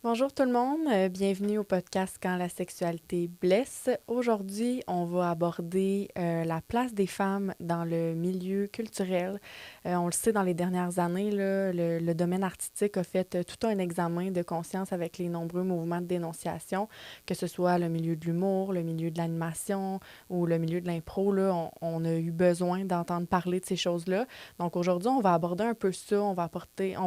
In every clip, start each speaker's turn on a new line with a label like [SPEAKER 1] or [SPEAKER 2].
[SPEAKER 1] Bonjour tout le monde, bienvenue au podcast Quand la sexualité blesse. Aujourd'hui, on va aborder la place des femmes dans le milieu culturel. On le sait, dans les dernières années, là, le domaine artistique a fait tout un examen de conscience avec les nombreux mouvements de dénonciation, que ce soit le milieu de l'humour, le milieu de l'animation ou le milieu de l'impro. Là, on a eu besoin d'entendre parler de ces choses-là. Donc aujourd'hui, on va aborder un peu ça, on va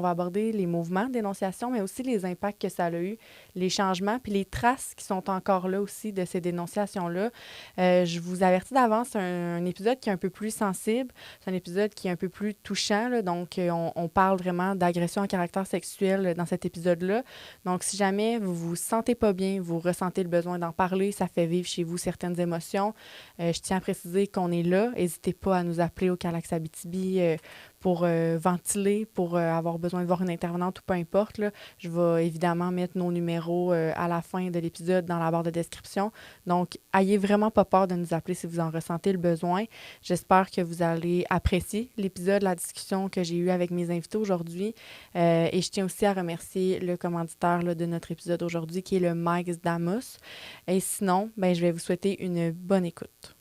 [SPEAKER 1] aborder les mouvements de dénonciation, mais aussi les impacts que ça a eu, les changements, puis les traces qui sont encore là aussi de ces dénonciations-là. Je vous avertis d'avance, c'est un épisode qui est un peu plus sensible, c'est un épisode qui est un peu plus touchant, là, donc on parle vraiment d'agression à caractère sexuel dans cet épisode-là. Donc si jamais vous vous sentez pas bien, vous ressentez le besoin d'en parler, ça fait vivre chez vous certaines émotions, je tiens à préciser qu'on est là, n'hésitez pas à nous appeler au Calax Abitibi pour ventiler, pour avoir besoin de voir une intervenante ou peu importe, là. Je vais évidemment mettre nos numéros à la fin de l'épisode dans la barre de description. Donc, ayez vraiment pas peur de nous appeler si vous en ressentez le besoin. J'espère que vous allez apprécier l'épisode, la discussion que j'ai eue avec mes invités aujourd'hui. Et je tiens aussi à remercier le commanditaire là, de notre épisode aujourd'hui, qui est le Mike's Damus. Et sinon, ben, je vais vous souhaiter une bonne écoute.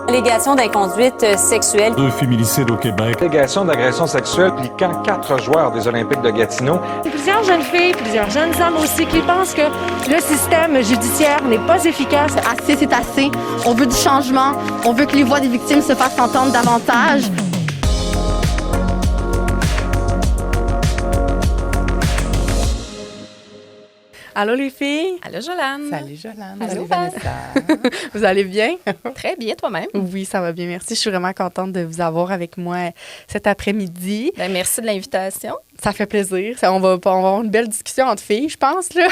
[SPEAKER 2] Allégation d'inconduite sexuelle.
[SPEAKER 3] 2 féminicides au Québec.
[SPEAKER 4] Allégation d'agression sexuelle impliquant 4 joueurs des Olympiques de Gatineau.
[SPEAKER 5] Plusieurs jeunes filles, plusieurs jeunes hommes aussi qui pensent que le système judiciaire n'est pas efficace.
[SPEAKER 6] Assez, c'est assez. On veut du changement. On veut que les voix des victimes se fassent entendre davantage.
[SPEAKER 1] Allô les filles!
[SPEAKER 7] Allô, Jolane.
[SPEAKER 8] Salut, Jolane.
[SPEAKER 7] Allô,
[SPEAKER 8] Salut,
[SPEAKER 7] Val.
[SPEAKER 8] Vanessa.
[SPEAKER 1] Vous allez bien?
[SPEAKER 7] Très bien, toi-même.
[SPEAKER 1] Oui, ça va bien, merci. Je suis vraiment contente de vous avoir avec moi cet après-midi.
[SPEAKER 7] Ben, merci de l'invitation.
[SPEAKER 1] Ça fait plaisir. On va avoir une belle discussion entre filles, je pense, là.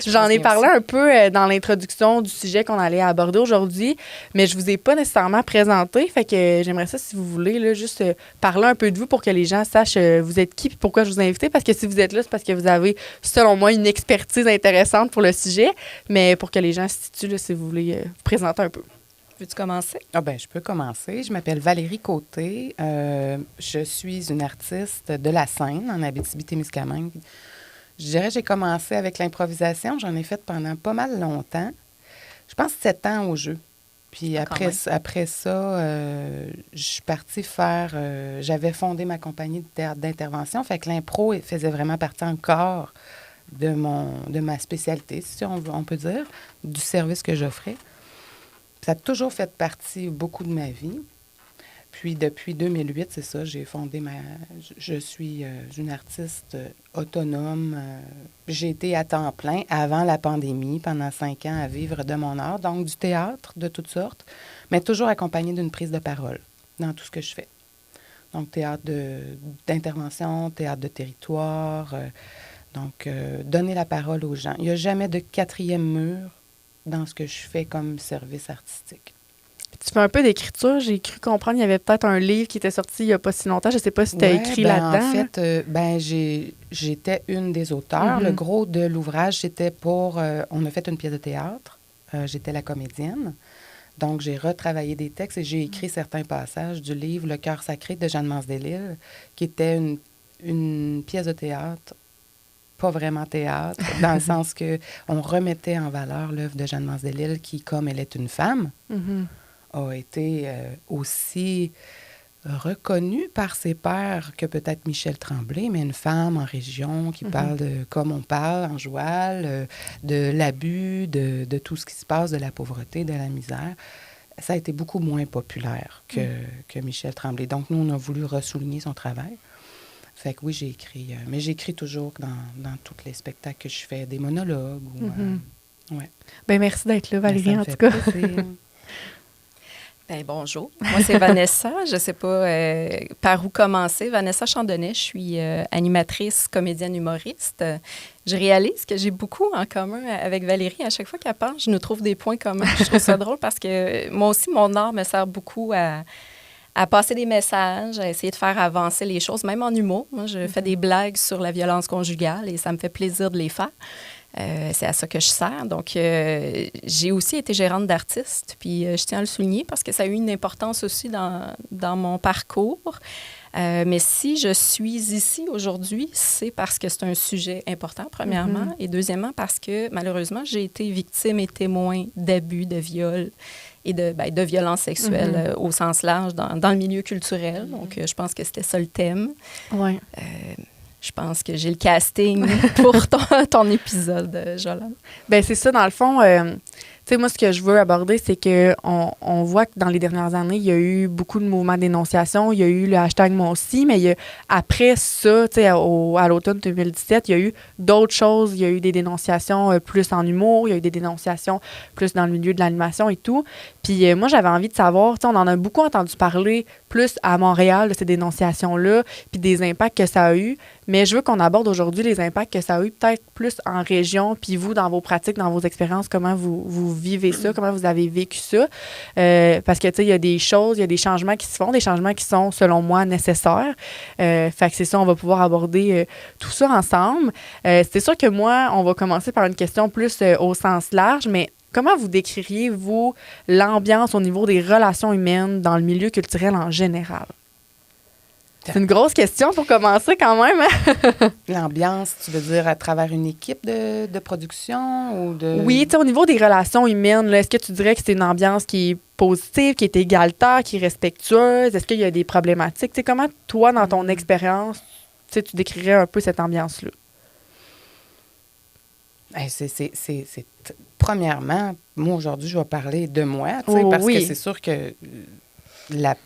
[SPEAKER 1] J'en ai
[SPEAKER 7] pense
[SPEAKER 1] parlé
[SPEAKER 7] aussi.
[SPEAKER 1] un peu dans l'introduction du sujet qu'on allait aborder aujourd'hui, mais je vous ai pas nécessairement présenté. Fait que j'aimerais ça, si vous voulez, là, juste parler un peu de vous pour que les gens sachent vous êtes qui et pourquoi je vous ai invité. Parce que si vous êtes là, c'est parce que vous avez, selon moi, une expertise intéressante pour le sujet. Mais pour que les gens se situent, là, si vous voulez vous présenter un peu.
[SPEAKER 7] Veux-tu commencer?
[SPEAKER 8] Ah ben, je peux commencer. Je m'appelle Valérie Côté. Je suis une artiste de la scène en Abitibi-Témiscamingue. Je dirais que j'ai commencé avec l'improvisation. J'en ai fait pendant pas mal longtemps. Je pense 7 ans au jeu. Puis après ça, je suis partie faire... j'avais fondé ma compagnie de théâtre d'intervention. Fait que l'impro faisait vraiment partie encore de ma spécialité, si on peut dire, du service que j'offrais. Ça a toujours fait partie beaucoup de ma vie. Puis depuis 2008, c'est ça, j'ai fondé Je suis une artiste autonome. J'ai été à temps plein avant la pandémie, pendant 5 ans, à vivre de mon art. Donc du théâtre de toutes sortes, mais toujours accompagnée d'une prise de parole dans tout ce que je fais. Donc théâtre d'intervention, théâtre de territoire. Donc donner la parole aux gens. Il n'y a jamais de 4e mur dans ce que je fais comme service artistique.
[SPEAKER 1] Tu fais un peu d'écriture. J'ai cru comprendre qu'il y avait peut-être un livre qui était sorti il n'y a pas si longtemps. Je ne sais pas si tu as écrit là-dedans.
[SPEAKER 8] En fait, j'étais une des auteurs.
[SPEAKER 1] Mm-hmm.
[SPEAKER 8] Le gros de l'ouvrage, c'était pour... on a fait une pièce de théâtre. J'étais la comédienne. Donc, j'ai retravaillé des textes et j'ai écrit certains passages du livre Le cœur sacré de Jeanne-Mance Delisle, qui était une pièce de théâtre, pas vraiment théâtre, dans le sens que on remettait en valeur l'œuvre de Jeanne-Mance Delisle, qui, comme elle est une femme, a été aussi reconnue par ses pairs que peut-être Michel Tremblay, mais une femme en région qui parle comme on parle en Joal, de l'abus, de tout ce qui se passe, de la pauvreté, de la misère. Ça a été beaucoup moins populaire que Michel Tremblay. Donc, nous, on a voulu ressouligner son travail. Fait que oui, j'ai écrit, mais j'écris toujours dans tous les spectacles que je fais, des monologues. Ouais.
[SPEAKER 1] Ben merci d'être là, Valérie,
[SPEAKER 8] Ben,
[SPEAKER 1] en tout cas.
[SPEAKER 7] Ben, bonjour. Moi, c'est Vanessa. Je ne sais pas par où commencer. Vanessa Chandonnet, je suis animatrice, comédienne, humoriste. Je réalise que j'ai beaucoup en commun avec Valérie. À chaque fois qu'elle parle, je nous trouve des points communs. Je trouve ça drôle parce que moi aussi, mon art me sert beaucoup à passer des messages, à essayer de faire avancer les choses, même en humour. Moi, je fais des blagues sur la violence conjugale et ça me fait plaisir de les faire. C'est à ça que je sers. Donc, j'ai aussi été gérante d'artistes, puis je tiens à le souligner parce que ça a eu une importance aussi dans mon parcours. Mais si je suis ici aujourd'hui, c'est parce que c'est un sujet important, premièrement, et deuxièmement, parce que malheureusement, j'ai été victime et témoin d'abus, de viols et de violences sexuelles au sens large dans le milieu culturel. Donc, je pense que c'était ça le thème.
[SPEAKER 1] Ouais.
[SPEAKER 7] Je pense que j'ai le casting pour ton épisode, Jolane.
[SPEAKER 1] Bien, c'est ça, dans le fond. Tu sais, moi, ce que je veux aborder, c'est qu'on voit que dans les dernières années, il y a eu beaucoup de mouvements de dénonciation. Il y a eu le hashtag Moi aussi, mais après ça, tu sais, à l'automne 2017, il y a eu d'autres choses. Il y a eu des dénonciations plus en humour, il y a eu des dénonciations plus dans le milieu de l'animation et tout. Puis moi, j'avais envie de savoir, tu sais, on en a beaucoup entendu parler plus à Montréal de ces dénonciations-là, puis des impacts que ça a eu. Mais je veux qu'on aborde aujourd'hui les impacts que ça a eu peut-être plus en région, puis vous, dans vos pratiques, dans vos expériences, comment vous vivez ça, comment vous avez vécu ça. Parce que, tu sais, il y a des choses, il y a des changements qui se font, des changements qui sont, selon moi, nécessaires. Fait que c'est ça, on va pouvoir aborder tout ça ensemble. C'est sûr que moi, on va commencer par une question plus au sens large, mais comment vous décririez, vous, l'ambiance au niveau des relations humaines dans le milieu culturel en général? C'est une grosse question pour commencer quand même.
[SPEAKER 8] L'ambiance, tu veux dire à travers une équipe de production ou de...
[SPEAKER 1] Oui, tu sais, au niveau des relations humaines, là, est-ce que tu dirais que c'est une ambiance qui est positive, qui est égalitaire, qui est respectueuse? Est-ce qu'il y a des problématiques? Tu sais, comment, toi, dans ton expérience, tu sais, tu décrirais un peu cette ambiance-là?
[SPEAKER 8] Premièrement, moi, aujourd'hui, je vais parler de moi, tu sais, parce que c'est sûr que...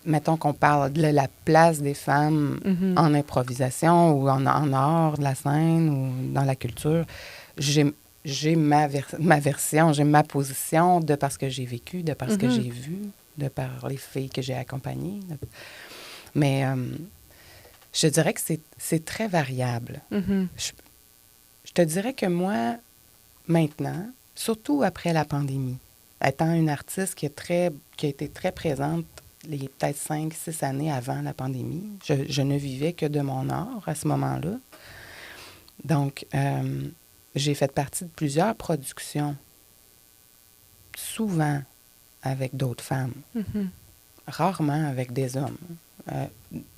[SPEAKER 8] mettons qu'on parle de la place des femmes en improvisation ou en art de la scène ou dans la culture, j'ai ma version, j'ai ma position de parce que j'ai vécu, de parce que j'ai vu, de par les filles que j'ai accompagnées. Mais je dirais que c'est très variable. Je te dirais que moi, maintenant, surtout après la pandémie, étant une artiste qui a été très présente les peut-être 5-6 années avant la pandémie. Je ne vivais que de mon art à ce moment-là. Donc, j'ai fait partie de plusieurs productions, souvent avec d'autres femmes, rarement avec des hommes.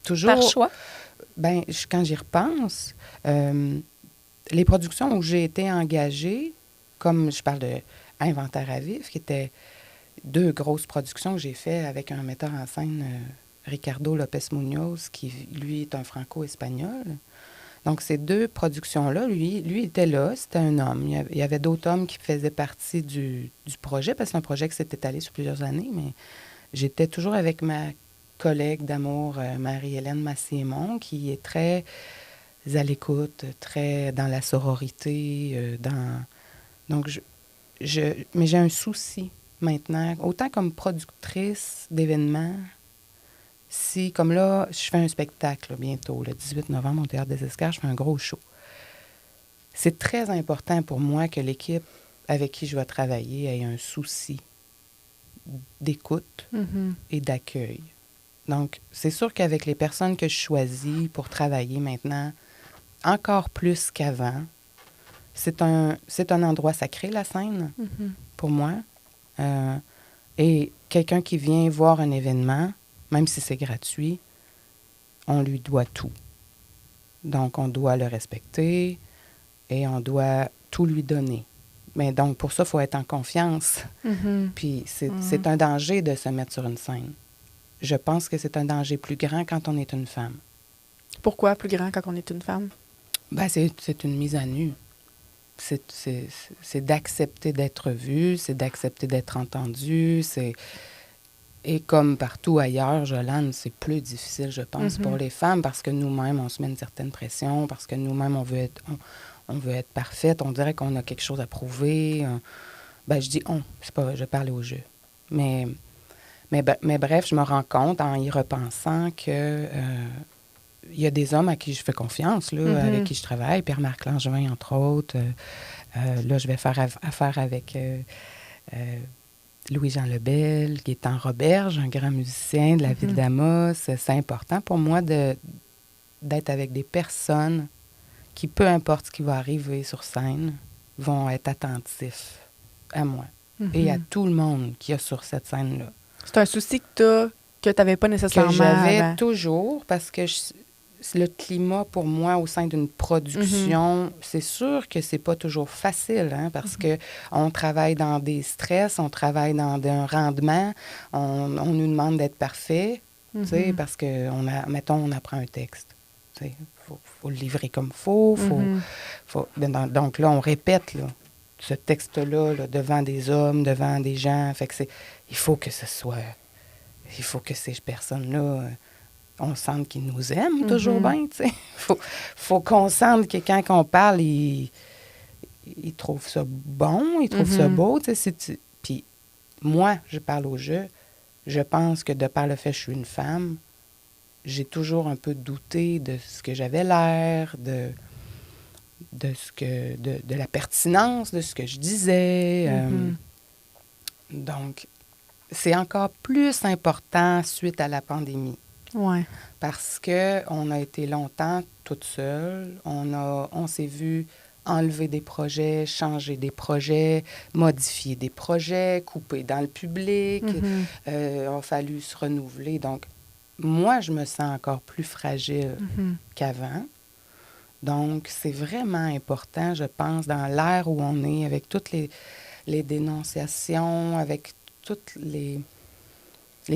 [SPEAKER 8] Toujours,
[SPEAKER 7] par choix?
[SPEAKER 8] Ben, quand j'y repense, les productions où j'ai été engagée, comme je parle de Inventaire à vif, qui était 2 grosses productions que j'ai faites avec un metteur en scène, Ricardo Lopez Munoz, qui, lui, est un franco-espagnol. Donc, ces 2 productions-là, lui était là, c'était un homme. Il y avait d'autres hommes qui faisaient partie du projet, parce que c'est un projet qui s'est étalé sur plusieurs années, mais j'étais toujours avec ma collègue d'amour, Marie-Hélène Massiémon, qui est très à l'écoute, très dans la sororité, Donc, mais j'ai un souci maintenant, autant comme productrice d'événements, si, comme là, je fais un spectacle là, bientôt, le 18 novembre au Théâtre des Escars, je fais un gros show. C'est très important pour moi que l'équipe avec qui je vais travailler ait un souci d'écoute et d'accueil. Donc, c'est sûr qu'avec les personnes que je choisis pour travailler maintenant, encore plus qu'avant, c'est un endroit sacré, la scène, pour moi. Et quelqu'un qui vient voir un événement, même si c'est gratuit, on lui doit tout. Donc, on doit le respecter et on doit tout lui donner. Mais donc, pour ça, il faut être en confiance. Puis, c'est un danger de se mettre sur une scène. Je pense que c'est un danger plus grand quand on est une femme.
[SPEAKER 1] Pourquoi plus grand quand on est une femme?
[SPEAKER 8] Ben, c'est une mise à nu. C'est d'accepter d'être vu, c'est d'accepter d'être entendu. Et comme partout ailleurs, Jolane, c'est plus difficile, je pense, pour les femmes, parce que nous-mêmes, on se met une certaine pression, parce que nous-mêmes, on veut être parfaite, on dirait qu'on a quelque chose à prouver. Ben, je dis « on », c'est pas, je parle au jeu. Mais bref, je me rends compte, en y repensant, que il y a des hommes à qui je fais confiance, là, avec qui je travaille, Pierre-Marc Langevin, entre autres. Là, je vais faire affaire avec Louis-Jean Lebel, qui est en Roberge, un grand musicien de la ville d'Amos. C'est important pour moi d'être avec des personnes qui, peu importe ce qui va arriver sur scène, vont être attentifs à moi et à tout le monde qui est sur cette scène-là.
[SPEAKER 1] C'est un souci que tu as que tu n'avais pas nécessairement
[SPEAKER 8] que j'avais
[SPEAKER 1] avant.
[SPEAKER 8] toujours, parce que le climat, pour moi, au sein d'une production, c'est sûr que c'est pas toujours facile, hein, parce que on travaille dans des stress, on travaille dans un rendement, on nous demande d'être parfait, tu sais, parce que, mettons, on apprend un texte. Il faut le livrer comme il faut. Donc là, on répète ce texte-là là, devant des hommes, devant des gens. Fait que il faut que ces personnes-là, on sente qu'ils nous aiment toujours bien. Faut qu'on sente que quand on parle, ils trouvent ça bon, ils trouvent ça beau. Puis moi, je parle au jeu. Je pense que de par le fait que je suis une femme, j'ai toujours un peu douté de ce que j'avais l'air, de la pertinence de ce que je disais. Donc, c'est encore plus important suite à la pandémie.
[SPEAKER 1] Ouais.
[SPEAKER 8] Parce qu'on a été longtemps toute seule. On s'est vu enlever des projets, changer des projets, modifier des projets, couper dans le public. Il a fallu se renouveler. Donc, moi, je me sens encore plus fragile qu'avant. Donc, c'est vraiment important, je pense, dans l'ère où on est, avec toutes les dénonciations, avec toutes les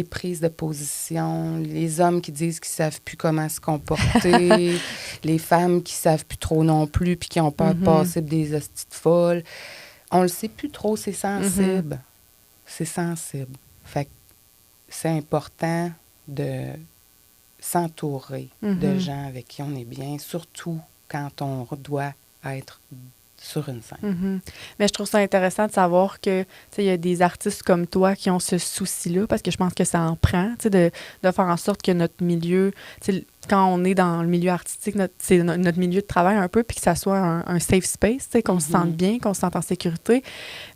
[SPEAKER 8] prises de position, les hommes qui disent qu'ils ne savent plus comment se comporter, les femmes qui ne savent plus trop non plus puis qui ont peur de passer pour des hosties de folles. On ne le sait plus trop, c'est sensible. C'est sensible. Fait que c'est important de s'entourer de gens avec qui on est bien, surtout quand on doit être sur une scène.
[SPEAKER 1] Mais je trouve ça intéressant de savoir que il y a des artistes comme toi qui ont ce souci-là, parce que je pense que ça en prend, de faire en sorte que notre milieu, quand on est dans le milieu artistique, c'est notre milieu de travail un peu, puis que ça soit un safe space, qu'on se sente bien, qu'on se sente en sécurité.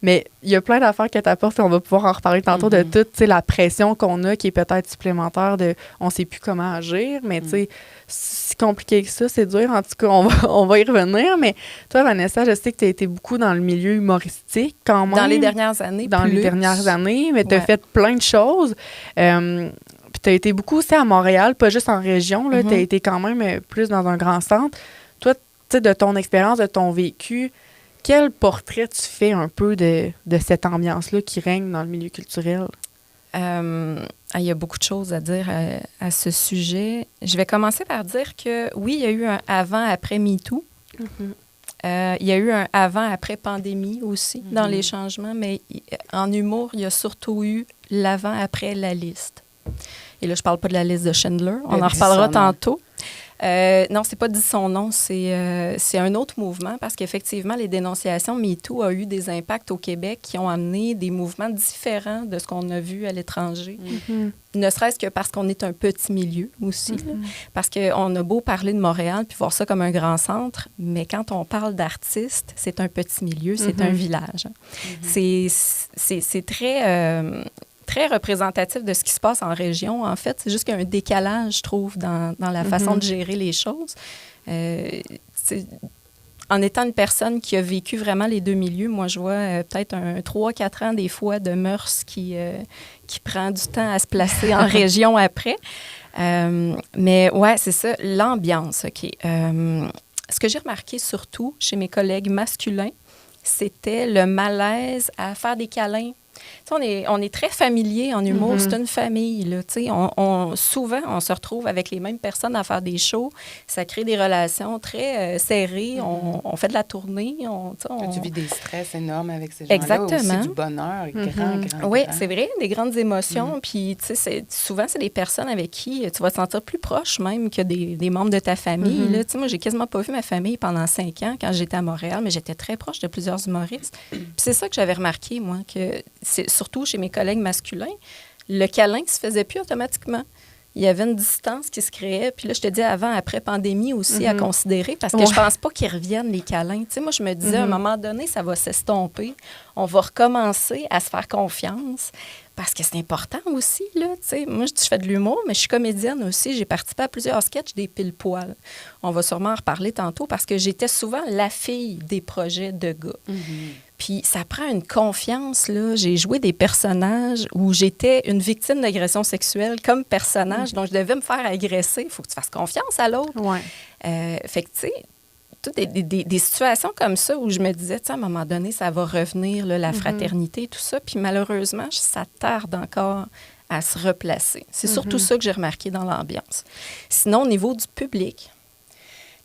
[SPEAKER 1] Mais il y a plein d'affaires que tu apportes, et on va pouvoir en reparler tantôt, de toute la pression qu'on a, qui est peut-être supplémentaire de on ne sait plus comment agir, mais si compliqué que ça, c'est dur. En tout cas, on va y revenir. Mais toi, Vanessa, je sais que tu as été beaucoup dans le milieu humoristique quand même.
[SPEAKER 7] Dans les dernières années,
[SPEAKER 1] mais tu as fait plein de choses. Puis tu as été beaucoup aussi à Montréal, pas juste en région. Tu as été quand même plus dans un grand centre. Toi, de ton expérience, de ton vécu, quel portrait tu fais un peu de cette ambiance-là qui règne dans le milieu culturel?
[SPEAKER 7] Il y a beaucoup de choses à dire à ce sujet. Je vais commencer par dire que oui, il y a eu un avant-après MeToo. Il y a eu un avant-après pandémie aussi dans les changements, mais en humour, il y a surtout eu l'avant-après la liste. Et là, je ne parle pas de la liste de Schindler. On en reparlera tantôt. Non, c'est pas dit son nom, c'est un autre mouvement parce qu'effectivement, les dénonciations MeToo ont eu des impacts au Québec qui ont amené des mouvements différents de ce qu'on a vu à l'étranger. Ne serait-ce que parce qu'on est un petit milieu aussi. Là, parce qu'on a beau parler de Montréal puis voir ça comme un grand centre, mais quand on parle d'artistes, c'est un petit milieu, c'est un village. C'est très représentatif de ce qui se passe en région, en fait. C'est juste qu'il y a un décalage, je trouve, dans la façon de gérer les choses. En étant une personne qui a vécu vraiment les deux milieux, moi, je vois peut-être 3-4 ans, des fois, de mœurs qui prend du temps à se placer en région après. Mais ouais, c'est ça, l'ambiance, OK. Ce que j'ai remarqué surtout chez mes collègues masculins, c'était le malaise à faire des câlins. On est très familier en humour, c'est une famille. Là, souvent, on se retrouve avec les mêmes personnes à faire des shows. Ça crée des relations très serrées. On fait de la tournée.
[SPEAKER 8] Tu vis des stress énormes avec ces gens-là.
[SPEAKER 7] Exactement.
[SPEAKER 8] Aussi du bonheur, grand.
[SPEAKER 7] Oui, c'est vrai, des grandes émotions. Puis, souvent, c'est des personnes avec qui tu vas te sentir plus proche même que des membres de ta famille. Là, moi, j'ai quasiment pas vu ma famille pendant 5 ans quand j'étais à Montréal, mais j'étais très proche de plusieurs humoristes. Puis c'est ça que j'avais remarqué, moi, que surtout chez mes collègues masculins, le câlin ne se faisait plus automatiquement. Il y avait une distance qui se créait. Puis là, je te dis avant, après pandémie aussi à considérer, parce que je pense pas qu'ils reviennent, les câlins. Tu sais, moi, je me disais, à un moment donné, ça va s'estomper. On va recommencer à se faire confiance parce que c'est important aussi, là, tu sais. Moi, je fais de l'humour, mais je suis comédienne aussi. J'ai participé à plusieurs sketchs des pile-poils. On va sûrement en reparler tantôt parce que j'étais souvent la fille des projets de gars. Puis ça prend une confiance, là. J'ai joué des personnages où j'étais une victime d'agression sexuelle comme personnage, donc je devais me faire agresser. Il faut que tu fasses confiance à l'autre.
[SPEAKER 1] Ouais.
[SPEAKER 7] Fait que, tu sais, toutes des situations comme ça où je me disais, tu sais, à un moment donné, ça va revenir, là, la fraternité, tout ça. Puis malheureusement, ça tarde encore à se replacer. C'est surtout ça que j'ai remarqué dans l'ambiance. Sinon, au niveau du public,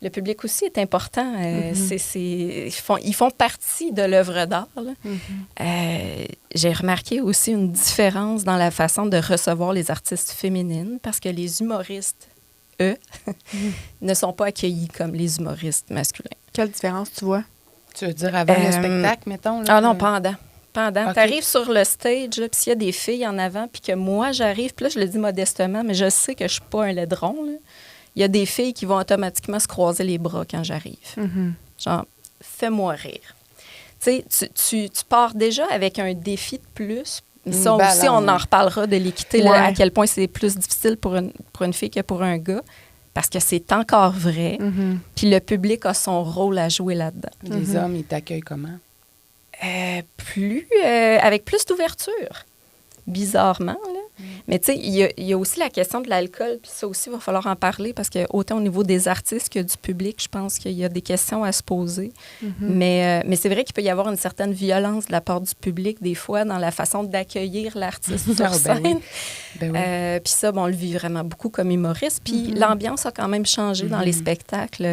[SPEAKER 7] le public aussi est important. Ils font partie de l'œuvre d'art. J'ai remarqué aussi une différence dans la façon de recevoir les artistes féminines parce que les humoristes, eux, ne sont pas accueillis comme les humoristes masculins.
[SPEAKER 1] Quelle différence tu vois?
[SPEAKER 8] Tu veux dire avant le spectacle, mettons? Là,
[SPEAKER 7] Ah non, pendant.
[SPEAKER 8] Okay.
[SPEAKER 7] Tu arrives sur le stage, là, puis s'il y a des filles en avant, puis que moi, j'arrive, puis là, je le dis modestement, mais je sais que je ne suis pas un laidron, là. Il y a des filles qui vont automatiquement se croiser les bras quand j'arrive. Genre, fais-moi rire. Tu sais, tu pars déjà avec un défi de plus. Ça aussi, on en reparlera de l'équité, là, à quel point c'est plus difficile pour une fille que pour un gars, parce que c'est encore vrai. Puis le public a son rôle à jouer là-dedans.
[SPEAKER 8] Les hommes, ils t'accueillent comment?
[SPEAKER 7] Avec plus d'ouverture, bizarrement, là. Mais tu sais, il y a aussi la question de l'alcool, puis ça aussi, il va falloir en parler, parce que autant au niveau des artistes que du public, je pense qu'il y a des questions à se poser. Mais c'est vrai qu'il peut y avoir une certaine violence de la part du public, des fois, dans la façon d'accueillir l'artiste sur scène. Puis ça, on le vit vraiment beaucoup comme humoriste. Puis l'ambiance a quand même changé dans les spectacles.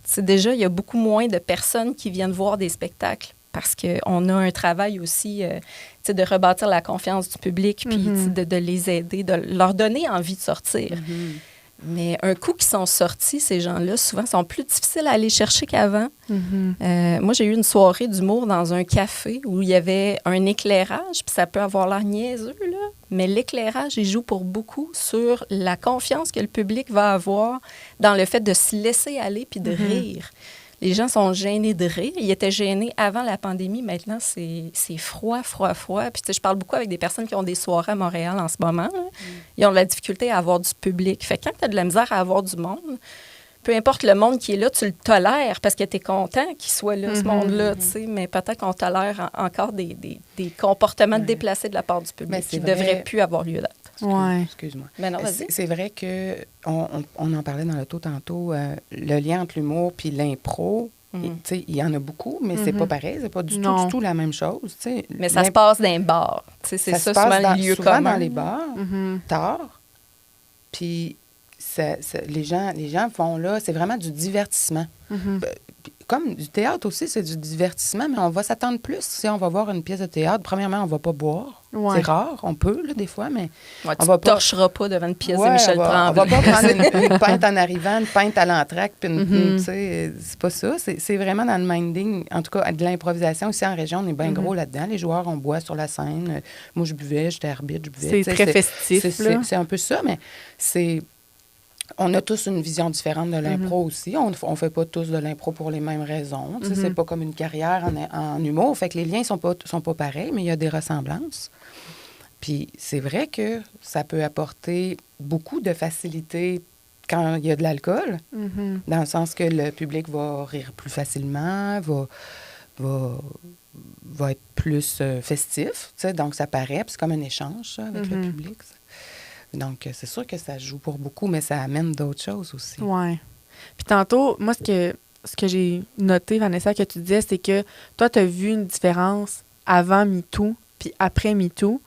[SPEAKER 7] C'est déjà, il y a beaucoup moins de personnes qui viennent voir des spectacles parce qu'on a un travail aussi de rebâtir la confiance du public puis de les aider, de leur donner envie de sortir. Mais un coup qu'ils sont sortis, ces gens-là, souvent, sont plus difficiles à aller chercher qu'avant. Moi, j'ai eu une soirée d'humour dans un café où il y avait un éclairage, puis ça peut avoir l'air niaiseux, là, mais l'éclairage, il joue pour beaucoup sur la confiance que le public va avoir dans le fait de se laisser aller puis de rire. Les gens sont gênés de rire. Ils étaient gênés avant la pandémie. Maintenant, c'est froid. Puis, tu sais, je parle beaucoup avec des personnes qui ont des soirées à Montréal en ce moment. Ils ont de la difficulté à avoir du public. Fait que quand tu as de la misère à avoir du monde, peu importe le monde qui est là, tu le tolères parce que tu es content qu'il soit là, ce monde-là, tu sais. Mais peut-être qu'on tolère encore des comportements déplacés de la part du public qui ne devraient plus avoir lieu d'être.
[SPEAKER 8] Excuse-moi.
[SPEAKER 7] Mais non, vas-y.
[SPEAKER 8] C'est vrai qu'on en parlait dans l'auto tantôt, le lien entre l'humour puis l'impro, il y en a beaucoup, mais c'est pas pareil, c'est pas du tout la même chose. T'sais.
[SPEAKER 7] Mais ça se passe dans les bars. C'est ça souvent le lieu commun.
[SPEAKER 8] Dans les bars, tard, puis les gens vont là, c'est vraiment du divertissement. Comme du théâtre aussi, c'est du divertissement, mais on va s'attendre plus. Si on va voir une pièce de théâtre, premièrement, on ne va pas boire. C'est rare, on peut, là, des fois, mais
[SPEAKER 7] on ne torcheras pas devant une pièce de Michel Tremblay.
[SPEAKER 8] On ne va pas prendre une pinte en arrivant, une pinte à l'entracte, puis c'est pas ça. C'est vraiment dans le minding, en tout cas, de l'improvisation. Ici, en région, on est bien gros là-dedans. Les joueurs, on boit sur la scène. Moi, je buvais, j'étais arbitre, je buvais.
[SPEAKER 1] C'est très festif,
[SPEAKER 8] c'est un peu ça, mais c'est... On a tous une vision différente de l'impro aussi. On ne fait pas tous de l'impro pour les mêmes raisons. C'est pas comme une carrière en humour. Fait que les liens ne sont pas pareils, mais il y a des ressemblances. Puis c'est vrai que ça peut apporter beaucoup de facilité quand il y a de l'alcool, dans le sens que le public va rire plus facilement, va être plus festif. Donc ça paraît, puis c'est comme un échange ça, avec le public. Ça. Donc, c'est sûr que ça joue pour beaucoup, mais ça amène d'autres choses aussi.
[SPEAKER 1] Oui. Puis tantôt, moi, ce que j'ai noté, Vanessa, que tu disais, c'est que toi, tu as vu une différence avant MeToo puis après MeToo.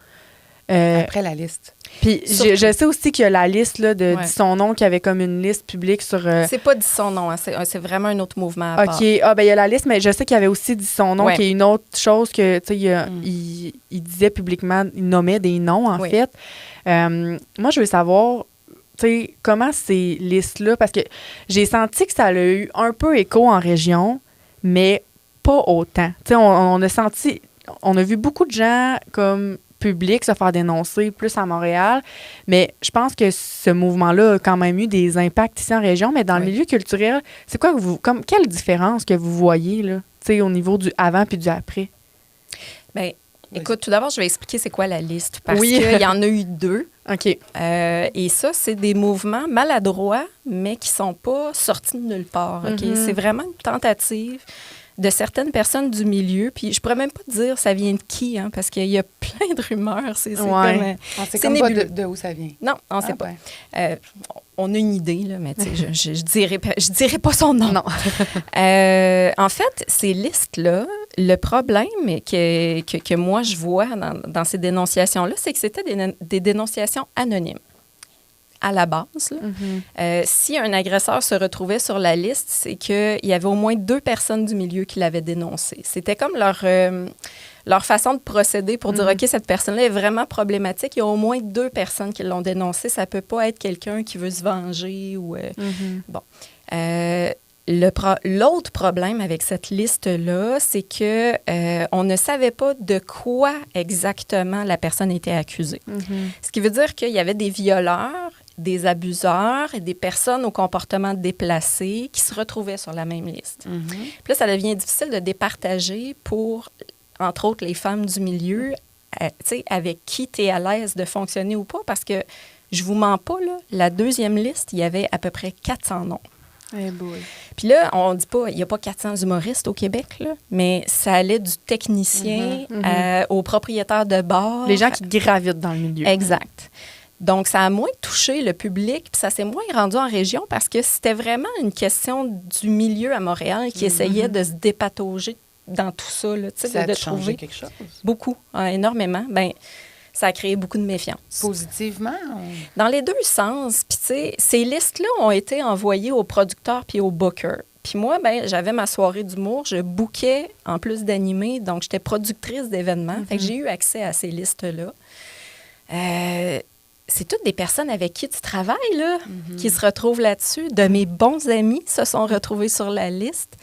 [SPEAKER 8] Après la liste.
[SPEAKER 1] Puis je sais aussi qu'il y a la liste là, de Dis son nom, qui avait comme une liste publique sur...
[SPEAKER 7] C'est pas Dis son nom, hein, c'est vraiment un autre mouvement à part.
[SPEAKER 1] OK. Ah, ben il y a la liste, mais je sais qu'il y avait aussi Dis son nom, qui est une autre chose que, tu sais, il disait publiquement, il nommait des noms, en fait. Moi, je veux savoir, tu sais, comment ces listes-là, parce que j'ai senti que ça a eu un peu écho en région, mais pas autant. Tu sais, on a vu beaucoup de gens comme publics se faire dénoncer, plus à Montréal, mais je pense que ce mouvement-là a quand même eu des impacts ici en région, mais dans le milieu culturel, c'est quoi quelle différence que vous voyez, là, tu sais, au niveau du avant puis du après?
[SPEAKER 7] Bien, Écoute, tout d'abord, je vais expliquer c'est quoi la liste, parce
[SPEAKER 1] Oui.
[SPEAKER 7] qu'il y en a eu 2.
[SPEAKER 1] OK.
[SPEAKER 7] Et ça, c'est des mouvements maladroits, mais qui ne sont pas sortis de nulle part. OK? C'est vraiment une tentative de certaines personnes du milieu. Puis je pourrais même pas te dire ça vient de qui, hein, parce qu'il y a plein de rumeurs. C'est comme,
[SPEAKER 8] On sait
[SPEAKER 7] c'est
[SPEAKER 8] comme pas
[SPEAKER 7] nébuleux.
[SPEAKER 8] de où ça vient.
[SPEAKER 7] Non, on ne sait pas.
[SPEAKER 8] Ouais.
[SPEAKER 7] On a une idée, là, mais tu sais, je dirais pas son nom.
[SPEAKER 1] Non.
[SPEAKER 7] En fait, ces listes-là, le problème que moi je vois dans ces dénonciations-là, c'est que c'était des dénonciations anonymes. À la base, là. Si un agresseur se retrouvait sur la liste, c'est qu'il y avait au moins 2 personnes du milieu qui l'avaient dénoncé. C'était comme leur façon de procéder pour dire, OK, cette personne-là est vraiment problématique. Il y a au moins 2 personnes qui l'ont dénoncé. Ça ne peut pas être quelqu'un qui veut se venger ou... Bon. L'autre problème avec cette liste-là, c'est que on ne savait pas de quoi exactement la personne était accusée. Ce qui veut dire qu'il y avait des violeurs, des abuseurs et des personnes au comportement déplacé qui se retrouvaient sur la même liste. Puis là, ça devient difficile de départager pour, entre autres, les femmes du milieu, tu sais, avec qui tu es à l'aise de fonctionner ou pas, parce que je vous mens pas, là, la 2e liste, il y avait à peu près 400 noms.
[SPEAKER 1] Eh boy.
[SPEAKER 7] Puis là, on dit pas, il n'y a pas 400 humoristes au Québec, là, mais ça allait du technicien au propriétaire de bar.
[SPEAKER 1] Les gens qui gravitent dans le milieu.
[SPEAKER 7] Exact. Donc, ça a moins touché le public, puis ça s'est moins rendu en région parce que c'était vraiment une question du milieu à Montréal qui essayait de se dépatauger dans tout ça, là,
[SPEAKER 8] Ça a
[SPEAKER 7] de
[SPEAKER 8] changé
[SPEAKER 7] trouver
[SPEAKER 8] quelque chose?
[SPEAKER 7] beaucoup, énormément. Bien, ça a créé beaucoup de méfiance.
[SPEAKER 8] Positivement?
[SPEAKER 7] Dans les 2 sens. Puis, tu sais, ces listes-là ont été envoyées aux producteurs puis aux bookers. Puis moi, ben, j'avais ma soirée d'humour. Je bookais en plus d'animer. Donc, j'étais productrice d'événements. Fait que j'ai eu accès à ces listes-là. C'est toutes des personnes avec qui tu travailles, là, qui se retrouvent là-dessus. De mes bons amis se sont retrouvés sur la liste.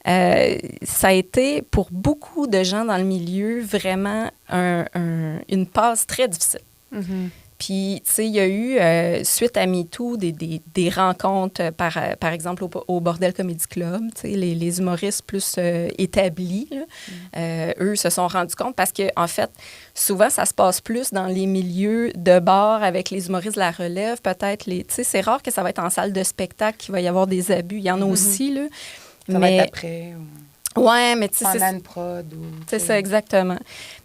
[SPEAKER 7] Ça a été, pour beaucoup de gens dans le milieu, vraiment une passe très difficile. Puis, tu sais, il y a eu, suite à MeToo, des rencontres, par exemple, au Bordel Comedy Club. Tu sais, les humoristes plus établis, là, eux se sont rendus compte parce que, en fait, souvent, ça se passe plus dans les milieux de bar avec les humoristes de la relève. Peut-être, tu sais, c'est rare que ça va être en salle de spectacle qu'il va y avoir des abus. Il y en a aussi, là.
[SPEAKER 8] Ça va être après ou
[SPEAKER 7] Ouais, mais tu sais,
[SPEAKER 8] pendant une prod.
[SPEAKER 7] C'est ça, exactement.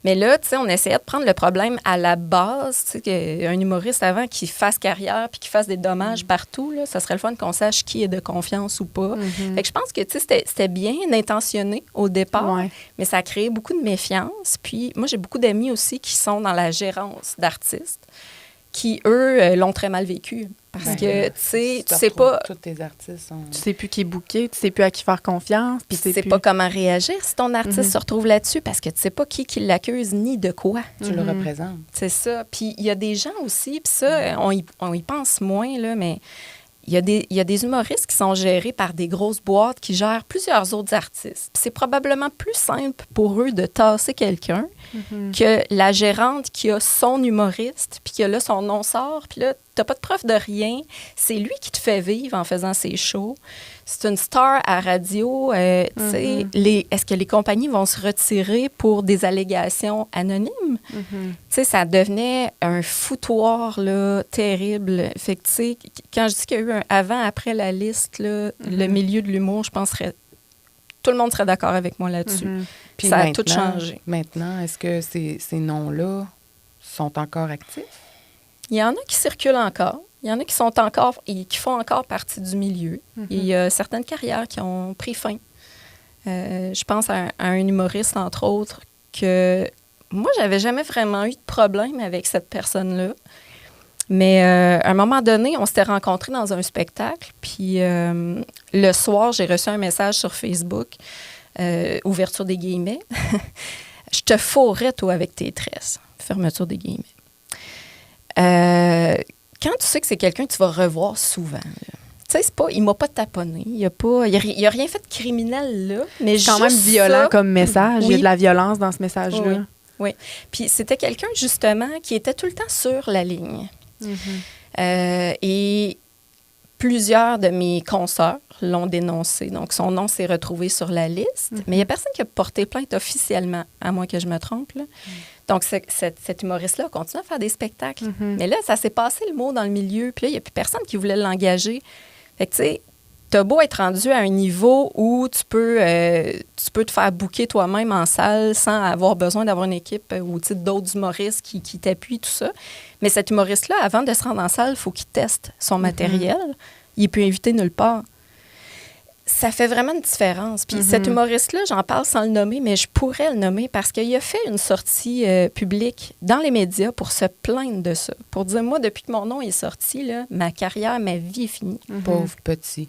[SPEAKER 7] Mais là, tu sais, on essayait de prendre le problème à la base. Tu sais, un humoriste avant qui fasse carrière puis qui fasse des dommages partout, là, ça serait le fun qu'on sache qui est de confiance ou pas. Fait que je pense que, tu sais, c'était bien intentionné au départ, mais ça a créé beaucoup de méfiance. Puis moi, j'ai beaucoup d'amis aussi qui sont dans la gérance d'artistes qui, eux, l'ont très mal vécu. Parce que, tu sais, tu sais pas...
[SPEAKER 8] Tous tes artistes sont...
[SPEAKER 1] Tu sais plus qui est booké, tu sais plus à qui faire confiance.
[SPEAKER 7] Puis tu sais pas comment réagir si ton artiste se retrouve là-dessus parce que tu sais pas qui l'accuse ni de quoi.
[SPEAKER 8] Tu le représentes.
[SPEAKER 7] C'est ça. Puis il y a des gens aussi, puis ça, on y pense moins, là, mais il y a des humoristes qui sont gérés par des grosses boîtes qui gèrent plusieurs autres artistes. Puis c'est probablement plus simple pour eux de tasser quelqu'un que la gérante qui a son humoriste, puis que là, son nom sort, puis là, t'as pas de preuve de rien. C'est lui qui te fait vivre en faisant ses shows. C'est une star à radio. Tu sais, est-ce que les compagnies vont se retirer pour des allégations anonymes? Tu sais, ça devenait un foutoir là, terrible. Fait que, tu sais, quand je dis qu'il y a eu un avant-après la liste, là, le milieu de l'humour, je penserais tout le monde serait d'accord avec moi là-dessus.
[SPEAKER 8] Puis
[SPEAKER 7] ça a tout changé.
[SPEAKER 8] Maintenant, est-ce que ces noms-là sont encore actifs?
[SPEAKER 7] Il y en a qui circulent encore. Il y en a qui sont encore et qui font encore partie du milieu. Il y a certaines carrières qui ont pris fin. Je pense à un humoriste, entre autres, que moi, j'avais jamais vraiment eu de problème avec cette personne-là. Mais à un moment donné, on s'était rencontrés dans un spectacle. Puis le soir, j'ai reçu un message sur Facebook, ouverture des guillemets. Je te fourrais, toi, avec tes tresses. Fermeture des guillemets. Quand tu sais que c'est quelqu'un que tu vas revoir souvent, tu sais, c'est pas, il m'a pas taponné, il a rien fait de criminel là, mais
[SPEAKER 1] c'est quand même violent comme message.
[SPEAKER 7] Oui.
[SPEAKER 1] Il y a de la violence dans ce message-là.
[SPEAKER 7] Oui. Puis c'était quelqu'un justement qui était tout le temps sur la ligne. Et Plusieurs de mes consoeurs l'ont dénoncé. Donc, son nom s'est retrouvé sur la liste. Mais il n'y a personne qui a porté plainte officiellement, à moins que je me trompe. Là. Donc, cet humoriste-là continue à faire des spectacles. Mais là, ça s'est passé le mot dans le milieu. Puis là, il n'y a plus personne qui voulait l'engager. Fait que, tu sais, t'as beau être rendu à un niveau où tu peux te faire booker toi-même en salle sans avoir besoin d'avoir une équipe ou d'autres humoristes qui t'appuient, tout ça. Mais cet humoriste-là, avant de se rendre en salle, il faut qu'il teste son matériel. Il est plus invité nulle part. Ça fait vraiment une différence. Puis cet humoriste-là, j'en parle sans le nommer, mais je pourrais le nommer parce qu'il a fait une sortie publique dans les médias pour se plaindre de ça. Pour dire, moi, depuis que mon nom est sorti, là, ma carrière, ma vie est finie.
[SPEAKER 8] Pauvre petit.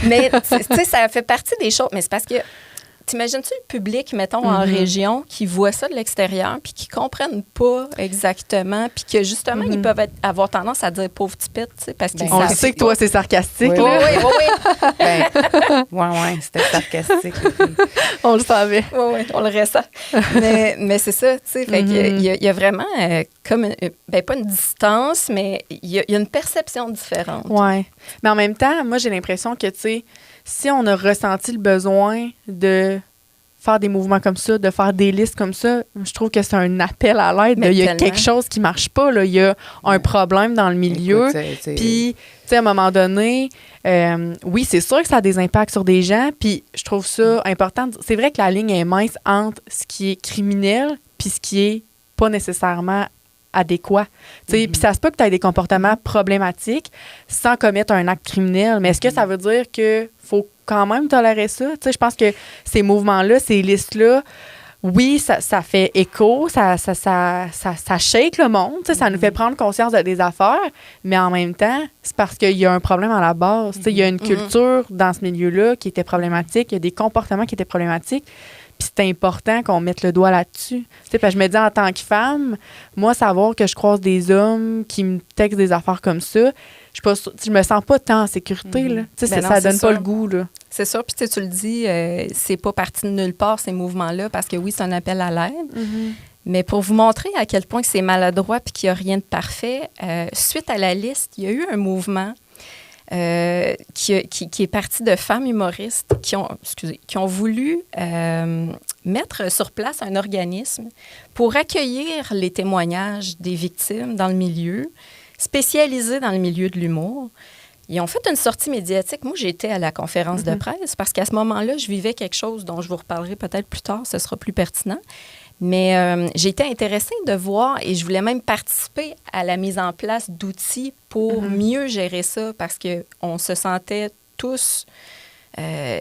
[SPEAKER 7] Mais, tu sais, ça fait partie des choses. Mais c'est parce que, t'imagines-tu le public, mettons, en région, qui voit ça de l'extérieur, puis qui comprennent pas exactement, puis que, justement, ils peuvent avoir tendance à dire « pauvre tipette », tu sais, parce qu'ils
[SPEAKER 1] On le sait que toi, c'est sarcastique.
[SPEAKER 8] Oui,
[SPEAKER 1] là.
[SPEAKER 7] Oui.
[SPEAKER 8] Oui, c'était sarcastique.
[SPEAKER 1] On le savait.
[SPEAKER 7] Oui, on le ressent. mais c'est ça, tu sais. Fait qu'il y a vraiment comme, pas une distance, mais il y a une perception différente.
[SPEAKER 1] Oui. Mais en même temps, moi, j'ai l'impression que, tu sais, si on a ressenti le besoin de faire des mouvements comme ça, de faire des listes comme ça, je trouve que c'est un appel à l'aide. Il y a quelque chose qui marche pas. Là. Il y a un problème dans le milieu. Puis, tu sais, à un moment donné, oui, c'est sûr que ça a des impacts sur des gens. Puis, je trouve ça important. C'est vrai que la ligne est mince entre ce qui est criminel puis ce qui est pas nécessairement adéquat. Puis ça se peut que tu aies des comportements problématiques sans commettre un acte criminel, mais est-ce que ça veut dire qu'il faut quand même tolérer ça? Je pense que ces mouvements-là, ces listes-là, oui, ça fait écho, ça shake le monde, ça nous fait prendre conscience des affaires, mais en même temps, c'est parce qu'il y a un problème à la base. Il y a une culture dans ce milieu-là qui était problématique, il y a des comportements qui étaient problématiques. Puis c'est important qu'on mette le doigt là-dessus. Parce que je me dis, en tant que femme, moi, savoir que je croise des hommes qui me textent des affaires comme ça, je me sens pas tant en sécurité. Là. Ça donne pas le goût. Là.
[SPEAKER 7] C'est sûr. Puis tu le dis, c'est pas parti de nulle part, ces mouvements-là, parce que oui, c'est un appel à l'aide. Mais pour vous montrer à quel point que c'est maladroit puis qu'il n'y a rien de parfait, suite à la liste, il y a eu un mouvement qui est parti de femmes humoristes qui ont voulu mettre sur place un organisme pour accueillir les témoignages des victimes dans le milieu, spécialisé dans le milieu de l'humour. Ils ont fait une sortie médiatique. Moi, j'étais à la conférence de presse parce qu'à ce moment-là, je vivais quelque chose dont je vous reparlerai peut-être plus tard, ce sera plus pertinent. Mais j'ai été intéressée de voir et je voulais même participer à la mise en place d'outils pour mieux gérer ça parce qu'on se sentait tous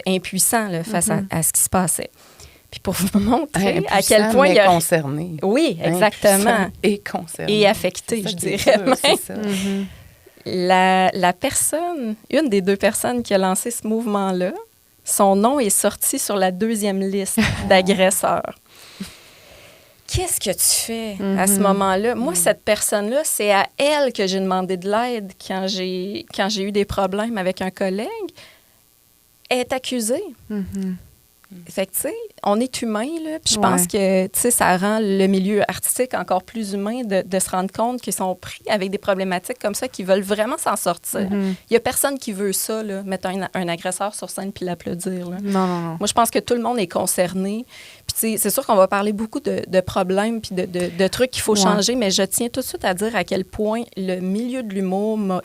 [SPEAKER 7] impuissants là, face à ce qui se passait. Puis pour vous montrer à quel point il y a...
[SPEAKER 8] concernés.
[SPEAKER 7] Oui, exactement.
[SPEAKER 8] Et concernés.
[SPEAKER 7] Et affectés, je dirais même.
[SPEAKER 8] C'est ça.
[SPEAKER 7] La personne, une des deux personnes qui a lancé ce mouvement-là, son nom est sorti sur la 2e liste d'agresseurs. Qu'est-ce que tu fais à ce moment-là? Moi, cette personne-là, c'est à elle que j'ai demandé de l'aide quand j'ai eu des problèmes avec un collègue. Elle est accusée. Fait que, tu sais, on est humain, là. Puis je pense que, tu sais, ça rend le milieu artistique encore plus humain de se rendre compte qu'ils sont pris avec des problématiques comme ça, qui veulent vraiment s'en sortir. Il n'y a personne qui veut ça, là, mettre un agresseur sur scène puis l'applaudir, là.
[SPEAKER 1] Non.
[SPEAKER 7] Moi, je pense que tout le monde est concerné. Puis, tu sais, c'est sûr qu'on va parler beaucoup de problèmes puis de trucs qu'il faut changer, mais je tiens tout de suite à dire à quel point le milieu de l'humour m'a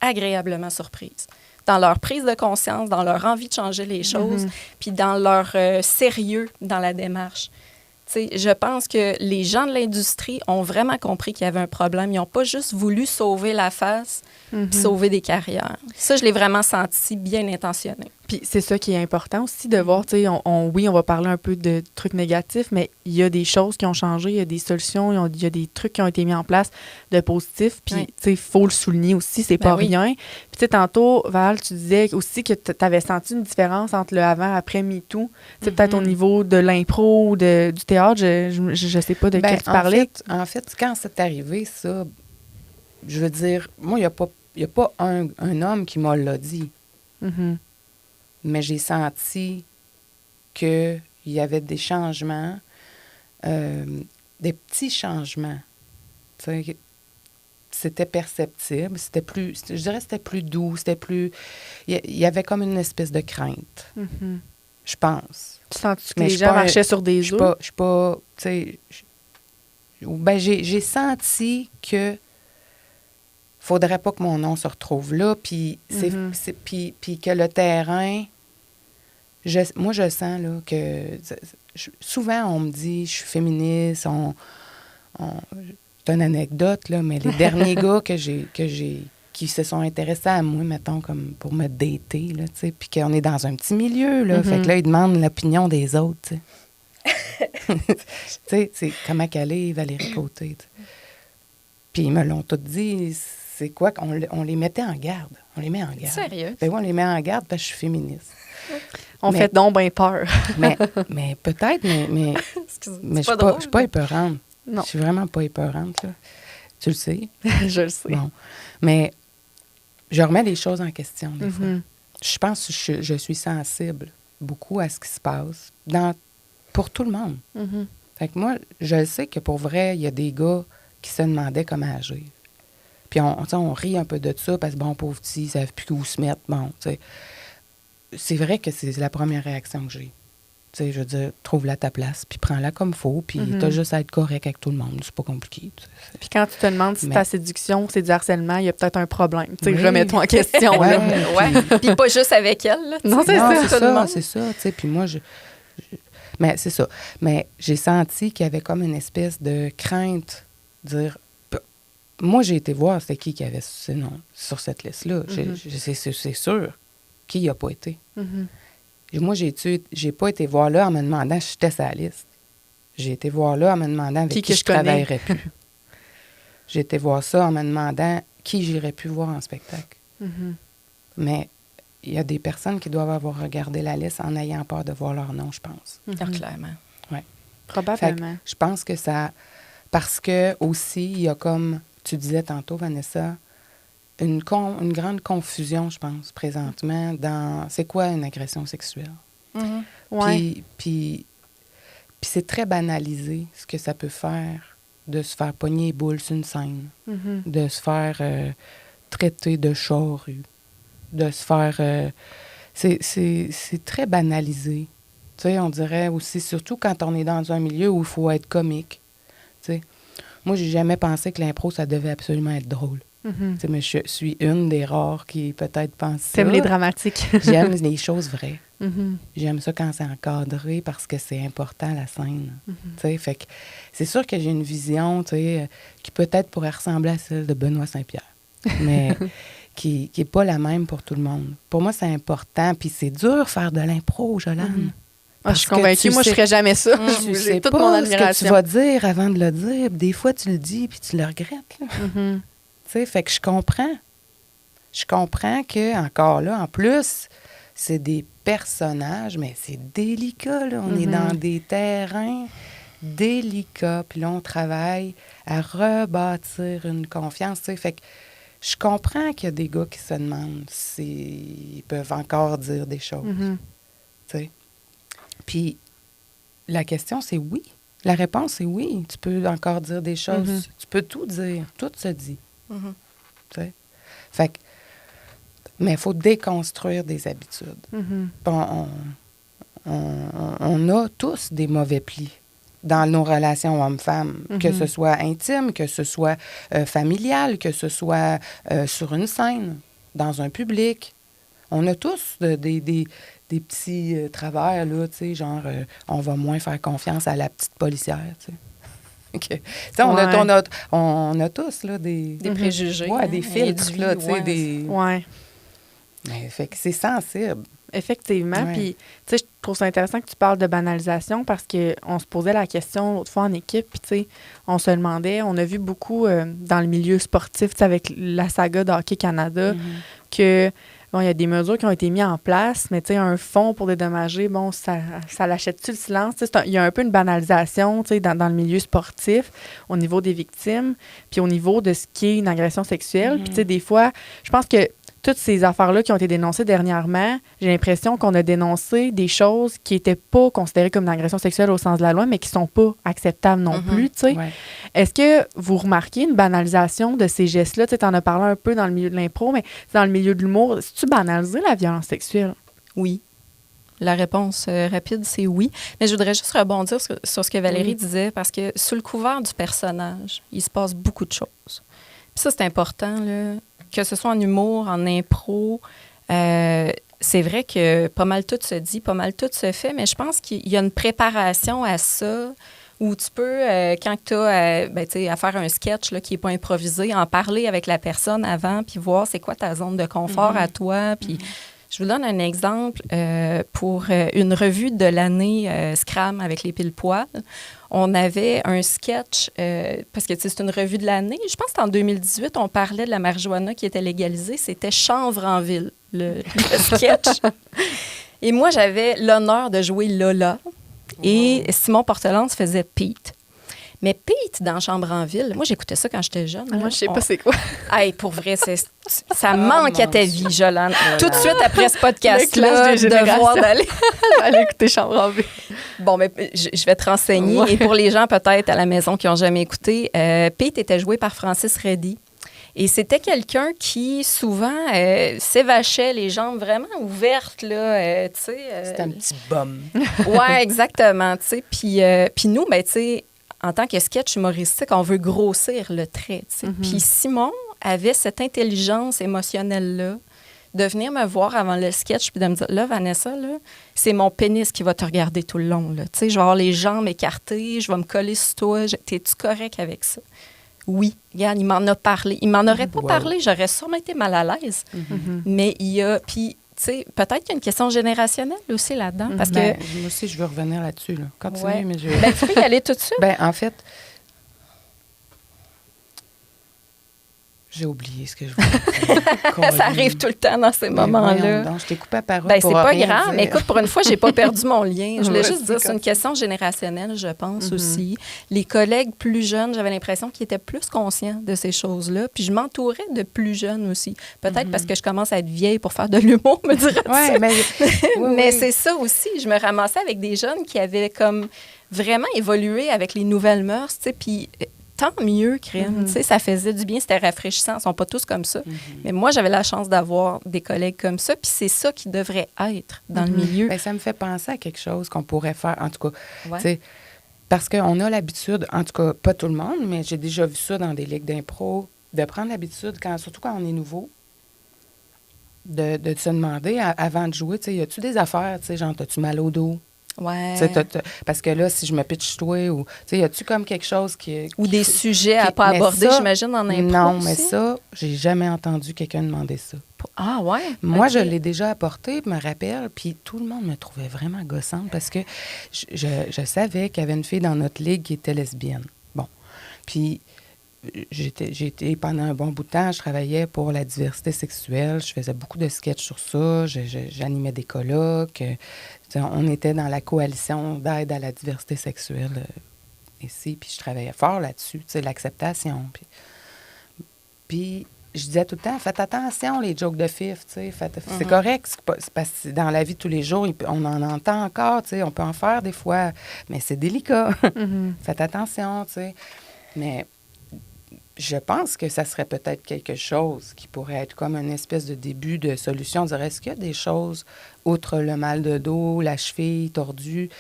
[SPEAKER 7] agréablement surprise. Dans leur prise de conscience, dans leur envie de changer les choses, puis dans leur sérieux dans la démarche. T'sais, je pense que les gens de l'industrie ont vraiment compris qu'il y avait un problème. Ils n'ont pas juste voulu sauver la face puis sauver des carrières. Ça, je l'ai vraiment senti bien intentionné.
[SPEAKER 1] Puis c'est ça qui est important aussi de voir, tu sais, oui, on va parler un peu de trucs négatifs, mais il y a des choses qui ont changé, il y a des solutions, il y a des trucs qui ont été mis en place de positifs, puis tu sais, il faut le souligner aussi, c'est pas rien. Puis tu sais, tantôt, Val, tu disais aussi que tu avais senti une différence entre le avant-après MeToo, tu sais, peut-être au niveau de l'impro ou du théâtre, je sais pas de quel tu parlais.
[SPEAKER 8] En fait, quand c'est arrivé, ça, je veux dire, moi, il n'y a pas un homme qui m'a l'a dit. Mais j'ai senti qu'il y avait des changements, des petits changements. T'sais, c'était perceptible, je dirais que c'était plus doux, c'était plus... Il y avait comme une espèce de crainte, je pense.
[SPEAKER 1] Tu sens que
[SPEAKER 8] Mais
[SPEAKER 1] les
[SPEAKER 8] je suis
[SPEAKER 1] gens
[SPEAKER 8] pas
[SPEAKER 1] marchaient sur des
[SPEAKER 8] Je
[SPEAKER 1] œufs?
[SPEAKER 8] suis pas, tu sais... Ben, j'ai senti que faudrait pas que mon nom se retrouve là, puis puis que le terrain... moi, je sens là, que... souvent, on me dit, je suis féministe, c'est une anecdote, là, mais les derniers gars qui se sont intéressés à moi, mettons, comme pour me dater, là, tu sais, puis qu'on est dans un petit milieu, là, fait que là, ils demandent l'opinion des autres, tu sais. Tu sais, c'est comment qu'elle est, Valérie Côté, tu sais. Puis ils me l'ont tout dit, c'est quoi qu'on les mettait en garde. On les met en garde.
[SPEAKER 7] Sérieux?
[SPEAKER 8] Ben oui, on les met en garde parce que je suis féministe.
[SPEAKER 1] On fait donc bien peur.
[SPEAKER 8] mais peut-être, mais je suis pas épeurante.
[SPEAKER 1] Non.
[SPEAKER 8] Je suis vraiment pas épeurante, là. Tu le sais.
[SPEAKER 1] Je le sais.
[SPEAKER 8] Bon. Mais je remets les choses en question, des fois. Je pense que je suis sensible beaucoup à ce qui se passe pour tout le monde. Fait que moi, je sais que pour vrai, il y a des gars qui se demandaient comment agir. Puis on rit un peu de ça parce que, bon, pauvre petit, ils savent plus où se mettre. Bon, tu sais. C'est vrai que c'est la première réaction que j'ai. Tu sais, je veux dire, trouve-la à ta place, puis prends-la comme faut, puis t'as juste à être correct avec tout le monde. C'est pas compliqué.
[SPEAKER 1] Puis quand tu te demandes si ta séduction, c'est du harcèlement, il y a peut-être un problème. Tu sais, remets-toi en question.
[SPEAKER 8] Ouais,
[SPEAKER 1] là.
[SPEAKER 7] Puis pas juste avec elle. Là,
[SPEAKER 1] Non, c'est ça.
[SPEAKER 8] C'est ça. Tu sais, puis moi, mais c'est ça. Mais j'ai senti qu'il y avait comme une espèce de crainte, dire... Moi, j'ai été voir c'était qui avait ce nom sur cette liste-là. C'est sûr. Qui n'y a pas été? Et moi, j'ai pas été voir là en me demandant si j'étais sur la liste. J'ai été voir là en me demandant avec qui je travaillerais plus. J'ai été voir ça en me demandant qui j'irais plus voir en spectacle. Mais il y a des personnes qui doivent avoir regardé la liste en ayant peur de voir leur nom, je pense.
[SPEAKER 7] Clairement.
[SPEAKER 8] Oui.
[SPEAKER 1] Probablement.
[SPEAKER 8] Je pense que ça... Parce que aussi, il y a comme tu disais tantôt, Vanessa, une grande confusion, je pense, présentement, dans c'est quoi une agression sexuelle. Puis c'est très banalisé ce que ça peut faire de se faire pogner les boules sur une scène, de se faire traiter de charrue, de se faire... c'est très banalisé. Tu sais, on dirait aussi, surtout quand on est dans un milieu où il faut être comique. Tu sais, moi, j'ai jamais pensé que l'impro, ça devait absolument être drôle. Mais je suis une des rares qui peut-être pense ça.
[SPEAKER 1] T'aimes les dramatiques.
[SPEAKER 8] J'aime les choses vraies. J'aime ça quand c'est encadré parce que c'est important, la scène. Fait que c'est sûr que j'ai une vision qui peut-être pourrait ressembler à celle de Benoît Saint-Pierre, mais qui n'est pas la même pour tout le monde. Pour moi, c'est important, puis c'est dur faire de l'impro, Jolane.
[SPEAKER 1] Je suis convaincue, moi, je ne ferais jamais ça.
[SPEAKER 8] Tu sais toute mon admiration. Ce que tu vas dire avant de le dire. Des fois, tu le dis, puis tu le regrettes. Fait que je comprends. Je comprends que, encore là, en plus, c'est des personnages, mais c'est délicat, là. On est dans des terrains délicats, puis là, on travaille à rebâtir une confiance, Fait que je comprends qu'il y a des gars qui se demandent s'ils peuvent encore dire des choses, Puis la question, c'est oui. La réponse, c'est oui. Tu peux encore dire des choses. Tu peux tout dire. Tout se dit. Fait que, mais il faut déconstruire des habitudes. On a tous des mauvais plis dans nos relations hommes-femmes, que ce soit intime, que ce soit familial, que ce soit sur une scène, dans un public. On a tous des petits travers, là, tu sais, genre, on va moins faire confiance à la petite policière, tu sais. On a tous, là, des
[SPEAKER 7] préjugés.
[SPEAKER 8] Des filtres, là, tu sais, Mais fait que c'est sensible.
[SPEAKER 1] Effectivement. Puis, tu sais, je trouve ça intéressant que tu parles de banalisation parce qu'on se posait la question l'autre fois en équipe, puis, tu sais, on se demandait, on a vu beaucoup dans le milieu sportif, tu sais, avec la saga de Hockey Canada, que, bon, il y a des mesures qui ont été mises en place, mais, tu sais, un fonds pour dédommager, bon, ça l'achète-tu le silence? Il y a un peu une banalisation, tu sais, dans le milieu sportif, au niveau des victimes, puis au niveau de ce qui est une agression sexuelle. Puis, tu sais, des fois, je pense que toutes ces affaires-là qui ont été dénoncées dernièrement, j'ai l'impression qu'on a dénoncé des choses qui n'étaient pas considérées comme une agression sexuelle au sens de la loi, mais qui sont pas acceptables non plus, tu sais.
[SPEAKER 8] Ouais.
[SPEAKER 1] Est-ce que vous remarquez une banalisation de ces gestes-là? Tu sais, t'en as parlé un peu dans le milieu de l'impro, mais dans le milieu de l'humour, est-ce que tu banalises la violence sexuelle?
[SPEAKER 7] Oui. La réponse rapide, c'est oui. Mais je voudrais juste rebondir sur ce que Valérie disait, parce que sous le couvert du personnage, il se passe beaucoup de choses. Puis ça, c'est important, là, que ce soit en humour, en impro. C'est vrai que pas mal tout se dit, pas mal tout se fait, mais je pense qu'il y a une préparation à ça où tu peux, quand tu as à faire un sketch là, qui n'est pas improvisé, en parler avec la personne avant, puis voir c'est quoi ta zone de confort à toi, puis... Je vous donne un exemple pour une revue de l'année Scram avec les pile-poils. On avait un sketch, parce que c'est une revue de l'année. Je pense qu'en 2018, on parlait de la marijuana qui était légalisée. C'était Chanvre en ville, le sketch. Et moi, j'avais l'honneur de jouer Lola. Et Simon Portelance faisait Pete. Mais Pete, dans Chambre en ville, moi, j'écoutais ça quand j'étais jeune.
[SPEAKER 1] Moi, je sais pas c'est quoi.
[SPEAKER 7] Hey, pour vrai, ça manque à ta vie, Jolane. Tout de suite après ce podcast-là, devoir d'aller
[SPEAKER 1] écouter Chambre en ville.
[SPEAKER 7] Bon, mais je vais te renseigner.
[SPEAKER 1] Ouais.
[SPEAKER 7] Et pour les gens peut-être à la maison qui n'ont jamais écouté, Pete était joué par Francis Reddy. Et c'était quelqu'un qui, souvent, s'évachait les jambes vraiment ouvertes, là, tu sais.
[SPEAKER 8] C'était un petit bum.
[SPEAKER 7] Oui, exactement, tu sais. Puis nous, ben, tu sais, en tant que sketch humoristique, on veut grossir le trait, tu sais. Puis Simon avait cette intelligence émotionnelle-là de venir me voir avant le sketch puis de me dire, là, Vanessa, là, c'est mon pénis qui va te regarder tout le long, là. Tu sais, je vais avoir les jambes écartées, je vais me coller sur toi. T'es-tu correct avec ça? Oui. Regarde, il m'en a parlé. Il m'en aurait pas parlé, j'aurais sûrement été mal à l'aise. Mais il y a... Puis, tu sais, peut-être qu'il y a une question générationnelle aussi là-dedans. Parce que...
[SPEAKER 8] Moi aussi, je veux revenir là-dessus. Là. Continue, mais je...
[SPEAKER 7] Ben, tu peux y aller tout de suite.
[SPEAKER 8] En fait, j'ai oublié ce que je voulais dire.
[SPEAKER 7] Ça arrive tout le temps dans ces moments-là.
[SPEAKER 8] Donc, je t'ai coupé la parole.
[SPEAKER 7] Ben,
[SPEAKER 8] pour
[SPEAKER 7] c'est pas
[SPEAKER 8] rien
[SPEAKER 7] grave.
[SPEAKER 8] dire.
[SPEAKER 7] Mais écoute, pour une fois, j'ai pas perdu mon lien. Je voulais juste dire,
[SPEAKER 8] c'est
[SPEAKER 7] c'est une question générationnelle, je pense aussi. Les collègues plus jeunes, j'avais l'impression qu'ils étaient plus conscients de ces choses-là. Puis je m'entourais de plus jeunes aussi. Peut-être parce que je commence à être vieille pour faire de l'humour, me dirais-tu.
[SPEAKER 8] Ouais,
[SPEAKER 7] Mais c'est ça aussi. Je me ramassais avec des jeunes qui avaient comme vraiment évolué avec les nouvelles mœurs, tu sais, puis... Tant mieux, crème. Tu sais, ça faisait du bien, c'était rafraîchissant. Ils ne sont pas tous comme ça. Mais moi, j'avais la chance d'avoir des collègues comme ça. Puis c'est ça qui devrait être dans le milieu.
[SPEAKER 8] Ben, ça me fait penser à quelque chose qu'on pourrait faire, en tout cas.
[SPEAKER 7] Ouais.
[SPEAKER 8] Tu sais, parce qu'on a l'habitude, en tout cas, pas tout le monde, mais j'ai déjà vu ça dans des ligues d'impro, de prendre l'habitude, surtout quand on est nouveau, de se demander avant de jouer, tu sais, y a-tu des affaires, tu sais, genre, t'as-tu mal au dos?
[SPEAKER 7] Ouais.
[SPEAKER 8] Parce que là, si je me pitche toi, ou, tu sais, y a-tu comme quelque chose qui...
[SPEAKER 7] Ou des sujets à ne pas
[SPEAKER 8] mais
[SPEAKER 7] aborder,
[SPEAKER 8] ça,
[SPEAKER 7] j'imagine, en impro
[SPEAKER 8] Non,
[SPEAKER 7] aussi?
[SPEAKER 8] mais ça, j'ai jamais entendu quelqu'un demander ça.
[SPEAKER 7] Ah, ouais?
[SPEAKER 8] Moi,
[SPEAKER 7] OK.
[SPEAKER 8] je l'ai déjà apporté, je me rappelle, puis tout le monde me trouvait vraiment gossante parce que je savais qu'il y avait une fille dans notre ligue qui était lesbienne. Bon. Puis, j'étais pendant un bon bout de temps, je travaillais pour la diversité sexuelle, je faisais beaucoup de sketchs sur ça, j'animais des colloques. On était dans la coalition d'aide à la diversité sexuelle ici, puis je travaillais fort là-dessus, tu sais, l'acceptation. Puis je disais tout le temps, faites attention, les jokes de fif, tu sais, c'est correct, c'est parce que dans la vie de tous les jours, on en entend encore, tu sais, on peut en faire des fois, mais c'est délicat. Faites attention, tu sais. Mais je pense que ça serait peut-être quelque chose qui pourrait être comme une espèce de début de solution. Est-ce qu'il y a des choses, outre le mal de dos, la cheville tordue,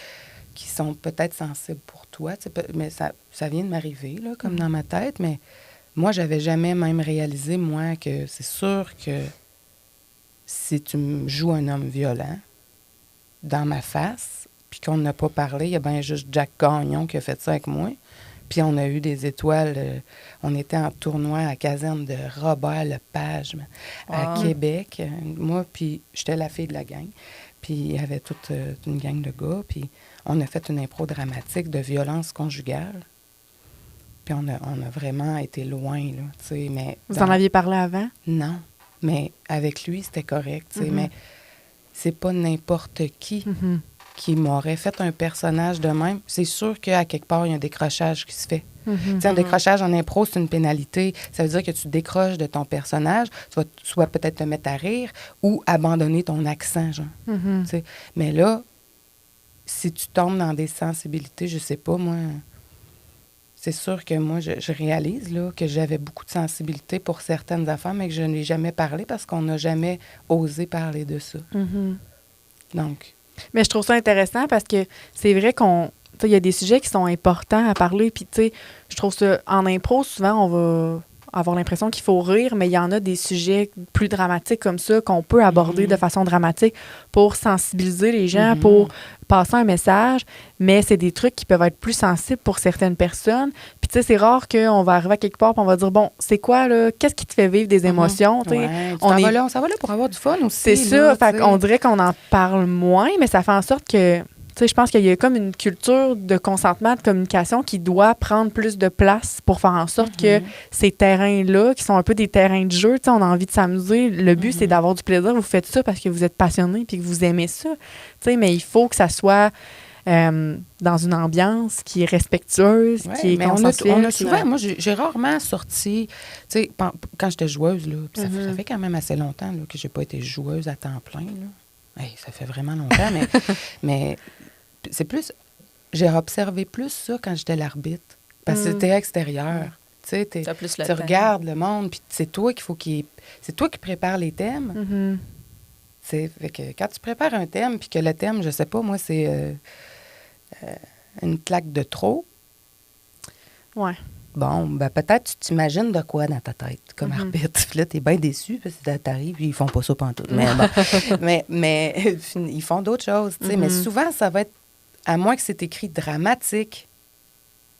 [SPEAKER 8] qui sont peut-être sensibles pour toi? Mais ça vient de m'arriver, là, comme dans ma tête, mais moi, j'avais jamais même réalisé, moi, que c'est sûr que si tu me joues un homme violent dans ma face, puis qu'on n'a pas parlé, il y a bien juste Jack Gagnon qui a fait ça avec moi. Puis on a eu des étoiles. On était en tournoi à caserne de Robert Lepage à Québec. Moi, puis j'étais la fille de la gang. Puis il y avait toute une gang de gars. Puis on a fait une impro dramatique de violence conjugale. Puis on a vraiment été loin, là, tu sais. Mais
[SPEAKER 1] Vous en aviez parlé avant?
[SPEAKER 8] Non. Mais avec lui, c'était correct, tu sais. Mais c'est pas n'importe qui qui m'aurait fait un personnage de même, c'est sûr qu'à quelque part, il y a un décrochage qui se fait. Tu sais, un décrochage en impro, c'est une pénalité. Ça veut dire que tu décroches de ton personnage. Tu vas soit peut-être te mettre à rire ou abandonner ton accent, genre. Tu sais. Mais là, si tu tombes dans des sensibilités, je sais pas, moi, c'est sûr que moi, je réalise là, que j'avais beaucoup de sensibilité pour certaines affaires, mais que je n'ai jamais parlé parce qu'on n'a jamais osé parler de ça. Donc...
[SPEAKER 1] Mais je trouve ça intéressant parce que c'est vrai qu'on... Il y a des sujets qui sont importants à parler, puis tu sais, je trouve ça... En impro, souvent, on va avoir l'impression qu'il faut rire, mais il y en a des sujets plus dramatiques comme ça qu'on peut aborder de façon dramatique pour sensibiliser les gens, pour passer un message, mais c'est des trucs qui peuvent être plus sensibles pour certaines personnes. Puis tu sais, c'est rare qu'on va arriver à quelque part et on va dire, bon, c'est quoi, là? Qu'est-ce qui te fait vivre des émotions?
[SPEAKER 8] Ouais, on s'en va là pour avoir du fun aussi.
[SPEAKER 1] C'est ça, fait qu'on dirait qu'on en parle moins, mais ça fait en sorte que... Tu sais, je pense qu'il y a comme une culture de consentement, de communication qui doit prendre plus de place pour faire en sorte que ces terrains-là, qui sont un peu des terrains de jeu, tu sais, on a envie de s'amuser. Le but, c'est d'avoir du plaisir. Vous faites ça parce que vous êtes passionné puis que vous aimez ça. Tu sais, mais il faut que ça soit dans une ambiance qui est respectueuse, qui est consensuelle.
[SPEAKER 8] On a souvent... Moi, j'ai rarement sorti... Tu sais, quand j'étais joueuse, là, puis ça fait quand même assez longtemps là, que j'ai pas été joueuse à temps plein, là. Hey, ça fait vraiment longtemps, mais c'est plus... J'ai observé plus ça quand j'étais l'arbitre. Parce que c'était extérieur. Tu sais, tu regardes le monde, puis c'est toi c'est toi qui prépares les thèmes. Fait que quand tu prépares un thème, puis que le thème, je sais pas, moi, c'est une claque de trop.
[SPEAKER 1] Ouais.
[SPEAKER 8] Bon, ben peut-être tu t'imagines de quoi dans ta tête comme arbitre. Puis là, t'es bien déçu parce que t'arrives puis ils font pas ça pantoute. Mais bon, mais ils font d'autres choses, tu sais. Mais souvent, ça va être, à moins que c'est écrit dramatique,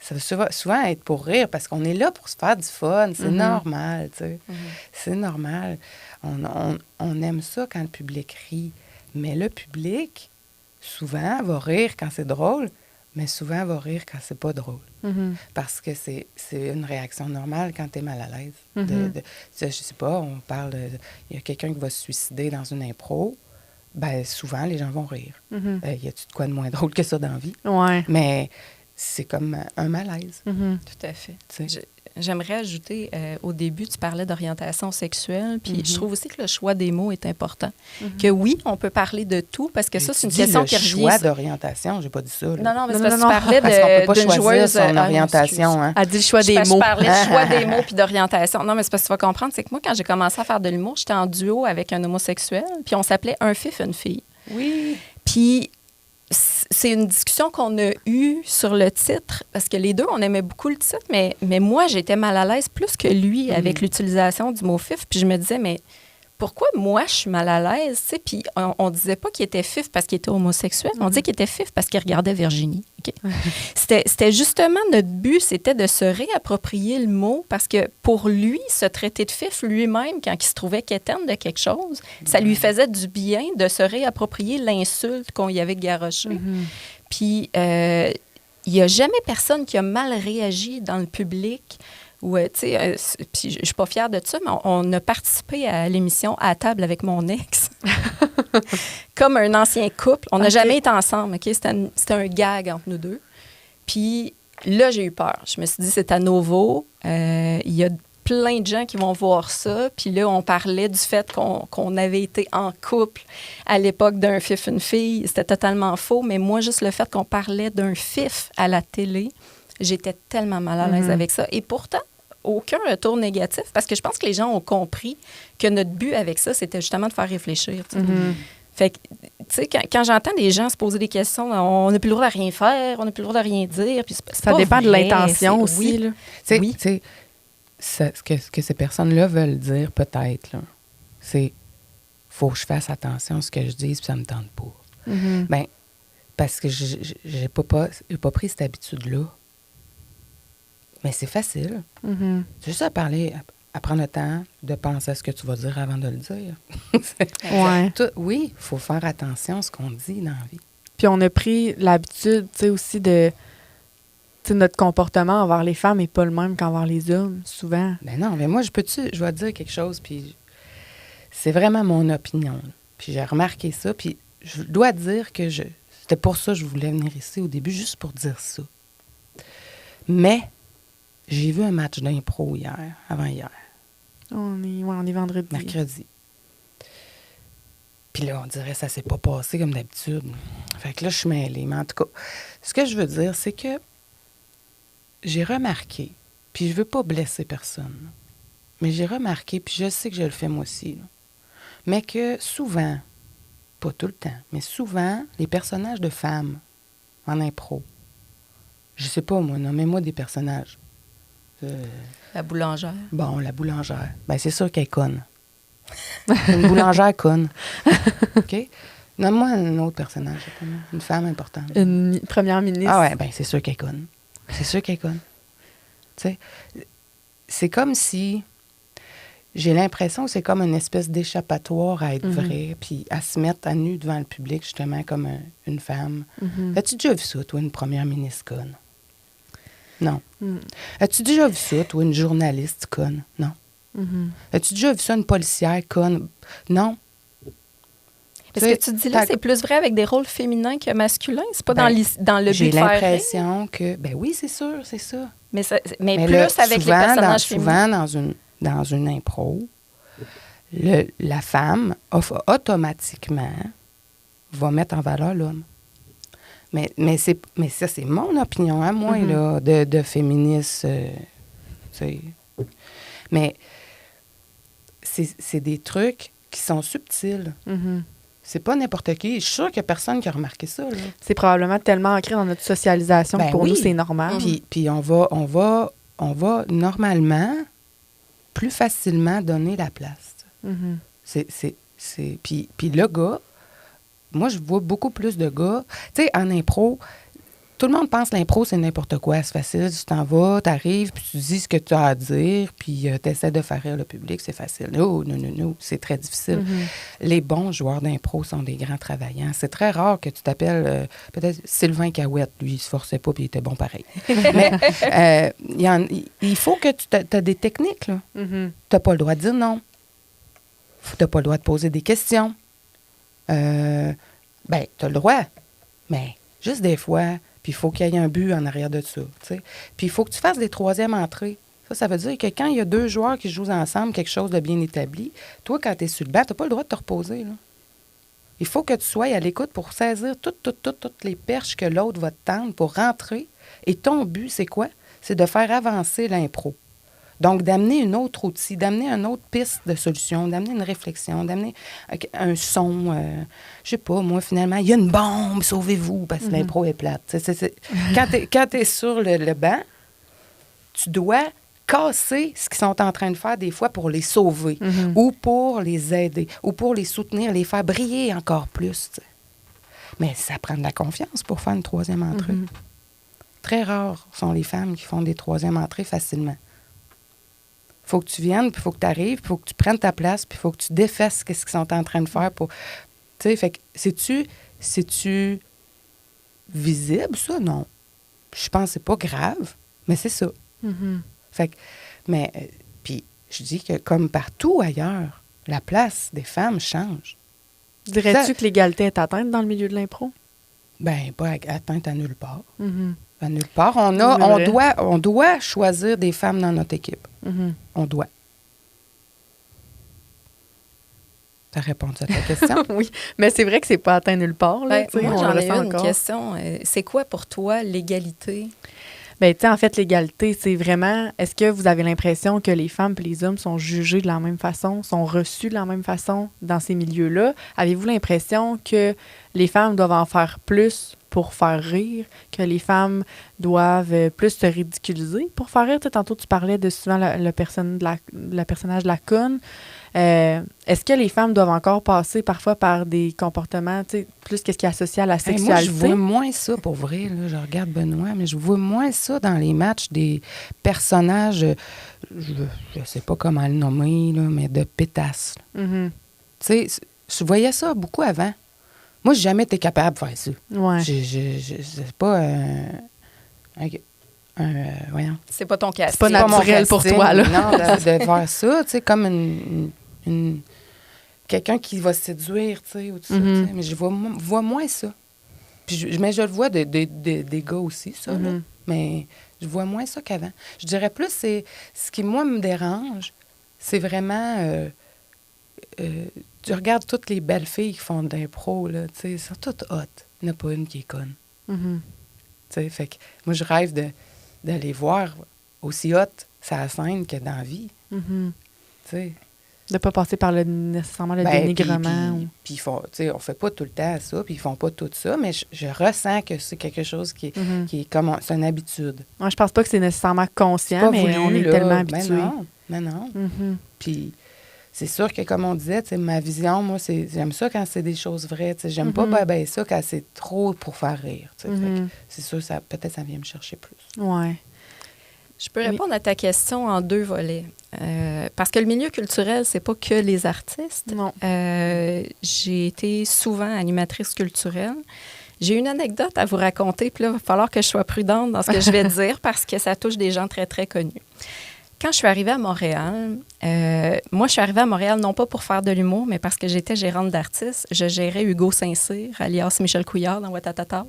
[SPEAKER 8] ça va souvent être pour rire parce qu'on est là pour se faire du fun. C'est normal, tu sais. C'est normal. On aime ça quand le public rit. Mais le public, souvent, va rire quand c'est drôle, mais souvent va rire quand c'est pas drôle. Parce que c'est une réaction normale quand tu es mal à l'aise. Je sais pas, on parle il y a quelqu'un qui va se suicider dans une impro, ben souvent, les gens vont rire. Y a-tu de quoi de moins drôle que ça dans la vie?
[SPEAKER 1] Ouais.
[SPEAKER 8] Mais c'est comme un malaise.
[SPEAKER 7] Tout à fait. J'aimerais ajouter, au début, tu parlais d'orientation sexuelle, puis je trouve aussi que le choix des mots est important. Que oui, on peut parler de tout, parce que ça, c'est une question qui revient...
[SPEAKER 8] Le choix d'orientation, j'ai pas dit ça. Là.
[SPEAKER 7] Non, mais c'est parce que tu parlais
[SPEAKER 8] parce qu'on peut pas
[SPEAKER 7] d'une
[SPEAKER 8] choisir
[SPEAKER 7] joueuse...
[SPEAKER 8] son orientation. Hein.
[SPEAKER 1] Elle dit le choix des mots.
[SPEAKER 7] Je parlais de choix des mots puis d'orientation. Non, mais c'est parce que tu vas comprendre, c'est que moi, quand j'ai commencé à faire de l'humour, j'étais en duo avec un homosexuel, puis on s'appelait Un fif, une fille.
[SPEAKER 8] Oui.
[SPEAKER 7] Puis... c'est une discussion qu'on a eue sur le titre, parce que les deux, on aimait beaucoup le titre, mais moi, j'étais mal à l'aise plus que lui avec l'utilisation du mot fif. Puis je me disais, mais pourquoi moi, je suis mal à l'aise? T'sais? Puis on disait pas qu'il était fif parce qu'il était homosexuel, on disait qu'il était fif parce qu'il regardait Virginie. Okay? C'était justement notre but, c'était de se réapproprier le mot, parce que pour lui, se traiter de fif lui-même, quand il se trouvait quétaine de quelque chose, ça lui faisait du bien de se réapproprier l'insulte qu'on y avait garochée. Puis il n'y a jamais personne qui a mal réagi dans le public. Puis je suis pas fière de ça, mais on a participé à l'émission À table avec mon ex. Comme un ancien couple. On n'a jamais été ensemble, OK? C'était un gag entre nous deux. Puis là, j'ai eu peur. Je me suis dit, c'est à nouveau. Il y a plein de gens qui vont voir ça. Puis là, on parlait du fait qu'on avait été en couple à l'époque d'un fif, une fille. C'était totalement faux. Mais moi, juste le fait qu'on parlait d'un fif à la télé, j'étais tellement mal à l'aise avec ça. Et pourtant, aucun retour négatif, parce que je pense que les gens ont compris que notre but avec ça, c'était justement de faire réfléchir. Fait que, tu sais, quand j'entends des gens se poser des questions, on n'a plus le droit de rien faire, on n'a plus le droit de rien dire. Puis
[SPEAKER 1] ça dépend de l'intention aussi.
[SPEAKER 8] Oui. Tu sais, ce que ces personnes-là veulent dire, peut-être, là, c'est faut que je fasse attention à ce que je dis, puis ça me tente pas. Bien, parce que j'ai pas pris cette habitude-là. Mais c'est facile. C'est juste à parler, à prendre le temps de penser à ce que tu vas dire avant de le dire. Oui, il faut faire attention à ce qu'on dit dans la vie.
[SPEAKER 1] Puis on a pris l'habitude, tu sais, aussi de... Tu sais, notre comportement envers les femmes n'est pas le même qu'envers les hommes, souvent.
[SPEAKER 8] Ben non, mais moi, je vais te dire quelque chose, puis c'est vraiment mon opinion. Là. Puis j'ai remarqué ça, puis je dois dire que C'était pour ça que je voulais venir ici au début, juste pour dire ça. Mais j'ai vu un match d'impro avant-hier,
[SPEAKER 1] On est vendredi.
[SPEAKER 8] mercredi. Puis là, on dirait que ça s'est pas passé comme d'habitude. Fait que là, je suis mêlée. Mais en tout cas, ce que je veux dire, c'est que j'ai remarqué, puis je veux pas blesser personne, mais j'ai remarqué, puis je sais que je le fais moi aussi, là, mais que souvent, pas tout le temps, mais souvent, les personnages de femmes en impro, je sais pas, moi, nommez-moi des personnages.
[SPEAKER 7] La boulangère.
[SPEAKER 8] Bon, la boulangère. Ben c'est sûr qu'elle est conne. Une boulangère conne. OK? Nomme-moi un autre personnage. Une femme importante.
[SPEAKER 1] Une première ministre.
[SPEAKER 8] Ah ouais, ben c'est sûr qu'elle est conne. C'est sûr qu'elle est conne. Tu sais, c'est comme si... J'ai l'impression que c'est comme une espèce d'échappatoire à être vrai, puis à se mettre à nu devant le public, justement, comme une femme. As-tu déjà vu ça, toi, une première ministre conne? Non. As-tu déjà vu ça, toi, une journaliste conne? Non. As-tu déjà vu ça, une policière conne? Non.
[SPEAKER 7] Est-ce que tu dis là, c'est plus vrai avec des rôles féminins que masculins? C'est pas dans le but
[SPEAKER 8] j'ai
[SPEAKER 7] de faire rire?
[SPEAKER 8] l'impression que... Ben oui, c'est sûr, c'est ça.
[SPEAKER 7] Mais
[SPEAKER 8] Mais
[SPEAKER 7] plus
[SPEAKER 8] là,
[SPEAKER 7] avec
[SPEAKER 8] souvent,
[SPEAKER 7] les personnages féminins.
[SPEAKER 8] Souvent, dans une impro, la femme automatiquement va mettre en valeur l'homme. Mais ça, c'est mon opinion à moi, là, de féministe. Tu sais. Mais c'est des trucs qui sont subtils. C'est pas n'importe qui. Je suis sûre qu'il n'y a personne qui a remarqué ça. Là.
[SPEAKER 1] C'est probablement tellement ancré dans notre socialisation que pour nous, c'est normal.
[SPEAKER 8] Puis on va normalement plus facilement donner la place. Puis le gars, moi, je vois beaucoup plus de gars. Tu sais, en impro, tout le monde pense que l'impro, c'est n'importe quoi. C'est facile, tu t'en vas, tu arrives, puis tu dis ce que tu as à dire, puis tu essaies de faire rire le public, c'est facile. Non, c'est très difficile. Les bons joueurs d'impro sont des grands travaillants. C'est très rare que tu t'appelles, peut-être Sylvain Cahouette, lui, il se forçait pas, puis il était bon pareil. Mais il faut que tu as des techniques, là. Tu n'as pas le droit de dire non. Tu n'as pas le droit de poser des questions. Tu as le droit, mais juste des fois... Puis il faut qu'il y ait un but en arrière de ça. T'sais. Puis il faut que tu fasses des troisièmes entrées. Ça veut dire que quand il y a deux joueurs qui jouent ensemble quelque chose de bien établi, toi, quand tu es sur le banc, tu n'as pas le droit de te reposer. Là. Il faut que tu sois à l'écoute pour saisir toutes les perches que l'autre va te tendre pour rentrer. Et ton but, c'est quoi? C'est de faire avancer l'impro. Donc, d'amener un autre outil, d'amener une autre piste de solution, d'amener une réflexion, d'amener un son. Je sais pas, moi, finalement, il y a une bombe, sauvez-vous, parce que l'impro est plate. Quand tu es sur le banc, tu dois casser ce qu'ils sont en train de faire des fois pour les sauver ou pour les aider ou pour les soutenir, les faire briller encore plus. T'sais. Mais ça prend de la confiance pour faire une troisième entrée. Très rares sont les femmes qui font des troisièmes entrées facilement. Il faut que tu viennes, puis il faut que tu arrives, puis il faut que tu prennes ta place, puis il faut que tu défasses ce qu'ils sont en train de faire pour... Tu sais, fait que c'est-tu visible, ça? Non. Je pense que c'est pas grave, mais c'est ça. Fait que... Mais... puis je dis que comme partout ailleurs, la place des femmes change.
[SPEAKER 1] Dirais-tu que l'égalité est atteinte dans le milieu de l'impro?
[SPEAKER 8] Ben, pas atteinte à nulle part. À nulle part. On doit choisir des femmes dans notre équipe. On doit. T'as répondu à ta question?
[SPEAKER 1] Oui, mais c'est vrai que c'est pas atteint nulle part. Là,
[SPEAKER 7] moi, j'en ai une question. C'est quoi pour toi l'égalité?
[SPEAKER 1] Bien, tu sais, en fait, l'égalité, c'est vraiment... Est-ce que vous avez l'impression que les femmes et les hommes sont jugés de la même façon, sont reçus de la même façon dans ces milieux-là? Avez-vous l'impression que les femmes doivent en faire plus pour faire rire, que les femmes doivent plus se ridiculiser pour faire rire? Tantôt, tu parlais de souvent le personnage de la conne. Est-ce que les femmes doivent encore passer parfois par des comportements, tu sais, plus qu'est-ce qui est associé à la sexualité?
[SPEAKER 8] Moi, je vois moins ça, pour vrai. Là, je regarde Benoît, mais je vois moins ça dans les matchs des personnages, je sais pas comment le nommer, là, mais de pétasses. Tu sais, je voyais ça beaucoup avant. Moi, j'ai jamais été capable de faire ça.
[SPEAKER 1] Ouais.
[SPEAKER 8] C'est pas voyons.
[SPEAKER 7] C'est pas ton casting.
[SPEAKER 1] C'est pas naturel pour toi, là.
[SPEAKER 8] Non, de voir ça, tu sais, comme quelqu'un qui va séduire, tu sais, ou tout ça. Mais je vois moins ça. Mais je le vois des gars aussi, ça. Là.
[SPEAKER 1] Mhm.
[SPEAKER 8] Mais je vois moins ça qu'avant. Je dirais plus, c'est ce qui, moi, me dérange, c'est vraiment... tu regardes toutes les belles filles qui font de l'impro, là, tu sais, elles sont toutes hot. Il n'y en a pas une qui est conne.
[SPEAKER 1] Mhm.
[SPEAKER 8] Tu sais, fait que moi, je rêve d'aller voir aussi hot sur la scène que dans la vie,
[SPEAKER 1] Mhm.
[SPEAKER 8] tu sais.
[SPEAKER 1] De ne pas passer par nécessairement le
[SPEAKER 8] Ben,
[SPEAKER 1] dénigrement.
[SPEAKER 8] Puis ils font, tu sais, on fait pas tout le temps ça, puis ils font pas tout ça, mais je ressens que c'est quelque chose qui est comme... C'est une habitude.
[SPEAKER 1] Moi, je pense pas que c'est nécessairement conscient,
[SPEAKER 8] Pas
[SPEAKER 1] mais
[SPEAKER 8] voulu,
[SPEAKER 1] on est
[SPEAKER 8] là.
[SPEAKER 1] tellement
[SPEAKER 8] Ben
[SPEAKER 1] habitué.
[SPEAKER 8] non.
[SPEAKER 1] Mhm.
[SPEAKER 8] Puis c'est sûr que, comme on disait, tu sais, ma vision, moi, j'aime ça quand c'est des choses vraies. Tu sais, j'aime pas ben ça quand c'est trop pour faire rire. Tu sais. Fait que c'est sûr, peut-être ça vient me chercher plus.
[SPEAKER 1] Ouais.
[SPEAKER 7] Je peux répondre à ta question en 2 volets. Parce que le milieu culturel, c'est pas que les artistes.
[SPEAKER 1] Non.
[SPEAKER 7] J'ai été souvent animatrice culturelle. J'ai une anecdote à vous raconter, puis là, il va falloir que je sois prudente dans ce que je vais dire parce que ça touche des gens très, très connus. Quand je suis arrivée à Montréal, moi, je suis arrivée à Montréal non pas pour faire de l'humour, mais parce que j'étais gérante d'artistes. Je gérais Hugo Saint-Cyr, alias Michel Couillard dans Ouattatata.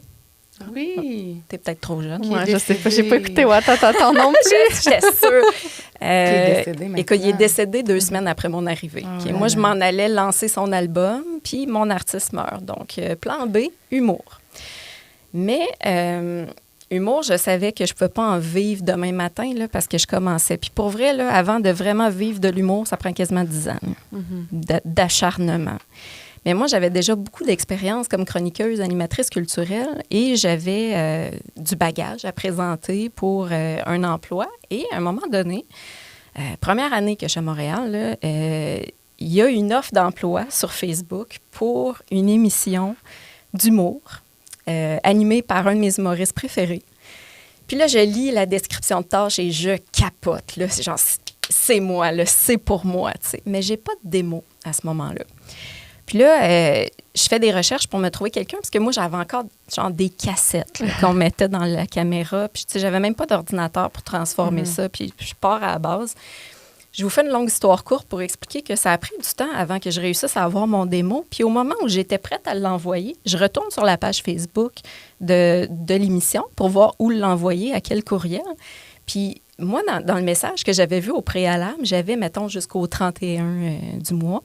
[SPEAKER 8] Oui.
[SPEAKER 7] T'es peut-être trop jeune.
[SPEAKER 1] Ouais, je sais pas, j'ai pas écouté Ouattatata non plus.
[SPEAKER 7] J'étais sûre.
[SPEAKER 8] Qui est décédé maintenant.
[SPEAKER 7] Écoute, il est décédé 2 semaines après mon arrivée.
[SPEAKER 8] Ah,
[SPEAKER 7] OK,
[SPEAKER 8] ouais.
[SPEAKER 7] moi, je m'en allais lancer son album, puis mon artiste meurt. Donc, plan B, humour. Mais humour, je savais que je ne pouvais pas en vivre demain matin là, parce que je commençais. Puis pour vrai, là, avant de vraiment vivre de l'humour, ça prend quasiment 10 ans d'acharnement. Mais moi, j'avais déjà beaucoup d'expérience comme chroniqueuse, animatrice culturelle et j'avais du bagage à présenter pour un emploi. Et à un moment donné, première année que je suis à Montréal, là, il y a une offre d'emploi sur Facebook pour une émission d'humour animée par un de mes humoristes préférés. Puis là, je lis la description de tâche et je capote. Là. C'est genre, c'est moi, là, c'est pour moi. T'sais. Mais j'ai pas de démo à ce moment-là. Puis là, je fais des recherches pour me trouver quelqu'un, parce que moi, j'avais encore genre des cassettes là, qu'on mettait dans la caméra. Puis, tu sais, j'avais même pas d'ordinateur pour transformer ça. Puis, je pars à la base. Je vous fais une longue histoire courte pour expliquer que ça a pris du temps avant que je réussisse à avoir mon démo. Puis, au moment où j'étais prête à l'envoyer, je retourne sur la page Facebook de l'émission pour voir où l'envoyer, à quel courriel. Puis, moi, dans le message que j'avais vu au préalable, j'avais, mettons, jusqu'au 31 du mois.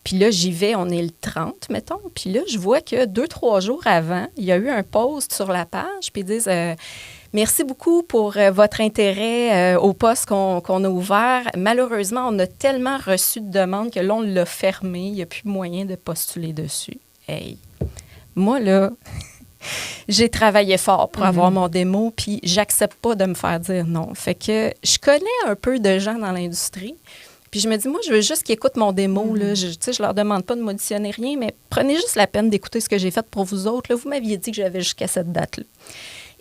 [SPEAKER 7] Puis là, j'y vais, on est le 30, mettons. Puis là, je vois que 2-3 jours avant, il y a eu un post sur la page, puis ils disent « Merci beaucoup pour votre intérêt au poste qu'on a ouvert. Malheureusement, on a tellement reçu de demandes que là, on l'a fermé. Il n'y a plus moyen de postuler dessus. » Hey! Moi, là, j'ai travaillé fort pour avoir mon démo, puis j'accepte pas de me faire dire non. Fait que je connais un peu de gens dans l'industrie. Puis je me dis, moi, je veux juste qu'ils écoutent mon démo. Là. Je leur demande pas de m'auditionner rien, mais prenez juste la peine d'écouter ce que j'ai fait pour vous autres. Là. Vous m'aviez dit que j'avais jusqu'à cette date-là.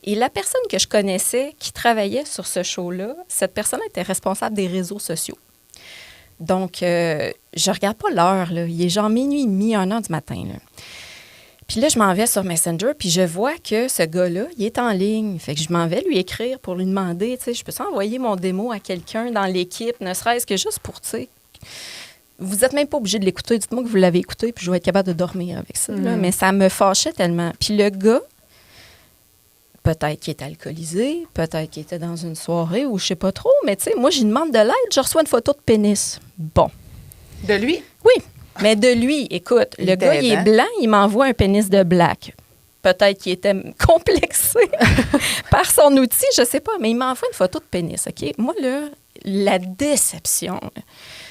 [SPEAKER 7] Et la personne que je connaissais qui travaillait sur ce show-là, cette personne était responsable des réseaux sociaux. Donc, je regarde pas l'heure. Là. Il est genre 00:30, 1h du matin. Là. Puis là, je m'en vais sur Messenger, puis je vois que ce gars-là, il est en ligne. Fait que je m'en vais lui écrire pour lui demander, tu sais, je peux envoyer mon démo à quelqu'un dans l'équipe, ne serait-ce que juste pour, tu sais, vous n'êtes même pas obligé de l'écouter. Dites-moi que vous l'avez écouté, puis je vais être capable de dormir avec ça. Là. Mais ça me fâchait tellement. Puis le gars, peut-être qu'il était alcoolisé, peut-être qu'il était dans une soirée ou je sais pas trop, mais tu sais, moi, j'y demande de l'aide, je reçois une photo de pénis. Bon.
[SPEAKER 8] De lui?
[SPEAKER 7] Oui. Mais de lui, écoute, le gars, il est blanc, il m'envoie un pénis de black. Peut-être qu'il était complexé par son outil, je sais pas, mais il m'envoie une photo de pénis, OK? Moi, là, la déception, là,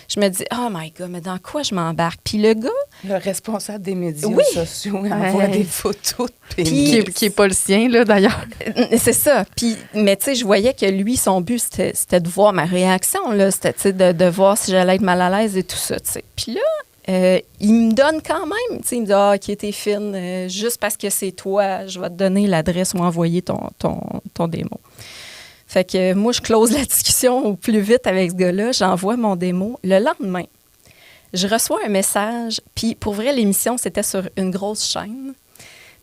[SPEAKER 7] je me dis, oh my God, mais dans quoi je m'embarque? Puis le gars...
[SPEAKER 8] Le responsable des médias
[SPEAKER 7] Oui.
[SPEAKER 8] sociaux envoie des photos de pénis.
[SPEAKER 1] Qui n'est pas le sien, là, d'ailleurs.
[SPEAKER 7] C'est ça. Puis, mais tu sais, je voyais que lui, son but, c'était de voir ma réaction, là. C'était, tu sais, de voir si j'allais être mal à l'aise et tout ça, tu sais. Puis là, il me donne quand même, tu sais, il me dit « Ah, qui était fine, juste parce que c'est toi, je vais te donner l'adresse ou envoyer ton démo. » Fait que moi, je close la discussion au plus vite avec ce gars-là, j'envoie mon démo. Le lendemain, je reçois un message, puis pour vrai, l'émission, c'était sur une grosse chaîne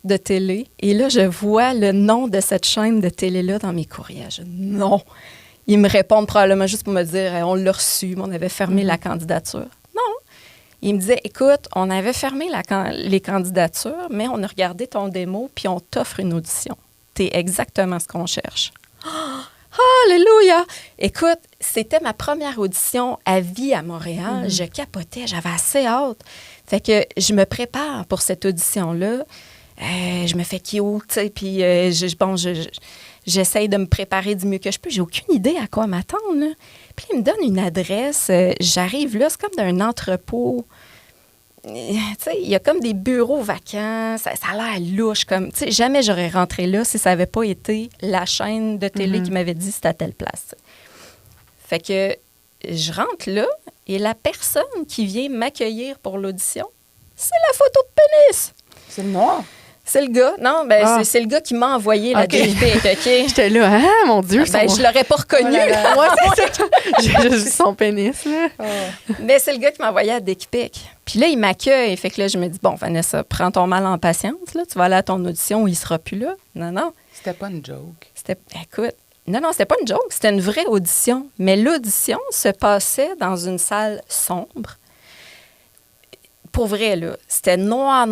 [SPEAKER 7] de télé. Et là, je vois le nom de cette chaîne de télé-là dans mes courriels. Non! Ils me répondent probablement juste pour me dire « On l'a reçu, mais on avait fermé la candidature. » Il me disait, écoute, on avait fermé les candidatures, mais on a regardé ton démo, puis on t'offre une audition. T'es exactement ce qu'on cherche. Alléluia! Écoute, c'était ma première audition à vie à Montréal. Je capotais, j'avais assez hâte. Fait que je me prépare pour cette audition-là. Je me fais cute, tu sais, puis j'essaye de me préparer du mieux que je peux. J'ai aucune idée à quoi m'attendre, là. Puis il me donne une adresse. J'arrive là, c'est comme d'un entrepôt. Tu sais, il y a comme des bureaux vacants. Ça a l'air louche. Tu sais, jamais j'aurais rentré là si ça n'avait pas été la chaîne de télé qui m'avait dit c'était à telle place. T'sais. Fait que je rentre là et la personne qui vient m'accueillir pour l'audition, c'est la photo de pénis.
[SPEAKER 8] C'est le noir.
[SPEAKER 7] C'est le gars. Non, c'est le gars qui m'a envoyé la dick pic, OK?
[SPEAKER 1] J'étais là, ah, mon Dieu.
[SPEAKER 7] Je l'aurais pas reconnu.
[SPEAKER 1] Moi, c'est ça. J'ai juste son pénis, là.
[SPEAKER 7] Mais c'est le gars qui m'a envoyé la dick pic. Puis là, il m'accueille. Fait que là, je me dis, bon, Vanessa, prends ton mal en patience. Là. Tu vas aller à ton audition où il sera plus là. Non.
[SPEAKER 8] C'était pas une joke.
[SPEAKER 7] Écoute, non, c'était pas une joke. C'était une vraie audition. Mais l'audition se passait dans une salle sombre. Pour vrai, là, c'était noir.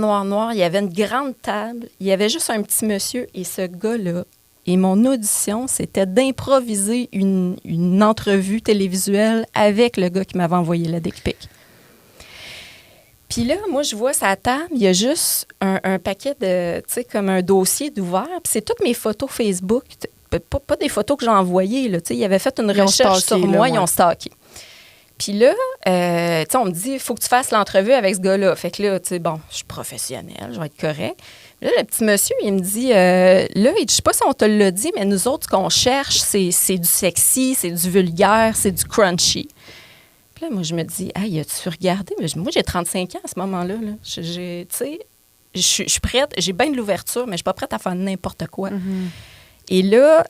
[SPEAKER 7] Il y avait une grande table. Il y avait juste un petit monsieur et ce gars-là. Et mon audition, c'était d'improviser une entrevue télévisuelle avec le gars qui m'avait envoyé la dick pic. Puis là, moi, je vois sa table, il y a juste un paquet de, tu sais, comme un dossier d'ouvert. Puis c'est toutes mes photos Facebook. Pas des photos que j'ai envoyées, là. Tu sais, ils avaient fait une recherche sur moi, ils ont stalké. Puis là, tu sais, on me dit, il faut que tu fasses l'entrevue avec ce gars-là. Fait que là, tu sais, bon, je suis professionnelle, je vais être correct. Là, le petit monsieur, il me dit, là, je sais pas si on te l'a dit, mais nous autres, ce qu'on cherche, c'est du sexy, c'est du vulgaire, c'est du crunchy. Puis là, moi, je me dis, hey, as-tu regardé? Moi, j'ai 35 ans à ce moment-là. Là. Tu sais, je suis prête, j'ai bien de l'ouverture, mais je suis pas prête à faire n'importe quoi. Et là,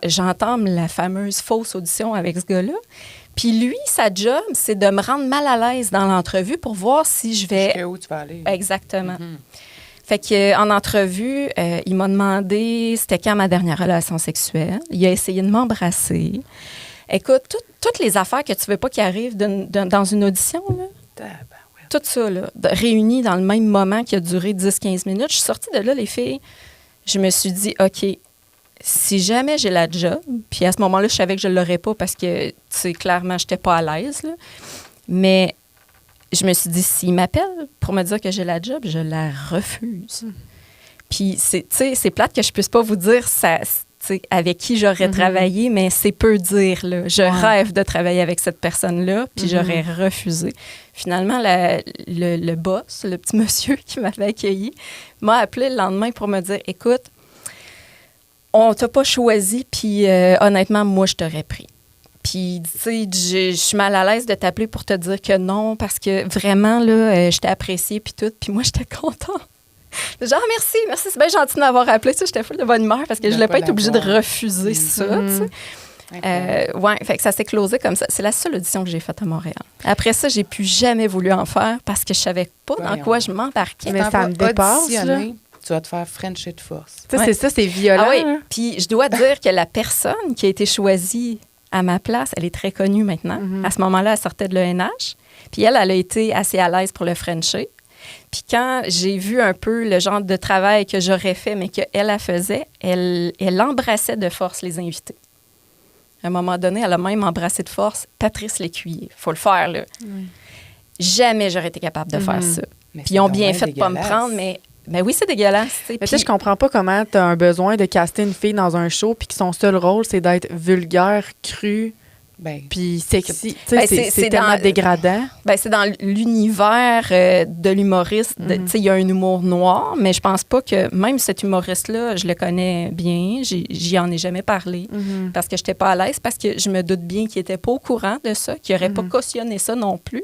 [SPEAKER 7] j'entame la fameuse fausse audition avec ce gars-là. Puis lui, sa job, c'est de me rendre mal à l'aise dans l'entrevue pour voir si je vais...
[SPEAKER 8] Jusqu'à où tu vas aller.
[SPEAKER 7] Exactement. Fait qu'en entrevue, il m'a demandé c'était quand ma dernière relation sexuelle. Il a essayé de m'embrasser. Écoute, toutes les affaires que tu veux pas qu'il arrive dans une audition, là, tout ça, là, réuni dans le même moment qui a duré 10-15 minutes. Je suis sortie de là, les filles. Je me suis dit, OK, si jamais j'ai la job, puis à ce moment-là, je savais que je ne l'aurais pas parce que, tu sais, clairement, je n'étais pas à l'aise, là. Mais je me suis dit, s'il m'appelle pour me dire que j'ai la job, je la refuse. Puis, tu sais, c'est plate que je ne puisse pas vous dire ça, avec qui j'aurais travaillé, mais c'est peu dire, là. Je rêve de travailler avec cette personne-là, puis j'aurais refusé. Finalement, le boss, le petit monsieur qui m'avait accueilli, m'a appelé le lendemain pour me dire, écoute, on t'a pas choisi, puis honnêtement, moi, je t'aurais pris. Puis, tu sais, je suis mal à l'aise de t'appeler pour te dire que non, parce que vraiment, là, je t'ai apprécié, puis tout, puis moi, j'étais contente. Genre, merci, c'est bien gentil de m'avoir appelé. Tu sais, j'étais full de bonne humeur parce que je voulais pas être obligée de refuser ça, tu sais. Ouais, fait que ça s'est closé comme ça. C'est la seule audition que j'ai faite à Montréal. Après ça, j'ai plus jamais voulu en faire parce que je savais pas dans quoi je m'embarquais.
[SPEAKER 1] Mais ça me dépasse, là.
[SPEAKER 8] Tu vas te faire frencher de force.
[SPEAKER 1] C'est ça, c'est violent.
[SPEAKER 7] Ah oui, puis je dois dire que la personne qui a été choisie à ma place, elle est très connue maintenant. À ce moment-là, elle sortait de l'ENH. Puis elle a été assez à l'aise pour le frencher. Puis quand j'ai vu un peu le genre de travail que j'aurais fait, mais qu'elle faisait, elle embrassait de force les invités. À un moment donné, elle a même embrassé de force Patrice Lécuyer. Il faut le faire, là. Jamais j'aurais été capable de faire ça. Puis ils ont bien fait de ne pas me prendre, mais oui, c'est dégueulasse.
[SPEAKER 1] Mais tu sais, je comprends pas comment tu as un besoin de caster une fille dans un show puis que son seul rôle, c'est d'être vulgaire, cru, puis sexy. C'est tellement dégradant.
[SPEAKER 7] C'est dans l'univers de l'humoriste. Il y a un humour noir, mais je pense pas que même cet humoriste-là, je le connais bien. J'y en ai jamais parlé parce que j'étais pas à l'aise, parce que je me doute bien qu'il était pas au courant de ça, qu'il aurait pas cautionné ça non plus.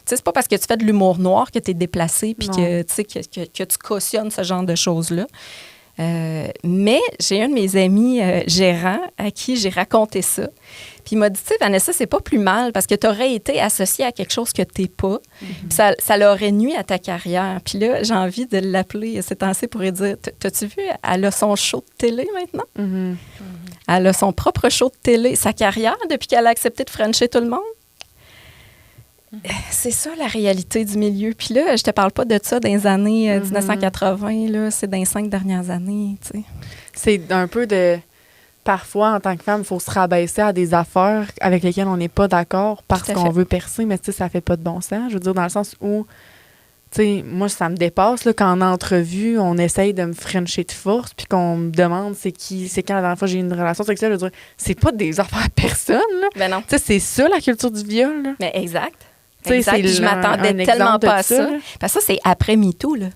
[SPEAKER 7] C'est pas parce que tu fais de l'humour noir que tu es déplacé puis que tu cautionnes ce genre de choses-là. Mais j'ai un de mes amis gérants à qui j'ai raconté ça. Puis il m'a dit, tu sais, Vanessa, c'est pas plus mal parce que tu aurais été associée à quelque chose que t'es pas. Puis ça l'aurait nuit à ta carrière. Puis là, j'ai envie de l'appeler ces temps-ci pour lui dire, t'as-tu vu, elle a son show de télé maintenant? Elle a son propre show de télé. Sa carrière, depuis qu'elle a accepté de frencher tout le monde, C'est ça, la réalité du milieu. Puis là, je te parle pas de ça dans les années 1980, là, c'est dans les 5 dernières années, tu sais.
[SPEAKER 1] C'est un peu de... Parfois, en tant que femme, il faut se rabaisser à des affaires avec lesquelles on n'est pas d'accord parce
[SPEAKER 7] Tout à
[SPEAKER 1] qu'on
[SPEAKER 7] fait.
[SPEAKER 1] veut percer, mais tu sais, ça fait pas de bon sens. Je veux dire, dans le sens où, tu sais, moi, ça me dépasse, là, quand en entrevue, on essaye de me frencher de force puis qu'on me demande c'est quand la dernière fois j'ai eu une relation sexuelle. Je veux dire, c'est pas des affaires à personne, là.
[SPEAKER 7] Ben non.
[SPEAKER 1] Tu sais, c'est ça, la culture du viol, là.
[SPEAKER 7] Mais exact.
[SPEAKER 1] Tu sais,
[SPEAKER 7] Exact.
[SPEAKER 1] c'est
[SPEAKER 7] Je m'attendais
[SPEAKER 1] un
[SPEAKER 7] tellement
[SPEAKER 1] exemple de
[SPEAKER 7] pas à ça.
[SPEAKER 1] là.
[SPEAKER 7] Parce que ça, c'est après MeToo, là.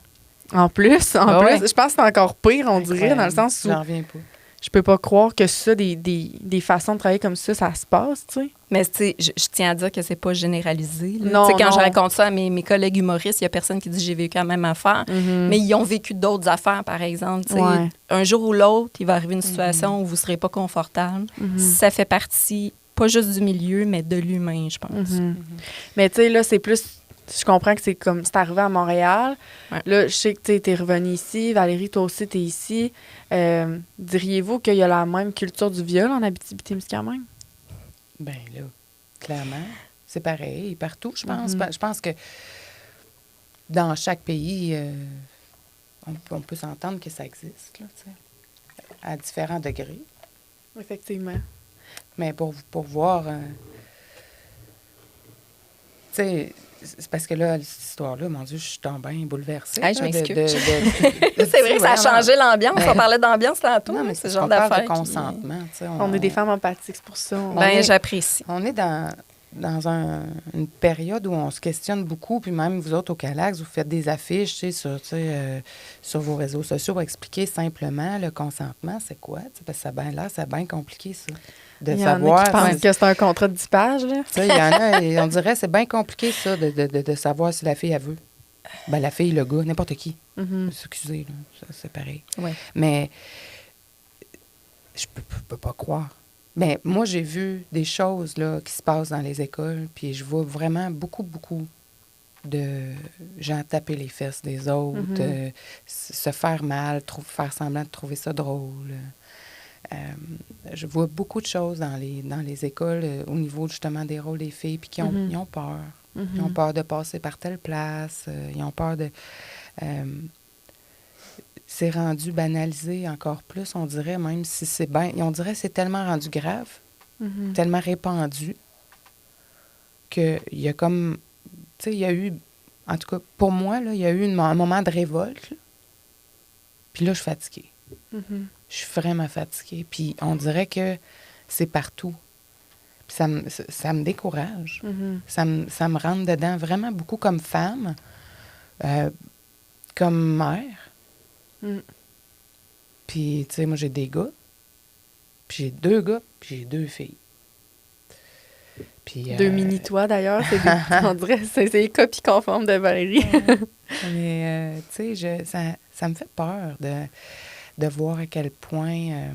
[SPEAKER 1] En plus,
[SPEAKER 7] Ouais.
[SPEAKER 1] je pense que c'est encore pire, on dirait, dans le sens où
[SPEAKER 8] J'en reviens pas.
[SPEAKER 1] je peux pas croire que ça, des façons de travailler comme ça se passe, tu sais.
[SPEAKER 7] Mais tu sais, je tiens à dire que c'est pas généralisé. Là.
[SPEAKER 1] Non,
[SPEAKER 7] Tu sais, quand
[SPEAKER 1] non.
[SPEAKER 7] je raconte ça à mes collègues humoristes, il y a personne qui dit j'ai vécu la même affaire. Mais ils ont vécu d'autres affaires, par exemple. Tu sais.
[SPEAKER 1] Ouais.
[SPEAKER 7] Un jour ou l'autre, il va arriver une situation où vous serez pas confortable. Ça fait partie, pas juste du milieu, mais de l'humain, je pense.
[SPEAKER 1] Mais tu sais, là, c'est plus... Je comprends que c'est comme... C'est arrivé à Montréal.
[SPEAKER 7] Ouais.
[SPEAKER 1] Là, je sais que tu es revenue ici. Valérie, toi aussi, tu es ici. Diriez-vous qu'il y a la même culture du viol en Abitibi-Témiscamingue?
[SPEAKER 8] Ben là, clairement, c'est pareil partout, je pense. Je pense que dans chaque pays, on peut s'entendre que ça existe, là, tu sais, à différents degrés.
[SPEAKER 1] Effectivement.
[SPEAKER 8] Mais pour voir... tu sais, c'est parce que là, cette histoire-là, mon Dieu, je suis tombée bien bouleversée.
[SPEAKER 7] Hey, je
[SPEAKER 8] là,
[SPEAKER 7] m'excuse.
[SPEAKER 8] c'est
[SPEAKER 7] vrai que ça a changé l'ambiance. On parlait d'ambiance tantôt.
[SPEAKER 8] Non, mais
[SPEAKER 7] ce
[SPEAKER 8] c'est
[SPEAKER 7] genre
[SPEAKER 8] on parle
[SPEAKER 7] d'affaires.
[SPEAKER 8] de consentement. Tu sais,
[SPEAKER 1] On est des femmes empathiques, c'est pour ça.
[SPEAKER 7] Ben, j'apprécie.
[SPEAKER 8] On est dans une période où on se questionne beaucoup, puis même vous autres au Calax, vous faites des affiches sur vos réseaux sociaux pour expliquer simplement le consentement, c'est quoi? Parce que c'est bien compliqué, ça. De
[SPEAKER 1] Il y
[SPEAKER 8] savoir.
[SPEAKER 1] en a qui pensent que c'est un contrat de 10 pages, là.
[SPEAKER 8] Il y en a, et on dirait c'est bien compliqué, ça, de savoir si la fille, elle veut. Ben, la fille, le gars, n'importe qui. Excusez, là, ça, c'est pareil.
[SPEAKER 7] Ouais.
[SPEAKER 8] Mais je peux pas croire. Mais moi, j'ai vu des choses là, qui se passent dans les écoles, puis je vois vraiment beaucoup de gens taper les fesses des autres, se faire mal, faire semblant de trouver ça drôle. Je vois beaucoup de choses dans les écoles au niveau justement des rôles des filles, puis ils ont peur. Ils ont peur de passer par telle place, ils ont peur de... c'est rendu banalisé encore plus, on dirait, même si c'est bien... On dirait que c'est tellement rendu grave, tellement répandu, qu'il y a comme... Tu sais, il y a eu... En tout cas, pour moi, là, il y a eu un moment de révolte, là. Puis là, je suis fatiguée. Je suis vraiment fatiguée. Puis on dirait que c'est partout. Puis ça me décourage. Ça me rentre dedans vraiment beaucoup comme femme, comme mère. Puis, tu sais, moi, j'ai des gars. Puis j'ai 2 gars, puis j'ai 2 filles. Puis,
[SPEAKER 1] 2 mini-toi, d'ailleurs. On dirait c'est les copies conformes de Valérie.
[SPEAKER 8] Mais, tu sais, ça me fait peur de voir à quel point...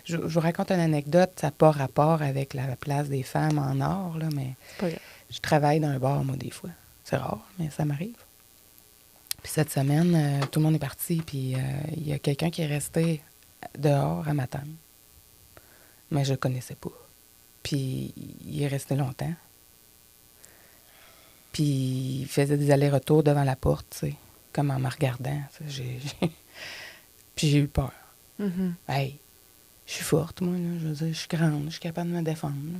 [SPEAKER 8] je vous raconte une anecdote, ça n'a pas rapport avec la place des femmes en or, là, mais
[SPEAKER 1] Pas grave.
[SPEAKER 8] je travaille dans un bar, moi, des fois. C'est rare, mais ça m'arrive. Puis cette semaine, tout le monde est parti, puis il y a quelqu'un qui est resté dehors à m'attendre. Mais je le connaissais pas. Puis il est resté longtemps. Puis il faisait des allers-retours devant la porte, tu sais, comme en me regardant. Puis j'ai eu peur. Hey, je suis forte, moi, là. Je veux dire, je suis grande, je suis capable de me défendre. Là.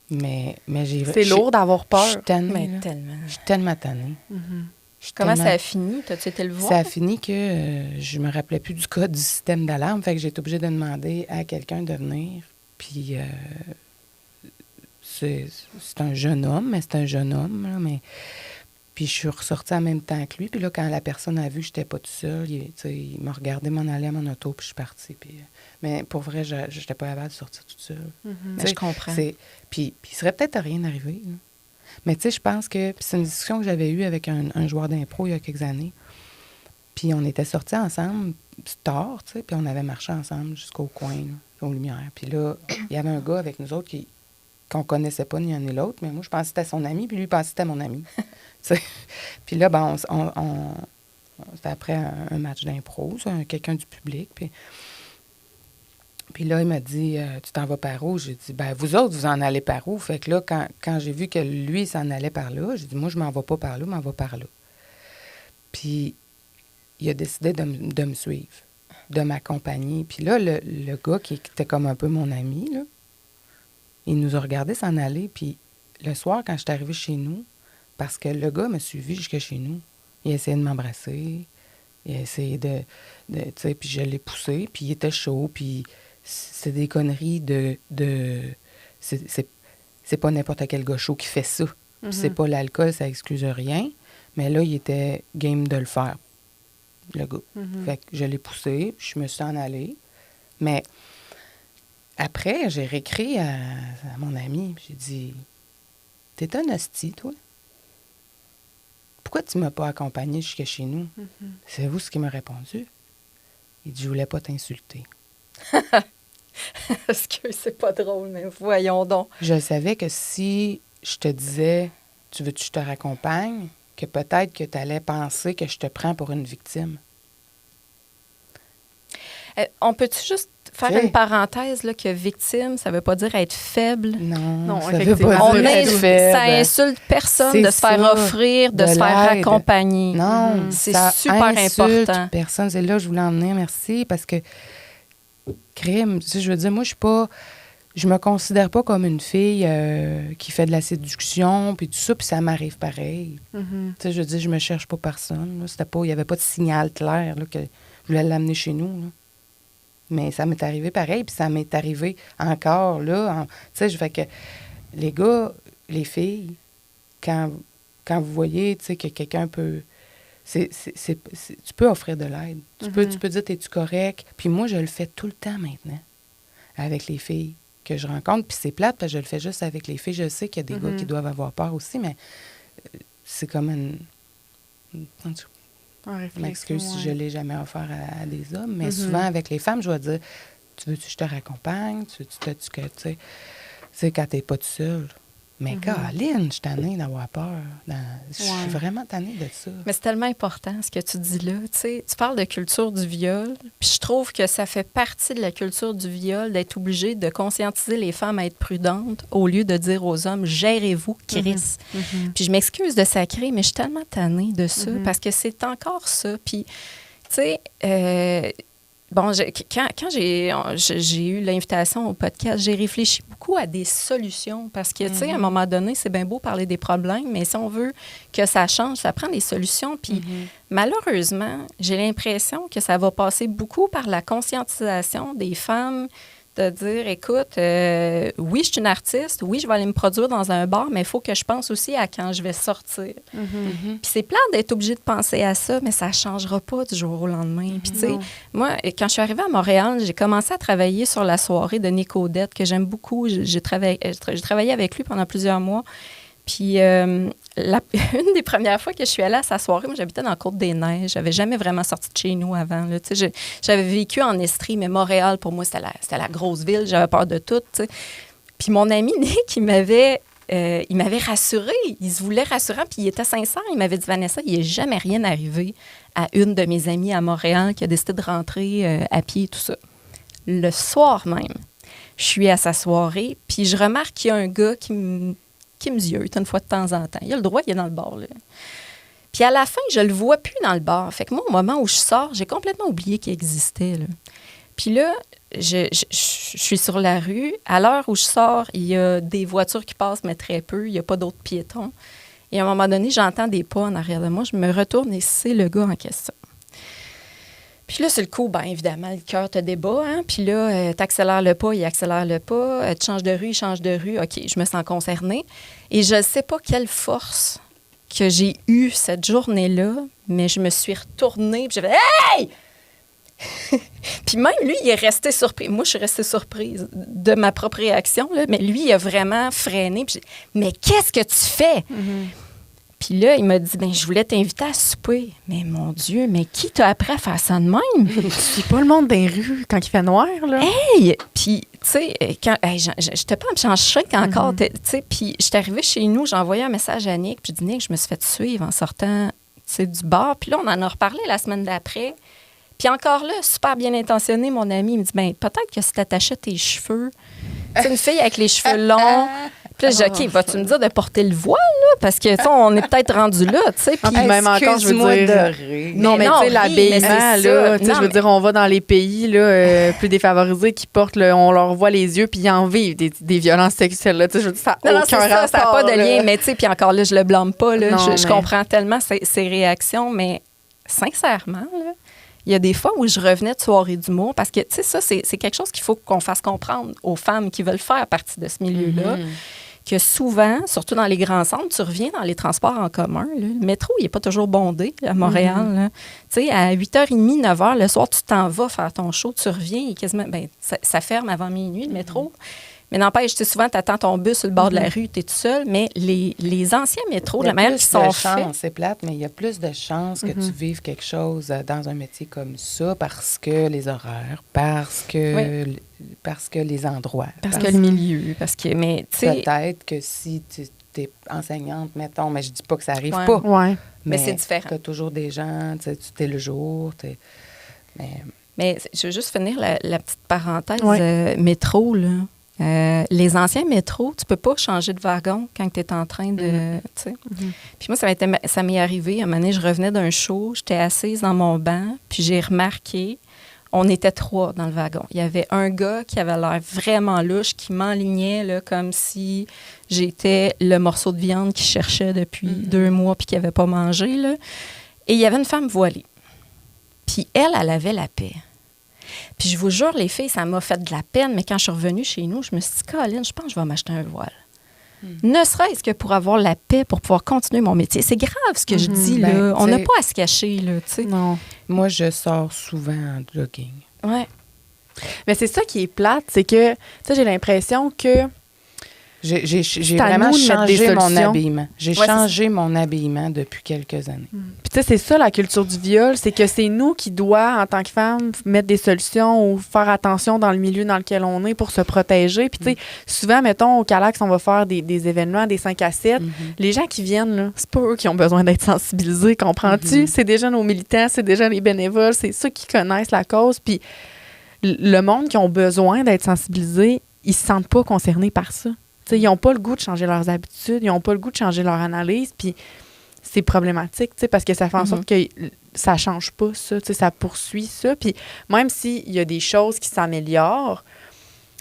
[SPEAKER 8] Mais j'ai...
[SPEAKER 1] C'est lourd d'avoir
[SPEAKER 8] Je suis
[SPEAKER 1] peur.
[SPEAKER 8] tannée,
[SPEAKER 7] Mais
[SPEAKER 8] là.
[SPEAKER 7] tellement.
[SPEAKER 8] Je suis tellement tannée. Je suis
[SPEAKER 7] Comment
[SPEAKER 8] tellement-
[SPEAKER 7] ça a fini? T'as-tu été le voir?
[SPEAKER 8] Ça a fini que je me rappelais plus du code du système d'alarme, fait que j'ai été obligée de demander à quelqu'un de venir. Puis c'est un jeune homme, mais c'est un jeune homme, là, mais... Puis je suis ressortie en même temps que lui. Puis là, quand la personne a vu que j'étais pas toute seule, il m'a regardé m'en aller à mon auto, puis je suis partie. Puis, mais pour vrai, je n'étais pas capable de sortir toute seule.
[SPEAKER 7] Mais je comprends.
[SPEAKER 8] Puis il serait peut-être rien arrivé, là. Mais tu sais, je pense que... Puis c'est une discussion que j'avais eue avec un joueur d'impro il y a quelques années. Puis on était sortis ensemble tard, tu sais, puis on avait marché ensemble jusqu'au coin, là, aux Lumières. Puis là, il y avait un gars avec nous autres qu'on connaissait pas ni un ni l'autre, mais moi, je pensais que c'était son ami, puis lui, il pensait que c'était mon ami. Tu sais. Puis là, ben, c'était après un match d'impro, quelqu'un du public. Puis Puis là, il m'a dit, tu t'en vas par où? J'ai dit, ben vous autres, vous en allez par où? Fait que là, quand j'ai vu que lui, s'en allait par là, j'ai dit, moi, je m'en vais pas par là, je m'en vais par là. Puis il a décidé de me suivre, de m'accompagner. Puis là, le gars qui était comme un peu mon ami, là, il nous a regardé s'en aller. Puis le soir, quand je suis arrivée chez nous, parce que le gars m'a suivi jusque chez nous, il a essayé de m'embrasser, il a essayé de tu sais, puis je l'ai poussé, puis il était chaud, puis c'est des conneries c'est pas n'importe quel gars chaud qui fait ça. Puis c'est pas l'alcool, ça excuse rien. Mais là, il était game de le faire, le gars. Fait que je l'ai poussé, puis je me suis en allée. Mais après, j'ai réécrit à mon ami, puis j'ai dit, « T'es un hostie, toi? Pourquoi tu m'as pas accompagné jusqu'à chez nous? » C'est vous ce qui m'a répondu. Il dit, « Je voulais pas t'insulter. »
[SPEAKER 7] Est-ce que c'est pas drôle, mais voyons donc.
[SPEAKER 8] Je savais que si je te disais, « Tu veux que je te raccompagne? » que peut-être que tu allais penser que je te prends pour une victime.
[SPEAKER 7] On peut-tu juste faire une parenthèse, là, que victime, ça veut pas dire être faible?
[SPEAKER 8] Non, ça
[SPEAKER 1] effectivement.
[SPEAKER 8] veut pas dire être faible.
[SPEAKER 7] Ça insulte personne de se faire offrir, de se faire accompagner.
[SPEAKER 8] Non,
[SPEAKER 7] c'est
[SPEAKER 8] ça
[SPEAKER 7] super important.
[SPEAKER 8] Personne, c'est là que je voulais en venir, merci, parce que crime, tu sais, je veux dire, moi, je me considère pas comme une fille qui fait de la séduction, puis tout ça, puis ça m'arrive pareil. Tu sais, je veux dire, je me cherche pas personne. Là. Il n'y avait pas de signal clair là, que je voulais l'amener chez nous. Là. Mais ça m'est arrivé pareil, puis ça m'est arrivé encore, là. Tu sais, je fais que les gars, les filles, quand vous voyez, tu sais, que quelqu'un peut... tu peux offrir de l'aide. Tu peux dire, es-tu correct? Puis moi, je le fais tout le temps maintenant avec les filles que je rencontre. Puis c'est plate, parce que je le fais juste avec les filles. Je sais qu'il y a des gars qui doivent avoir peur aussi, mais c'est comme une... Je m'excuse si je ne l'ai jamais offert à des hommes, mais souvent, avec les femmes, je vais dire, tu veux-tu que je te raccompagne? Tu sais, quand tu n'es pas tout seul. Mais Caroline, je suis tannée d'avoir peur. Je suis vraiment tannée de ça.
[SPEAKER 7] Mais c'est tellement important ce que tu dis là. Tu sais, tu parles de culture du viol, puis je trouve que ça fait partie de la culture du viol d'être obligé de conscientiser les femmes à être prudentes au lieu de dire aux hommes « gérez-vous, Chris ». Puis je m'excuse de sacrer, mais je suis tellement tannée de ça parce que c'est encore ça. Puis, tu sais... Bon, quand j'ai eu l'invitation au podcast, j'ai réfléchi beaucoup à des solutions parce que, tu sais, à un moment donné, c'est bien beau parler des problèmes, mais si on veut que ça change, ça prend des solutions. Puis, malheureusement, j'ai l'impression que ça va passer beaucoup par la conscientisation des femmes de dire, écoute, oui, je suis une artiste, oui, je vais aller me produire dans un bar, mais il faut que je pense aussi à quand je vais sortir. Puis c'est plate d'être obligé de penser à ça, mais ça ne changera pas du jour au lendemain. Puis tu sais, moi, quand je suis arrivée à Montréal, j'ai commencé à travailler sur la soirée de Nick Odette, que j'aime beaucoup. J'ai travaillé avec lui pendant plusieurs mois. Puis une des premières fois que je suis allée à sa soirée, moi, j'habitais dans la Côte-des-Neiges. J'avais jamais vraiment sorti de chez nous avant. Là. J'avais vécu en Estrie, mais Montréal, pour moi, c'était la grosse ville. J'avais peur de tout. T'sais. Puis mon ami Nick, il m'avait rassurée. Il se voulait rassurant, puis il était sincère. Il m'avait dit, Vanessa, il n'est jamais rien arrivé à une de mes amies à Montréal qui a décidé de rentrer à pied, tout ça. Le soir même, je suis à sa soirée, puis je remarque qu'il y a un gars qui me ziote une fois de temps en temps. Il a le droit, il est dans le bar. Là. Puis à la fin, je le vois plus dans le bar. Fait que moi, au moment où je sors, j'ai complètement oublié qu'il existait. Là. Puis là, je suis sur la rue. À l'heure où je sors, il y a des voitures qui passent, mais très peu. Il n'y a pas d'autres piétons. Et à un moment donné, j'entends des pas en arrière de moi. Je me retourne et c'est le gars en question. Puis là, sur le coup, bien évidemment, le cœur te débat. Hein? Puis là, tu accélères le pas, il accélère le pas. Tu changes de rue, il change de rue. OK, je me sens concernée. Et je ne sais pas quelle force que j'ai eue cette journée-là, mais je me suis retournée. Puis j'ai fait « Hey! » Puis même lui, il est resté surpris. Moi, je suis restée surprise de ma propre réaction. Là, mais lui, il a vraiment freiné. Puis mais qu'est-ce que tu fais? Puis là, il m'a dit, ben je voulais t'inviter à souper. Mais mon Dieu, mais qui t'a appris à faire ça de même?
[SPEAKER 1] C'est pas le monde des rues quand il fait noir, là.
[SPEAKER 7] Hey! Puis, tu sais, quand je te parle, j'en shake encore, tu sais. Puis, je suis arrivée chez nous, j'ai envoyé un message à Nick, puis je dis, Nick, je me suis fait suivre en sortant, tu sais, du bar. Puis là, on en a reparlé la semaine d'après. Puis encore là, super bien intentionné, mon ami, il me dit, ben peut-être que si t'attachais tes cheveux, c'est une fille avec les cheveux longs. Puis là, je dis, OK, vas-tu me dire de porter le voile, là? Parce que, tu sais, on est peut-être rendu là, tu sais.
[SPEAKER 1] Puis même encore, je veux dire... Non, mais tu sais, l'habillement, là, tu sais, je veux dire, on va dans les pays, là, plus défavorisés qui portent, on leur voit les yeux, puis ils en vivent des violences sexuelles, là. Tu sais, je veux dire, ça n'a aucun rapport.
[SPEAKER 7] Ça n'a pas de lien, mais tu sais, puis encore là, je le blâme pas, là.
[SPEAKER 1] Non,
[SPEAKER 7] je comprends tellement ses réactions, mais sincèrement, là, il y a des fois où je revenais de soirée d'humour parce que, tu sais, ça, c'est quelque chose qu'il faut qu'on fasse comprendre aux femmes qui veulent faire partie de ce milieu-là. Que souvent, surtout dans les grands centres, tu reviens dans les transports en commun. Là. Le métro, il n'est pas toujours bondé à Montréal. Tu sais, à 8h30, 9h, le soir, tu t'en vas faire ton show, tu reviens et quasiment, ça ferme avant minuit, le métro. Mais n'empêche, tu sais, souvent, tu attends ton bus sur le bord de la rue, tu es tout seul. Mais les anciens métros, de la manière qu'ils sont faits...
[SPEAKER 8] C'est plate, mais il y a plus de chances que tu vives quelque chose dans un métier comme ça parce que les horaires, parce que les endroits.
[SPEAKER 7] Parce que le milieu. Mais,
[SPEAKER 8] peut-être que si tu es enseignante, mettons, mais je dis pas que ça arrive pas.
[SPEAKER 1] Ouais.
[SPEAKER 7] Mais c'est différent.
[SPEAKER 8] Tu as toujours des gens, tu es le jour,
[SPEAKER 7] Mais je veux juste finir la petite parenthèse métro, là. Les anciens métros, tu peux pas changer de wagon quand tu es en train de... Puis moi, ça m'est arrivé. À un moment donné, je revenais d'un show, j'étais assise dans mon banc, puis j'ai remarqué, on était 3 dans le wagon. Il y avait un gars qui avait l'air vraiment louche, qui m'enlignait là, comme si j'étais le morceau de viande qu'il cherchait depuis 2 mois puis qu'il n'avait pas mangé. Là. Et il y avait une femme voilée. Puis elle avait la paix. Puis je vous jure, les filles, ça m'a fait de la peine, mais quand je suis revenue chez nous, je me suis dit, Colin, je pense que je vais m'acheter un voile. Ne serait-ce que pour avoir la paix, pour pouvoir continuer mon métier. C'est grave ce que je dis, là. On n'a pas à se cacher, là, tu sais.
[SPEAKER 1] Non.
[SPEAKER 8] Moi, je sors souvent en jogging.
[SPEAKER 7] Ouais.
[SPEAKER 1] Mais c'est ça qui est plate, c'est que, tu sais, j'ai l'impression que...
[SPEAKER 8] J'ai vraiment changé mon habillement. J'ai changé mon habillement depuis quelques années.
[SPEAKER 1] Puis tu sais, c'est ça la culture du viol, c'est que c'est nous qui doit, en tant que femmes, mettre des solutions ou faire attention dans le milieu dans lequel on est pour se protéger. Puis tu sais, souvent, mettons, au Calax, on va faire des événements, des 5 à 7. Les gens qui viennent, là, c'est pas eux qui ont besoin d'être sensibilisés, comprends-tu? C'est déjà nos militants, c'est déjà les bénévoles, c'est ceux qui connaissent la cause. Puis le monde qui ont besoin d'être sensibilisés, ils se sentent pas concernés par ça. T'sais, ils n'ont pas le goût de changer leurs habitudes, ils n'ont pas le goût de changer leur analyse, puis c'est problématique, parce que ça fait en sorte que ça ne change pas ça, ça poursuit ça. Puis même s'il y a des choses qui s'améliorent,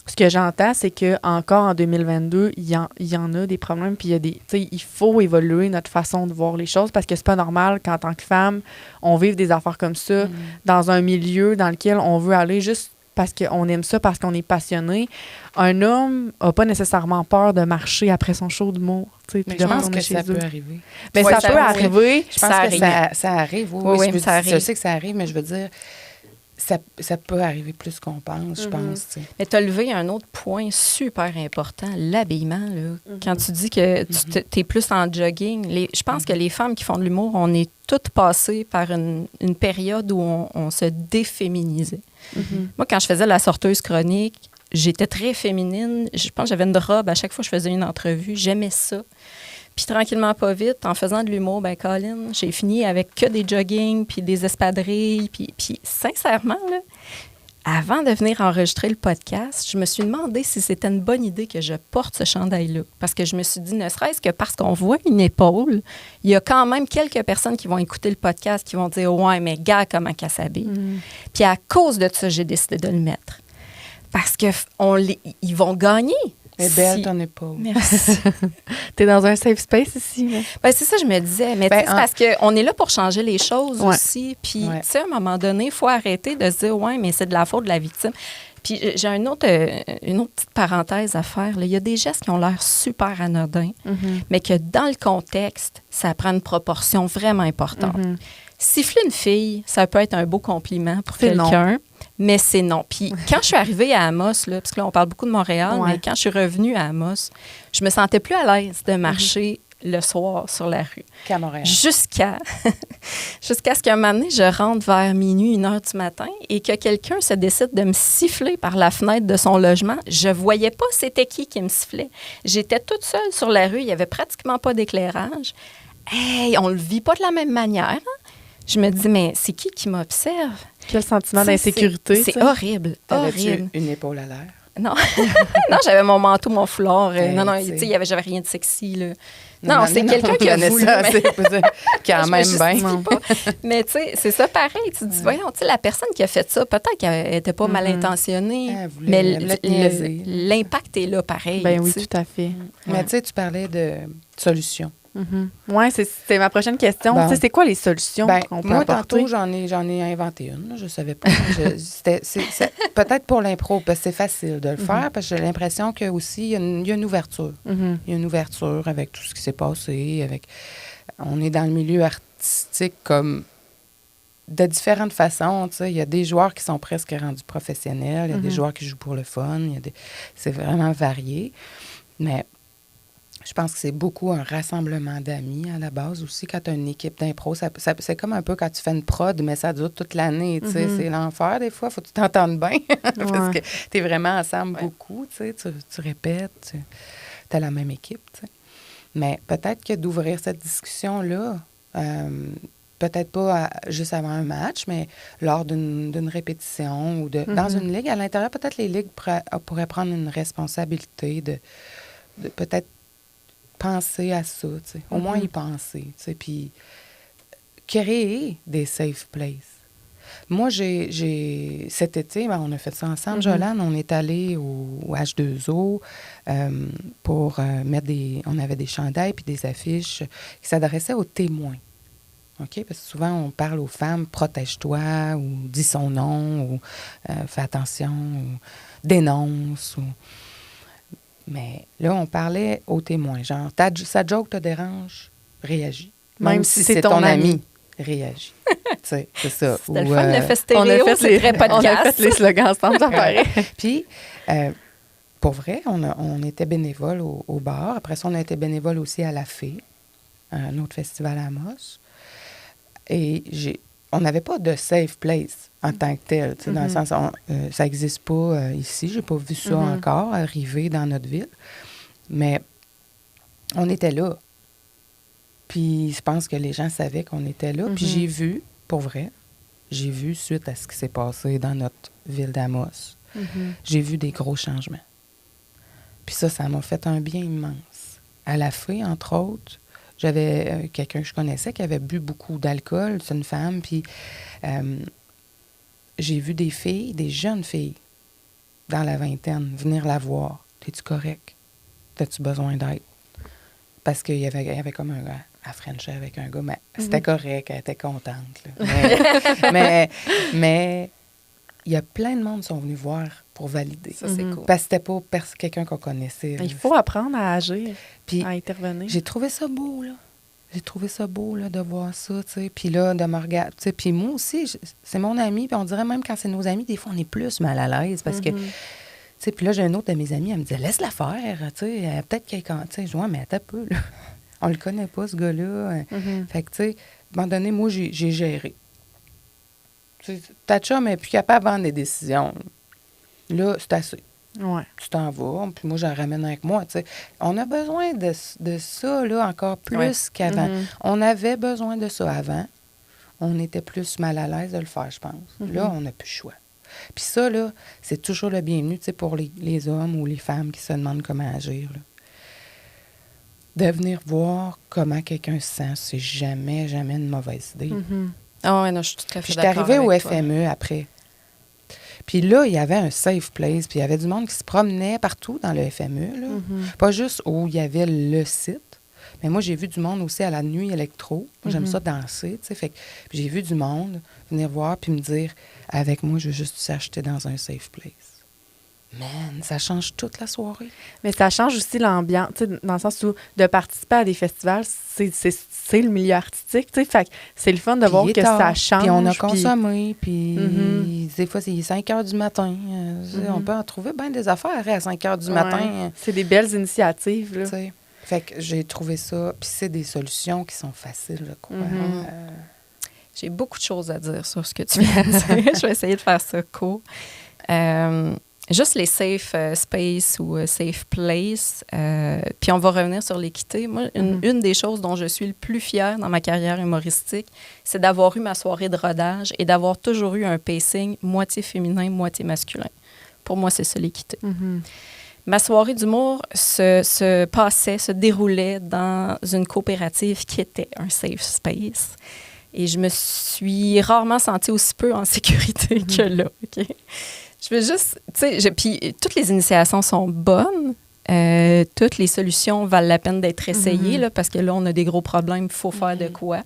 [SPEAKER 1] ce que j'entends, c'est qu'encore en 2022, il y en a des problèmes, puis il faut évoluer notre façon de voir les choses, parce que c'est pas normal qu'en tant que femme, on vive des affaires comme ça dans un milieu dans lequel on veut aller juste parce qu'on aime ça, parce qu'on est passionné. Un homme n'a pas nécessairement peur de marcher après son show d'humour.
[SPEAKER 8] Je pense que ça peut arriver.
[SPEAKER 1] Mais ça peut arriver.
[SPEAKER 8] Je pense que ça arrive. Oui,
[SPEAKER 7] ça arrive.
[SPEAKER 8] Je sais que ça arrive, mais je veux dire, ça peut arriver plus qu'on pense, je pense. T'sais.
[SPEAKER 7] Mais tu as levé un autre point super important, l'habillement. Là. Quand tu dis que tu es plus en jogging, je pense que les femmes qui font de l'humour, on est toutes passées par une période où on se déféminisait. Moi, quand je faisais la sorteuse chronique, j'étais très féminine. Je pense que j'avais une robe à chaque fois que je faisais une entrevue. J'aimais ça. Puis tranquillement, pas vite, en faisant de l'humour, Colin, j'ai fini avec que des joggings, puis des espadrilles. Puis sincèrement, là, avant de venir enregistrer le podcast, je me suis demandé si c'était une bonne idée que je porte ce chandail-là. Parce que je me suis dit, ne serait-ce que parce qu'on voit une épaule, il y a quand même quelques personnes qui vont écouter le podcast qui vont dire « Ouais, mais gars, comment qu'elle s'habille? » Puis à cause de ça, j'ai décidé de le mettre. Parce qu'ils vont gagner.
[SPEAKER 8] C'est belle ton épaule.
[SPEAKER 7] Merci.
[SPEAKER 1] T'es dans un safe space ici.
[SPEAKER 7] C'est ça, je me disais. Mais c'est parce qu'on est là pour changer les choses aussi. Puis, tu sais, à un moment donné, il faut arrêter de se dire, ouais, mais c'est de la faute de la victime. Puis, j'ai une autre petite parenthèse à faire. Là. Il y a des gestes qui ont l'air super anodins, mais que dans le contexte, ça prend une proportion vraiment importante. Siffler une fille, ça peut être un beau compliment pour quelqu'un. Mais c'est non. Puis quand je suis arrivée à Amos, là, parce que là, on parle beaucoup de Montréal, mais quand je suis revenue à Amos, je me sentais plus à l'aise de marcher le soir sur la rue.
[SPEAKER 8] Qu'à Montréal.
[SPEAKER 7] Jusqu'à ce qu'un moment donné, je rentre vers minuit, 1h du matin, et que quelqu'un se décide de me siffler par la fenêtre de son logement. Je voyais pas c'était qui me sifflait. J'étais toute seule sur la rue. Il y avait pratiquement pas d'éclairage. Hey, on le vit pas de la même manière, hein? Je me dis, mais c'est qui m'observe?
[SPEAKER 1] Quel sentiment
[SPEAKER 7] Ça,
[SPEAKER 1] d'insécurité.
[SPEAKER 7] C'est
[SPEAKER 1] ça.
[SPEAKER 7] horrible.
[SPEAKER 8] T'avais-tu
[SPEAKER 7] Horrible.
[SPEAKER 8] une épaule à l'air?
[SPEAKER 7] Non. Non, j'avais mon manteau, mon foulard. Non,
[SPEAKER 8] tu sais.
[SPEAKER 7] tu sais, j'avais rien de sexy, là. Non, c'est quelqu'un qui a
[SPEAKER 8] connaît
[SPEAKER 7] voulu,
[SPEAKER 8] ça,
[SPEAKER 7] mais-
[SPEAKER 8] c'est quand
[SPEAKER 7] Je
[SPEAKER 8] même
[SPEAKER 7] me
[SPEAKER 8] bien.
[SPEAKER 7] justifie pas. Mais tu sais, c'est ça pareil. Tu te dis, voyons, tu sais, la personne qui a fait ça, peut-être qu'elle n'était pas mal intentionnée,
[SPEAKER 8] Elle voulait-
[SPEAKER 7] mais
[SPEAKER 8] elle voulait te niaiser.
[SPEAKER 7] l'impact est là pareil.
[SPEAKER 1] Ben oui,
[SPEAKER 7] tu sais.
[SPEAKER 1] tout à fait.
[SPEAKER 8] Mais tu sais, tu parlais de solutions.
[SPEAKER 1] Oui, c'est ma prochaine question.
[SPEAKER 8] Bon.
[SPEAKER 1] Tu sais, c'est quoi les solutions
[SPEAKER 8] Ben,
[SPEAKER 1] qu'on peut
[SPEAKER 8] moi,
[SPEAKER 1] apporter?
[SPEAKER 8] tantôt, j'en ai inventé une. Là, je savais pas. C'est peut-être pour l'impro, parce que c'est facile de le faire, parce que j'ai l'impression qu'il y a une ouverture.
[SPEAKER 1] Mhm.
[SPEAKER 8] Il y a une ouverture avec tout ce qui s'est passé. On est dans le milieu artistique comme de différentes façons. Tu sais. Il y a des joueurs qui sont presque rendus professionnels. Il y a des joueurs qui jouent pour le fun. C'est vraiment varié. Mais je pense que c'est beaucoup un rassemblement d'amis à la base aussi. Quand tu as une équipe d'impro, c'est comme un peu quand tu fais une prod, mais ça dure toute l'année. Tu sais. C'est l'enfer des fois. Il faut que tu t'entendes bien parce que tu es vraiment ensemble beaucoup. Tu sais. Tu répètes, tu as la même équipe. Tu sais. Mais peut-être que d'ouvrir cette discussion-là, peut-être pas juste avant un match, mais lors d'une répétition ou dans une ligue, à l'intérieur, peut-être les ligues pourraient prendre une responsabilité de peut-être penser à ça, tu sais. Au moins y penser, tu sais, puis créer des safe places. Moi, cet été, on a fait ça ensemble, Jolane, on est allé au H2O pour mettre on avait des chandails puis des affiches qui s'adressaient aux témoins. OK? Parce que souvent, on parle aux femmes, protège-toi, ou dis son nom, ou fais attention, ou dénonce, ou... Mais là, on parlait aux témoins. Genre, sa joke te dérange, réagis.
[SPEAKER 1] Même si c'est ton ami.
[SPEAKER 8] Réagis. Tu sais, c'est ça.
[SPEAKER 7] C'était le fun, le fait
[SPEAKER 1] On a
[SPEAKER 7] stéréo,
[SPEAKER 1] fait
[SPEAKER 7] c'est très podcast.
[SPEAKER 1] on a fait les slogans ensemble, ça paraît.
[SPEAKER 8] Puis, pour vrai, on était bénévoles au bar. Après ça, on a été bénévoles aussi à la Fée, un autre festival à Amos. Et on n'avait pas de safe place en tant que tel. Tu sais, dans le sens, ça n'existe pas ici. Je n'ai pas vu ça encore arriver dans notre ville. Mais on était là. Puis je pense que les gens savaient qu'on était là. Puis j'ai vu, pour vrai, suite à ce qui s'est passé dans notre ville d'Amos, j'ai vu des gros changements. Puis ça m'a fait un bien immense. À la Fée, entre autres, j'avais quelqu'un que je connaissais qui avait bu beaucoup d'alcool. C'est une femme. Puis j'ai vu des filles, des jeunes filles, dans la vingtaine, venir la voir. T'es-tu correct? T'as-tu besoin d'aide? Parce qu'il y avait comme un gars à Frencher avec un gars, mais c'était correct, elle était contente. Là. Mais il y a plein de monde qui sont venus voir pour valider.
[SPEAKER 7] Ça, c'est cool.
[SPEAKER 8] Parce que c'était pas quelqu'un qu'on connaissait.
[SPEAKER 1] Il faut apprendre à agir,
[SPEAKER 8] Puis
[SPEAKER 1] à intervenir.
[SPEAKER 8] j'ai trouvé ça beau, là. J'ai trouvé ça beau, là, de voir ça, tu sais. Puis là, de me regarder, tu sais. Puis moi aussi, c'est mon ami. Puis on dirait même quand c'est nos amis, des fois, on est plus mal à l'aise parce que, tu sais, puis là, j'ai un autre de mes amis, elle me disait, laisse-la faire, tu sais. Peut-être quelqu'un, tu sais. Je dis, ouais, mais attends un peu, là. On le connaît pas, ce gars-là. Fait que, tu sais, à un moment donné, moi, j'ai géré. Tu sais, ta chum n'est plus capable de prendre des décisions. Là, c'est assez.
[SPEAKER 1] Ouais.
[SPEAKER 8] Tu t'en vas, puis moi, j'en ramène avec moi, tu sais. On a besoin de ça, là, encore plus qu'avant. On avait besoin de ça avant. On était plus mal à l'aise de le faire, je pense. Là, on n'a plus le choix. Puis ça, là, c'est toujours le bienvenu, tu sais, pour les hommes ou les femmes qui se demandent comment agir, là. De venir voir comment quelqu'un se sent, c'est jamais une mauvaise idée.
[SPEAKER 7] Ah ouais, non, je suis tout à fait
[SPEAKER 8] Puis j'étais
[SPEAKER 7] d'accord
[SPEAKER 8] arrivée au
[SPEAKER 7] avec toi.
[SPEAKER 8] FME après. Puis là, il y avait un safe place, puis il y avait du monde qui se promenait partout dans le FME, là. Pas juste où il y avait le site, mais moi, j'ai vu du monde aussi à la nuit électro. Moi, j'aime ça danser, tu sais. Fait que puis j'ai vu du monde venir voir puis me dire, avec moi, je veux juste s'acheter dans un safe place. Man, ça change toute la soirée.
[SPEAKER 1] Mais ça change aussi l'ambiance, tu sais, dans le sens où de participer à des festivals, c'est le milieu artistique, tu sais, fait que c'est le fun de
[SPEAKER 8] Puis
[SPEAKER 1] voir
[SPEAKER 8] il est
[SPEAKER 1] que
[SPEAKER 8] tard,
[SPEAKER 1] ça change.
[SPEAKER 8] Puis on a
[SPEAKER 1] puis-
[SPEAKER 8] consommé, puis des fois, c'est 5 heures du matin. On peut en trouver bien des affaires à 5 heures du matin.
[SPEAKER 1] C'est des belles initiatives, là.
[SPEAKER 8] Tu sais. Fait que j'ai trouvé ça. Puis c'est des solutions qui sont faciles, je crois.
[SPEAKER 7] J'ai beaucoup de choses à dire sur ce que tu viens de dire. Je vais essayer de faire ça court. juste les safe space ou safe place. Puis on va revenir sur l'équité. Moi, une des choses dont je suis le plus fière dans ma carrière humoristique, c'est d'avoir eu ma soirée de rodage et d'avoir toujours eu un pacing moitié féminin, moitié masculin. Pour moi, c'est ça l'équité. Ma soirée d'humour se déroulait dans une coopérative qui était un safe space. Et je me suis rarement sentie aussi peu en sécurité que là. OK? Je veux juste, tu sais, puis toutes les initiations sont bonnes. Toutes les solutions valent la peine d'être essayées, là, parce que là, on a des gros problèmes, il faut faire de quoi.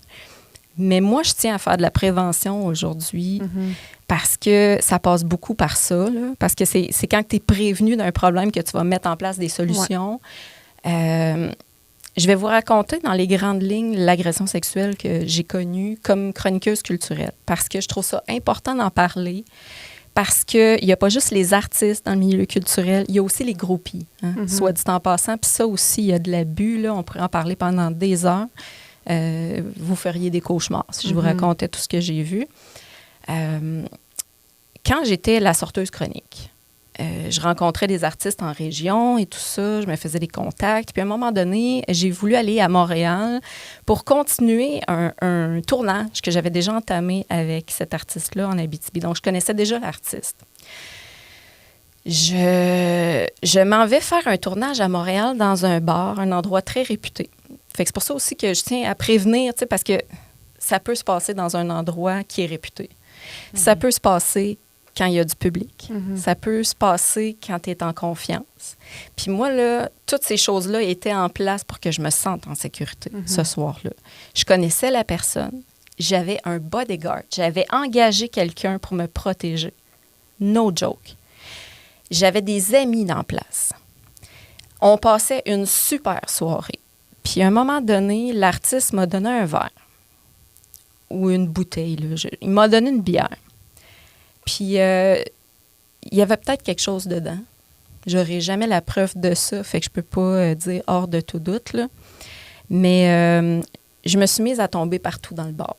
[SPEAKER 7] Mais moi, je tiens à faire de la prévention aujourd'hui parce que ça passe beaucoup par ça, là, parce que c'est quand tu es prévenu d'un problème que tu vas mettre en place des solutions. Je vais vous raconter dans les grandes lignes l'agression sexuelle que j'ai connue comme chroniqueuse culturelle parce que je trouve ça important d'en parler. Parce qu'il n'y a pas juste les artistes dans le milieu culturel, il y a aussi les groupies, soit dit en passant. Puis ça aussi, il y a de l'abus, là, on pourrait en parler pendant des heures. Vous feriez des cauchemars si je vous racontais tout ce que j'ai vu. Quand j'étais la sorteuse chronique, je rencontrais des artistes en région et tout ça, je me faisais des contacts. Puis à un moment donné, j'ai voulu aller à Montréal pour continuer un tournage que j'avais déjà entamé avec cet artiste-là en Abitibi. Donc, je connaissais déjà l'artiste. Je m'en vais faire un tournage à Montréal dans un bar, un endroit très réputé. Fait que c'est pour ça aussi que je tiens à prévenir, tu sais, parce que ça peut se passer dans un endroit qui est réputé. Ça peut se passer quand il y a du public. Ça peut se passer quand tu es en confiance. Puis moi, là, toutes ces choses-là étaient en place pour que je me sente en sécurité ce soir-là. Je connaissais la personne. J'avais un bodyguard. J'avais engagé quelqu'un pour me protéger. No joke. J'avais des amis dans place. On passait une super soirée. Puis à un moment donné, l'artiste m'a donné un verre ou une bouteille. Là. Il m'a donné une bière. Puis, il y avait peut-être quelque chose dedans. J'aurai jamais la preuve de ça, fait que je peux pas dire hors de tout doute, là. Mais je me suis mise à tomber partout dans le bar.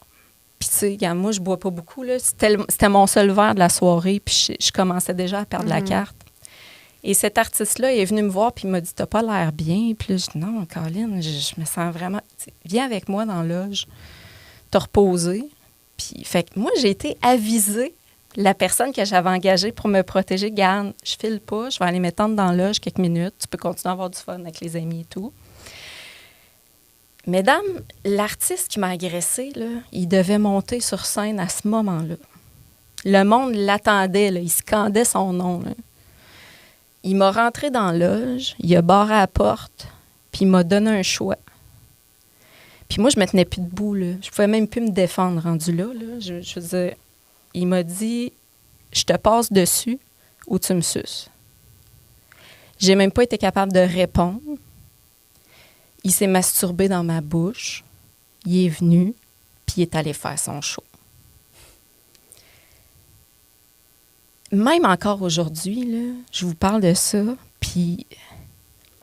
[SPEAKER 7] Puis, tu sais, moi, je bois pas beaucoup, là. C'était mon seul verre de la soirée, puis je commençais déjà à perdre la carte. Et cet artiste-là est venu me voir, puis il m'a dit « T'as pas l'air bien. » Puis là, je dis « Non, Colin, je me sens vraiment... Viens avec moi dans la loge, te reposer. » Puis, fait que moi, j'ai été avisée. La personne que j'avais engagée pour me protéger, garde, je file pas, je vais aller m'étendre dans la loge quelques minutes. Tu peux continuer à avoir du fun avec les amis et tout. Mesdames, l'artiste qui m'a agressée, là, il devait monter sur scène à ce moment-là. Le monde l'attendait, là, il scandait son nom. Là. Il m'a rentré dans la loge, il a barré la porte, puis il m'a donné un choix. Puis moi, je me tenais plus debout, là. Je pouvais même plus me défendre rendu là. Je veux dire, il m'a dit « Je te passe dessus ou tu me suces. » J'ai même pas été capable de répondre. Il s'est masturbé dans ma bouche. Il est venu, puis il est allé faire son show. Même encore aujourd'hui, là, je vous parle de ça, puis...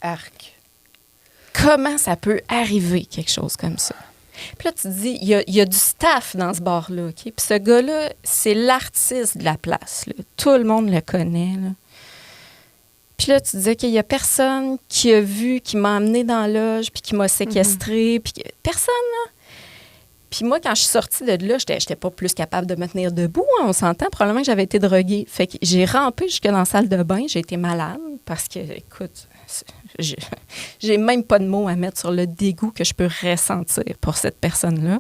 [SPEAKER 8] Arc.
[SPEAKER 7] Comment ça peut arriver, quelque chose comme ça? Puis là, tu te dis, il y a du staff dans ce bar-là, OK? Puis ce gars-là, c'est l'artiste de la place, là. Tout le monde le connaît, là. Puis là, tu te dis, OK, il n'y a personne qui a vu, qui m'a emmené dans la loge, puis qui m'a séquestré, puis personne, là. Puis moi, quand je suis sortie de là, j'étais pas plus capable de me tenir debout, hein, on s'entend. Probablement que j'avais été droguée. Fait que j'ai rampé jusque dans la salle de bain. J'ai été malade parce que, écoute, j'ai même pas de mots à mettre sur le dégoût que je peux ressentir pour cette personne-là.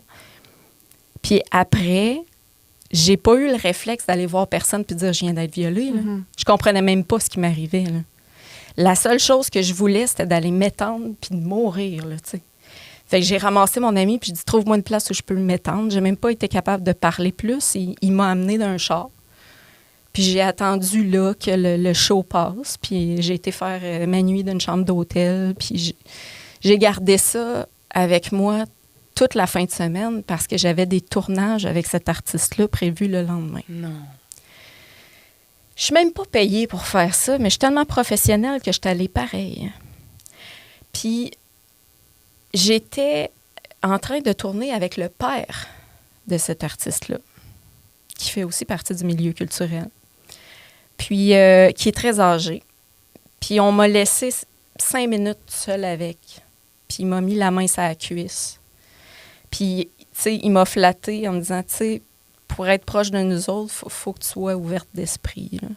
[SPEAKER 7] Puis après, j'ai pas eu le réflexe d'aller voir personne puis dire « je viens d'être violée ». Je comprenais même pas ce qui m'arrivait. Là. La seule chose que je voulais, c'était d'aller m'étendre puis de mourir, là, tu sais. Fait que j'ai ramassé mon ami puis je dis « trouve-moi une place où je peux m'étendre ». J'ai même pas été capable de parler plus. Il m'a amené d'un char. Puis j'ai attendu là que le show passe. Puis j'ai été faire ma nuit d'une chambre d'hôtel. Puis j'ai gardé ça avec moi toute la fin de semaine parce que j'avais des tournages avec cet artiste-là prévus le lendemain.
[SPEAKER 8] Non.
[SPEAKER 7] Je suis même pas payée pour faire ça, mais je suis tellement professionnelle que je suis allée pareil. Puis j'étais en train de tourner avec le père de cet artiste-là, qui fait aussi partie du milieu culturel. puis qui est très âgé. Puis on m'a laissé 5 minutes seule avec. Puis il m'a mis la main sur la cuisse. Puis, tu sais, il m'a flatté en me disant, tu sais, pour être proche de nous autres, faut que tu sois ouverte d'esprit, là.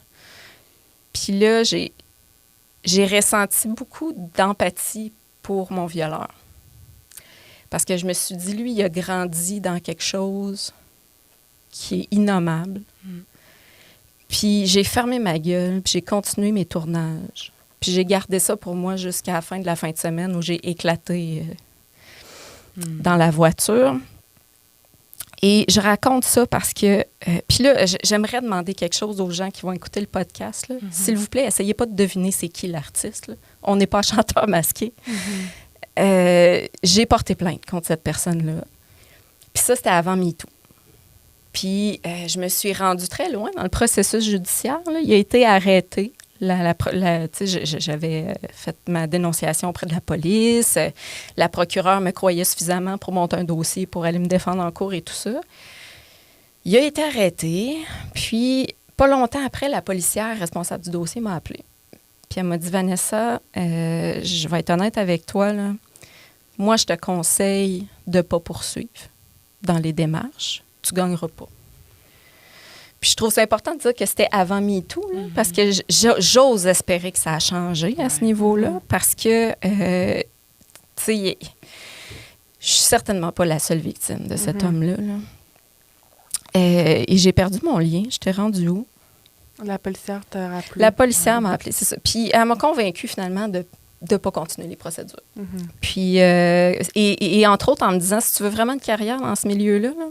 [SPEAKER 7] Puis là, j'ai ressenti beaucoup d'empathie pour mon violeur. Parce que je me suis dit, lui, il a grandi dans quelque chose qui est innommable. Puis j'ai fermé ma gueule, puis j'ai continué mes tournages. Puis j'ai gardé ça pour moi jusqu'à la fin de semaine où j'ai éclaté dans la voiture. Et je raconte ça parce que... puis là, j'aimerais demander quelque chose aux gens qui vont écouter le podcast, là. S'il vous plaît, essayez pas de deviner c'est qui l'artiste, là. On n'est pas chanteur masqué. J'ai porté plainte contre cette personne-là. Puis ça, c'était avant MeToo. Puis je me suis rendue très loin dans le processus judiciaire, là. Il a été arrêté. J'avais fait ma dénonciation auprès de la police. La procureure me croyait suffisamment pour monter un dossier pour aller me défendre en cours et tout ça. Il a été arrêté. Puis, pas longtemps après, la policière responsable du dossier m'a appelée. Puis elle m'a dit, Vanessa, je vais être honnête avec toi, là. Moi, je te conseille de ne pas poursuivre dans les démarches. Tu ne gagneras pas. Puis je trouve ça important de dire que c'était avant MeToo, là, parce que j'ose espérer que ça a changé à ce niveau-là, parce que, tu sais, je suis certainement pas la seule victime de cet homme-là, là. Et j'ai perdu mon lien. J'étais rendue où?
[SPEAKER 1] La policière t'a rappelé.
[SPEAKER 7] La policière m'a appelée, c'est ça. Puis elle m'a convaincue, finalement, de ne pas continuer les procédures. Puis, et entre autres, en me disant, si tu veux vraiment une carrière dans ce milieu-là, là,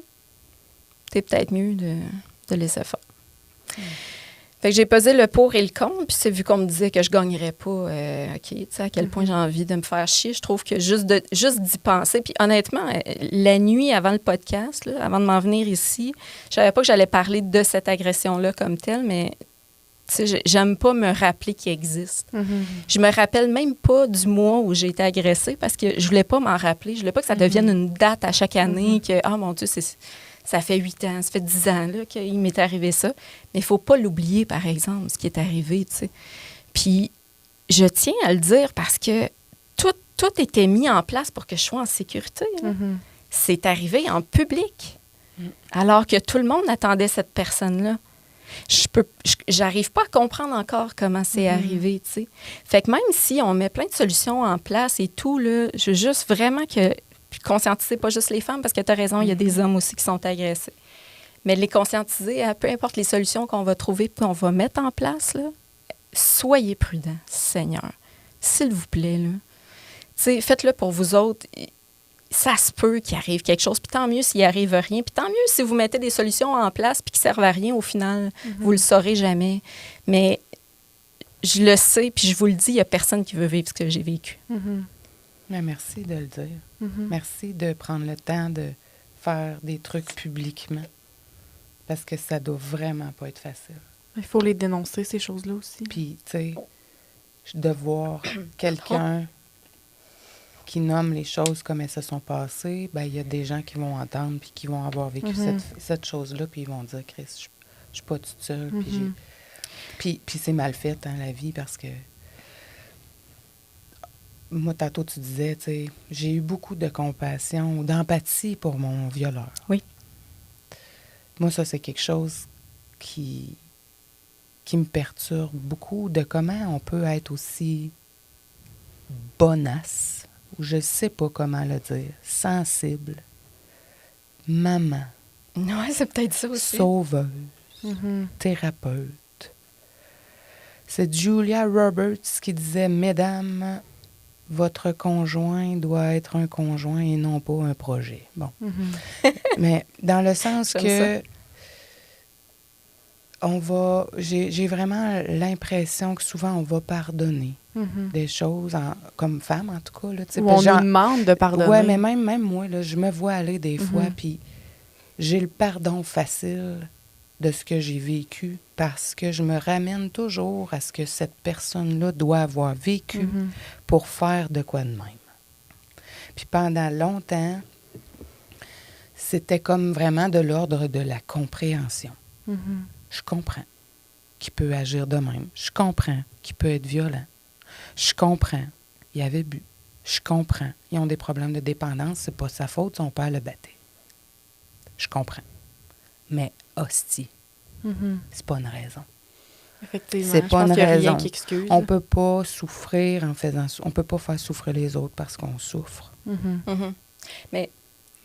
[SPEAKER 7] t'es peut-être mieux de laisser faire. Fait que j'ai pesé le pour et le contre, puis c'est vu qu'on me disait que je gagnerais pas, OK, tu sais, à quel point j'ai envie de me faire chier. Je trouve que juste d'y penser, puis honnêtement, la nuit avant le podcast, là, avant de m'en venir ici, je savais pas que j'allais parler de cette agression-là comme telle, mais tu sais, j'aime pas me rappeler qu'il existe. Je me rappelle même pas du mois où j'ai été agressée parce que je voulais pas m'en rappeler. Je voulais pas que ça devienne une date à chaque année, que, ah mon Dieu, ça fait 8 ans, ça fait 10 ans là, qu'il m'est arrivé ça. Mais il ne faut pas l'oublier, par exemple, ce qui est arrivé, tu sais. Puis, je tiens à le dire parce que tout était mis en place pour que je sois en sécurité. C'est arrivé en public, alors que tout le monde attendait cette personne-là. J'arrive pas à comprendre encore comment c'est arrivé, tu sais. Fait que même si on met plein de solutions en place et tout, là, je veux juste vraiment conscientiser pas juste les femmes, parce que tu as raison, il y a des hommes aussi qui sont agressés. Mais de les conscientiser, peu importe les solutions qu'on va trouver qu'on va mettre en place, là, soyez prudents, Seigneur. S'il vous plaît, là. T'sais, faites-le pour vous autres. Ça se peut qu'il arrive quelque chose, puis tant mieux s'il arrive rien, puis tant mieux si vous mettez des solutions en place puis qui servent à rien au final. Vous le saurez jamais. Mais je le sais, puis je vous le dis, il n'y a personne qui veut vivre ce que j'ai vécu.
[SPEAKER 8] Mais merci de le dire. Merci de prendre le temps de faire des trucs publiquement, parce que ça doit vraiment pas être facile.
[SPEAKER 1] Il faut les dénoncer, ces choses-là aussi.
[SPEAKER 8] Puis, tu sais, de voir quelqu'un qui nomme les choses comme elles se sont passées, bien, il y a des gens qui vont entendre puis qui vont avoir vécu cette chose-là, puis ils vont dire, Chris, je suis pas toute seule. Puis c'est mal fait, hein, la vie, parce que moi, tantôt, tu disais, tu sais, j'ai eu beaucoup de compassion, d'empathie pour mon violeur.
[SPEAKER 7] Oui.
[SPEAKER 8] Moi, ça, c'est quelque chose qui me perturbe beaucoup, de comment on peut être aussi bonasse, ou je sais pas comment le dire, sensible, maman,
[SPEAKER 7] Ouais, c'est peut-être ça aussi.
[SPEAKER 8] sauveuse, thérapeute. C'est Julia Roberts qui disait, « Mesdames, votre conjoint doit être un conjoint et non pas un projet. » Bon. Mais dans le sens que j'ai vraiment l'impression que souvent on va pardonner des choses, comme femme en tout cas. Là,
[SPEAKER 1] ou on nous demande de pardonner.
[SPEAKER 8] Oui, mais même moi, là, je me vois aller des fois, puis j'ai le pardon facile de ce que j'ai vécu, parce que je me ramène toujours à ce que cette personne-là doit avoir vécu pour faire de quoi de même. Puis pendant longtemps, c'était comme vraiment de l'ordre de la compréhension. Je comprends. qu'il peut agir de même. Je comprends qu'il peut être violent. Je comprends. Il avait bu. Je comprends. Ils ont des problèmes de dépendance. C'est pas sa faute. Son père le battait. Je comprends. Mais hostie, c'est pas une raison.
[SPEAKER 1] Effectivement.
[SPEAKER 8] C'est
[SPEAKER 1] Je
[SPEAKER 8] pas
[SPEAKER 1] pense
[SPEAKER 8] une
[SPEAKER 1] qu'il y a rien
[SPEAKER 8] raison.
[SPEAKER 1] qui excuse.
[SPEAKER 8] On peut pas souffrir en faisant... On peut pas faire souffrir les autres parce qu'on souffre.
[SPEAKER 7] Mhm. Mais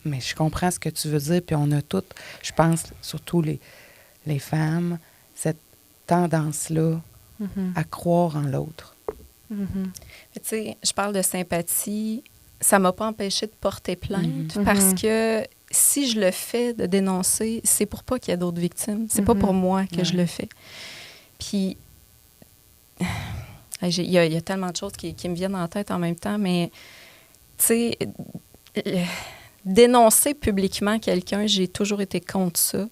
[SPEAKER 8] Mais je comprends ce que tu veux dire. Puis on a toutes, je pense, surtout les femmes, cette tendance-là à croire en l'autre.
[SPEAKER 7] tu sais, je parle de sympathie. Ça m'a pas empêché de porter plainte parce que si je le fais, de dénoncer, c'est pour pas qu'il y ait d'autres victimes. C'est pas pour moi que je le fais. Puis, il y a tellement de choses qui me viennent en tête en même temps, mais, tu sais, dénoncer publiquement quelqu'un, j'ai toujours été contre ça.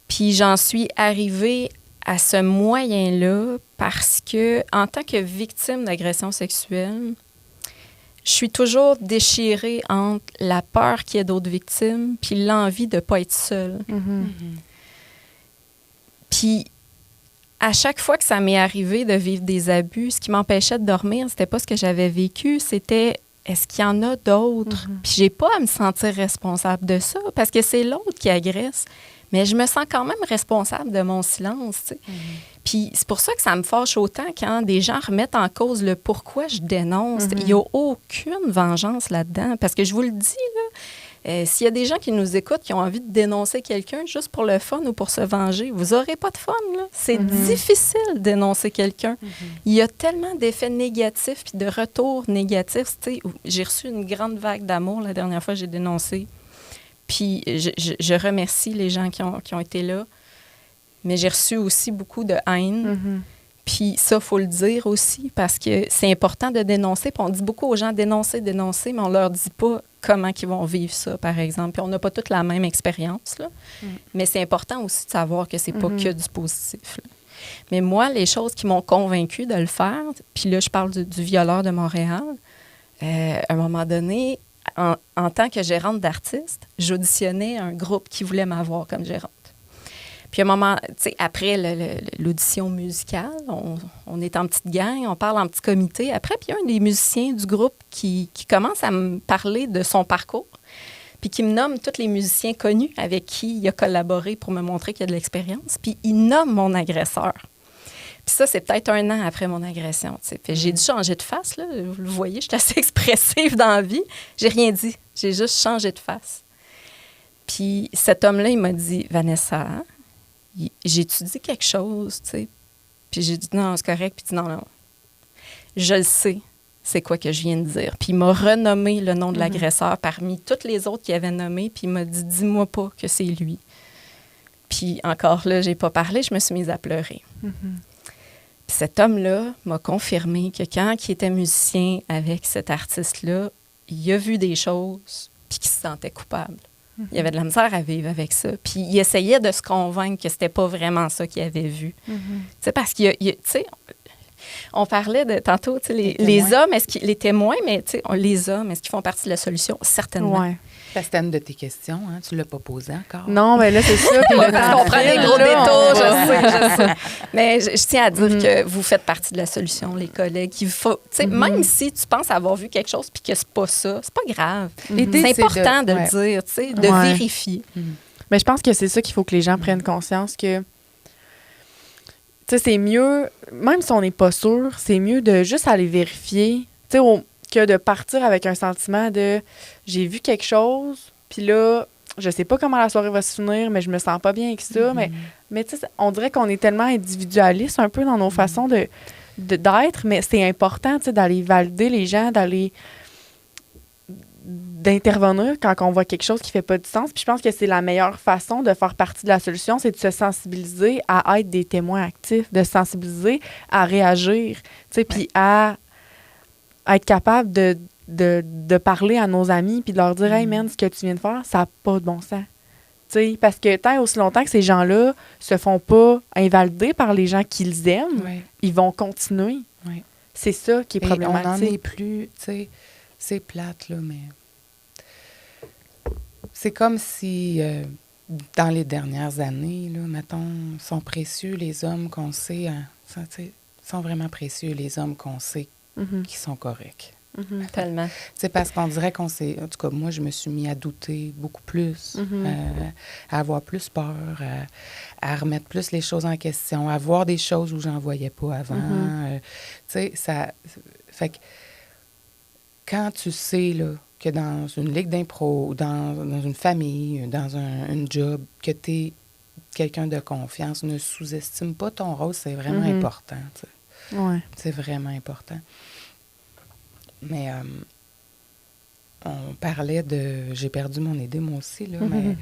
[SPEAKER 7] Puis j'en suis arrivée à ce moyen-là parce que, en tant que victime d'agression sexuelle, je suis toujours déchirée entre la peur qu'il y ait d'autres victimes puis l'envie de ne pas être seule. Puis, à chaque fois que ça m'est arrivé de vivre des abus, ce qui m'empêchait de dormir, c'était pas ce que j'avais vécu, c'était est-ce qu'il y en a d'autres? Puis j'ai pas à me sentir responsable de ça parce que c'est l'autre qui agresse. Mais je me sens quand même responsable de mon silence, tu sais. Puis c'est pour ça que ça me fâche autant quand des gens remettent en cause le pourquoi je dénonce. Il n'y a aucune vengeance là-dedans. Parce que je vous le dis, là, s'il y a des gens qui nous écoutent qui ont envie de dénoncer quelqu'un juste pour le fun ou pour se venger, vous n'aurez pas de fun, là. C'est difficile de dénoncer quelqu'un. Il y a tellement d'effets négatifs puis de retours négatifs. Tu sais, j'ai reçu une grande vague d'amour la dernière fois que j'ai dénoncé. Puis je remercie les gens qui ont été là. Mais j'ai reçu aussi beaucoup de haine. Puis ça, il faut le dire aussi, parce que c'est important de dénoncer. Puis on dit beaucoup aux gens dénoncer, mais on leur dit pas comment ils vont vivre ça, par exemple. Puis on n'a pas toute la même expérience, là. Mais c'est important aussi de savoir que c'est pas que du positif, là. Mais moi, les choses qui m'ont convaincue de le faire, puis là, je parle du violeur de Montréal, à un moment donné, en tant que gérante d'artiste, j'auditionnais un groupe qui voulait m'avoir comme gérante. Puis à un moment, tu sais, après l'audition musicale, on est en petite gang, on parle en petit comité. Après, puis il y a un des musiciens du groupe qui commence à me parler de son parcours, puis qui me nomme tous les musiciens connus avec qui il a collaboré pour me montrer qu'il y a de l'expérience. Puis il nomme mon agresseur. Puis ça, c'est peut-être 1 an après mon agression, tu sais. Puis j'ai dû changer de face, là. Vous le voyez, je suis assez expressive dans la vie. J'ai rien dit. J'ai juste changé de face. Puis cet homme-là, il m'a dit, Vanessa, j'ai-tu dit quelque chose, tu sais? Puis j'ai dit, non, c'est correct. Puis il dit, non. Je le sais, c'est quoi que je viens de dire. Puis il m'a renommé le nom de l'agresseur parmi toutes les autres qu'il avait nommés. Puis il m'a dit, dis-moi pas que c'est lui. Puis encore là, j'ai pas parlé, je me suis mise à pleurer. Puis cet homme-là m'a confirmé que quand il était musicien avec cet artiste-là, il a vu des choses puis qu'il se sentait coupable. Il avait de la misère à vivre avec ça. Puis il essayait de se convaincre que c'était pas vraiment ça qu'il avait vu. Tu sais, parce qu'il y a tu sais, on parlait de tantôt, tu sais, les hommes, les témoins, mais tu sais, les hommes, est-ce qu'ils font partie de la solution? Certainement.
[SPEAKER 1] Ouais.
[SPEAKER 8] C'était une de tes questions, hein? Tu ne l'as pas posée encore.
[SPEAKER 1] Non, mais là, c'est ça. Puis le
[SPEAKER 7] Parce qu'on prend des gros détours, je sais. Mais je tiens à dire que vous faites partie de la solution, les collègues. Il faut, tu sais, même si tu penses avoir vu quelque chose puis que c'est pas ça, c'est pas grave. C'est important de le dire, tu sais, de vérifier.
[SPEAKER 1] Mais je pense que c'est ça qu'il faut que les gens prennent conscience que, tu sais, c'est mieux, même si on n'est pas sûr, c'est mieux de juste aller vérifier, tu sais, que de partir avec un sentiment de j'ai vu quelque chose, puis là, je sais pas comment la soirée va se finir, mais je me sens pas bien avec ça. Mais tu sais, on dirait qu'on est tellement individualiste un peu dans nos façons d'être, mais c'est important, tu sais, d'aller valider les gens, d'intervenir quand on voit quelque chose qui fait pas de sens. Puis je pense que c'est la meilleure façon de faire partie de la solution, c'est de se sensibiliser à être des témoins actifs, de se sensibiliser à réagir, tu sais, puis à être capable de parler à nos amis puis de leur dire « Hey, man, ce que tu viens de faire, ça n'a pas de bon sens. » Tu sais, parce que tant et aussi longtemps que ces gens-là se font pas invalider par les gens qu'ils aiment, ils vont continuer. C'est ça qui est problématique.
[SPEAKER 8] On n'en est plus, tu sais, c'est plate, là, mais c'est comme si dans les dernières années, là, mettons, sont précieux les hommes qu'on sait, sont vraiment précieux les hommes qu'on sait qui sont corrects.
[SPEAKER 7] Tellement.
[SPEAKER 8] C'est parce qu'on dirait qu'on s'est... En tout cas, moi, je me suis mis à douter beaucoup plus, à avoir plus peur, à remettre plus les choses en question, à voir des choses où j'en voyais pas avant. Tu sais, ça... Fait que quand tu sais, là, que dans une ligue d'impro, dans une famille, dans un job, que tu es quelqu'un de confiance, ne sous-estime pas ton rôle, c'est vraiment important. Tu sais.
[SPEAKER 1] Ouais.
[SPEAKER 8] C'est vraiment important. Mais on parlait de... J'ai perdu mon idée, moi aussi, là, mais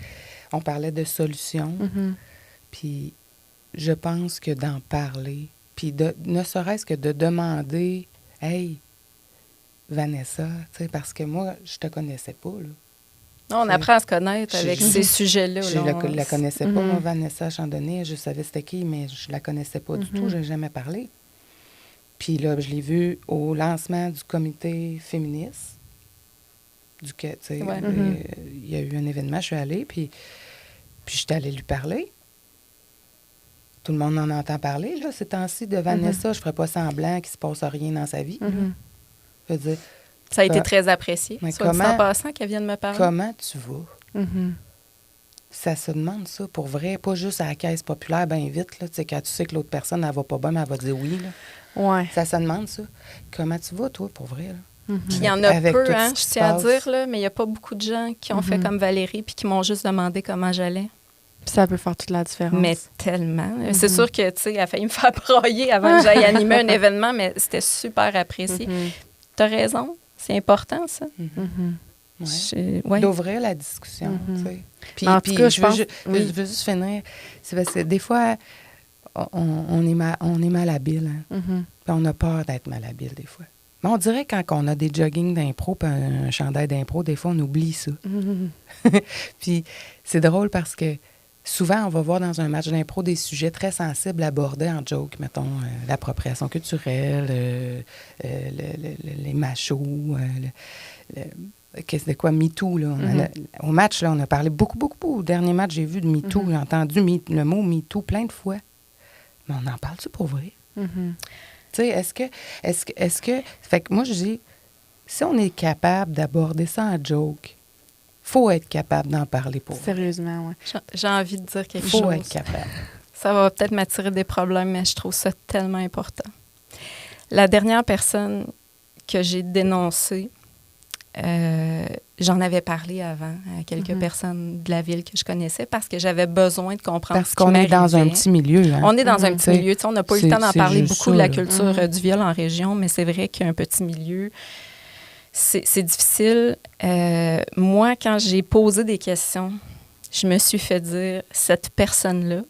[SPEAKER 8] on parlait de solutions. Puis je pense que d'en parler, puis ne serait-ce que de demander « Hey, Vanessa, tu sais, parce que moi, je te connaissais pas, là. »
[SPEAKER 7] On apprend à se connaître avec ces sujets-là.
[SPEAKER 8] Je la connaissais pas, moi, Vanessa Chandonnet. Je savais c'était qui, mais je la connaissais pas du tout. Je n'ai jamais parlé. Puis là, je l'ai vue au lancement du comité féministe. Il y a eu un événement, je suis allée, puis je suis allée lui parler. Tout le monde en entend parler, là, ces temps-ci, de Vanessa. Je ne ferais pas semblant qu'il ne se passe rien dans sa vie. Je veux dire,
[SPEAKER 7] ça a été très apprécié.
[SPEAKER 8] Mais
[SPEAKER 7] soit dit en passant qu'elle vienne me parler.
[SPEAKER 8] Comment tu vas? Ça se demande, ça, pour vrai. Pas juste à la caisse populaire, bien vite. Là, quand tu sais que l'autre personne, elle va pas bien, mais elle va dire oui. Là.
[SPEAKER 1] Ouais.
[SPEAKER 8] Ça se demande, ça. Comment tu vas, toi, pour vrai? Là?
[SPEAKER 7] Puis il y en a peu, hein, je tiens à dire, là, mais il n'y a pas beaucoup de gens qui ont fait comme Valérie puis qui m'ont juste demandé comment j'allais.
[SPEAKER 1] Puis ça peut faire toute la différence.
[SPEAKER 7] Mais tellement. C'est sûr que, tu sais, elle a failli me faire broyer avant que j'aille animer un événement, mais c'était super apprécié. T'as raison, c'est important, ça.
[SPEAKER 8] D'ouvrir la discussion, tu sais. Puis,
[SPEAKER 1] en tout cas, je
[SPEAKER 8] veux juste finir. C'est parce que des fois, on est malhabile. Hein? Puis on a peur d'être malhabile, des fois. Mais on dirait quand on a des joggings d'impro puis un chandail d'impro, des fois, on oublie ça. Puis c'est drôle parce que souvent, on va voir dans un match d'impro des sujets très sensibles abordés en joke. Mettons, l'appropriation culturelle, les machos, qu'est-ce de quoi, MeToo, là. Au match, là, on a parlé beaucoup. Au dernier match, j'ai vu de MeToo, j'ai entendu le mot MeToo plein de fois. Mais on en parle-tu pour vrai? Tu sais, est-ce que... Fait que moi, je dis, si on est capable d'aborder ça en joke, faut être capable d'en parler pour vrai.
[SPEAKER 1] Sérieusement, oui.
[SPEAKER 7] J'ai envie de dire quelque chose.
[SPEAKER 8] Faut être capable.
[SPEAKER 7] Ça va peut-être m'attirer des problèmes, mais je trouve ça tellement important. La dernière personne que j'ai dénoncée, j'en avais parlé avant à quelques personnes de la ville que je connaissais parce que j'avais besoin de comprendre
[SPEAKER 8] parce qu'on est dans un petit milieu. Hein?
[SPEAKER 7] On est dans un petit milieu. On n'a pas eu le temps d'en parler beaucoup de la culture
[SPEAKER 8] là.
[SPEAKER 7] Du viol en région, mais c'est vrai qu'il y a un petit milieu. C'est difficile. Moi, quand j'ai posé des questions, je me suis fait dire, cette personne-là,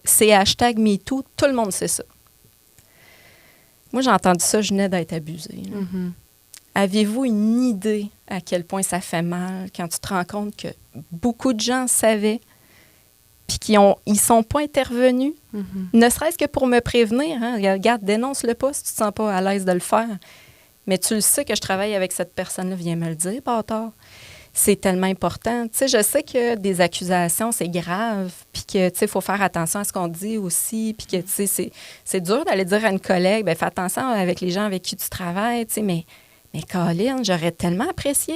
[SPEAKER 7] c'est hashtag MeToo, tout le monde sait ça. Moi, j'ai entendu ça, je venais d'être abusée. Avez-vous une idée à quel point ça fait mal quand tu te rends compte que beaucoup de gens savaient puis ils sont pas intervenus, ne serait-ce que pour me prévenir. Hein? Regarde, dénonce-le pas si tu te sens pas à l'aise de le faire. Mais tu le sais que je travaille avec cette personne-là, viens me le dire, bâtard. C'est tellement important. Tu sais, je sais que des accusations, c'est grave, puis que, tu sais, il faut faire attention à ce qu'on dit aussi, puis que, tu sais, c'est dur d'aller dire à une collègue, bien, fais attention avec les gens avec qui tu travailles, tu sais, mais Colin, j'aurais tellement apprécié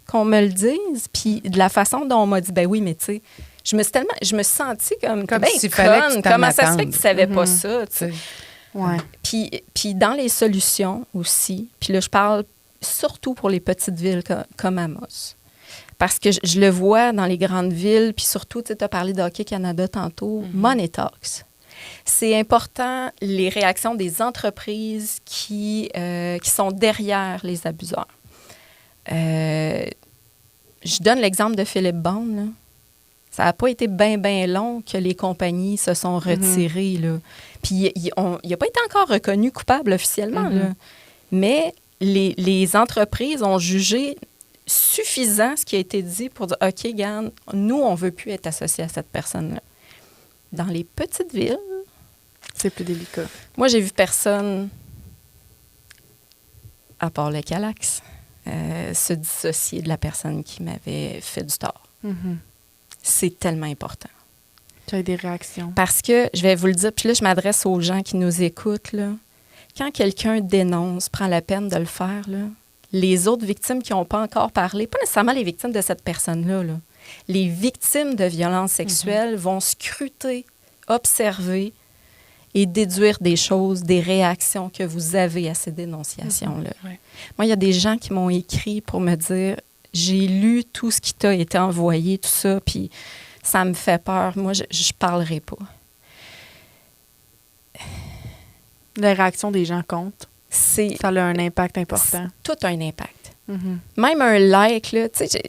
[SPEAKER 7] qu'on me le dise, puis de la façon dont on m'a dit, ben oui, mais tu sais, je me suis sentie comme
[SPEAKER 8] s'il fallait que tu
[SPEAKER 7] comment ça se fait que tu savais pas ça, tu sais.
[SPEAKER 1] Ouais.
[SPEAKER 7] Puis dans les solutions aussi, puis là, je parle surtout pour les petites villes comme Amos. Parce que je le vois dans les grandes villes, puis surtout, tu as parlé d'Hockey Canada tantôt, Money Talks. C'est important, les réactions des entreprises qui sont derrière les abuseurs. Je donne l'exemple de Philippe Bond, là. Ça n'a pas été bien long que les compagnies se sont retirées. Là. Puis il n'a pas été encore reconnu coupable officiellement. Là. Mais les entreprises ont jugé suffisant ce qui a été dit pour dire, OK, regarde, nous, on ne veut plus être associés à cette personne-là. Dans les petites villes,
[SPEAKER 1] c'est plus délicat.
[SPEAKER 7] Moi, j'ai vu personne, à part le Calax, se dissocier de la personne qui m'avait fait du tort. C'est tellement important.
[SPEAKER 1] Tu as des réactions.
[SPEAKER 7] Parce que, je vais vous le dire, puis là, je m'adresse aux gens qui nous écoutent, là. Quand quelqu'un dénonce, prend la peine de le faire, là, les autres victimes qui n'ont pas encore parlé, pas nécessairement les victimes de cette personne-là, là, les victimes de violences sexuelles vont scruter, observer et déduire des choses, des réactions que vous avez à ces dénonciations-là.
[SPEAKER 8] Ouais.
[SPEAKER 7] Moi, il y a des gens qui m'ont écrit pour me dire « J'ai lu tout ce qui t'a été envoyé, tout ça, puis ça me fait peur. Moi, je ne parlerai pas. »
[SPEAKER 1] La réaction des gens compte.
[SPEAKER 7] Ça
[SPEAKER 1] a un impact important.
[SPEAKER 7] Tout a un impact. Même un like, là, tu sais,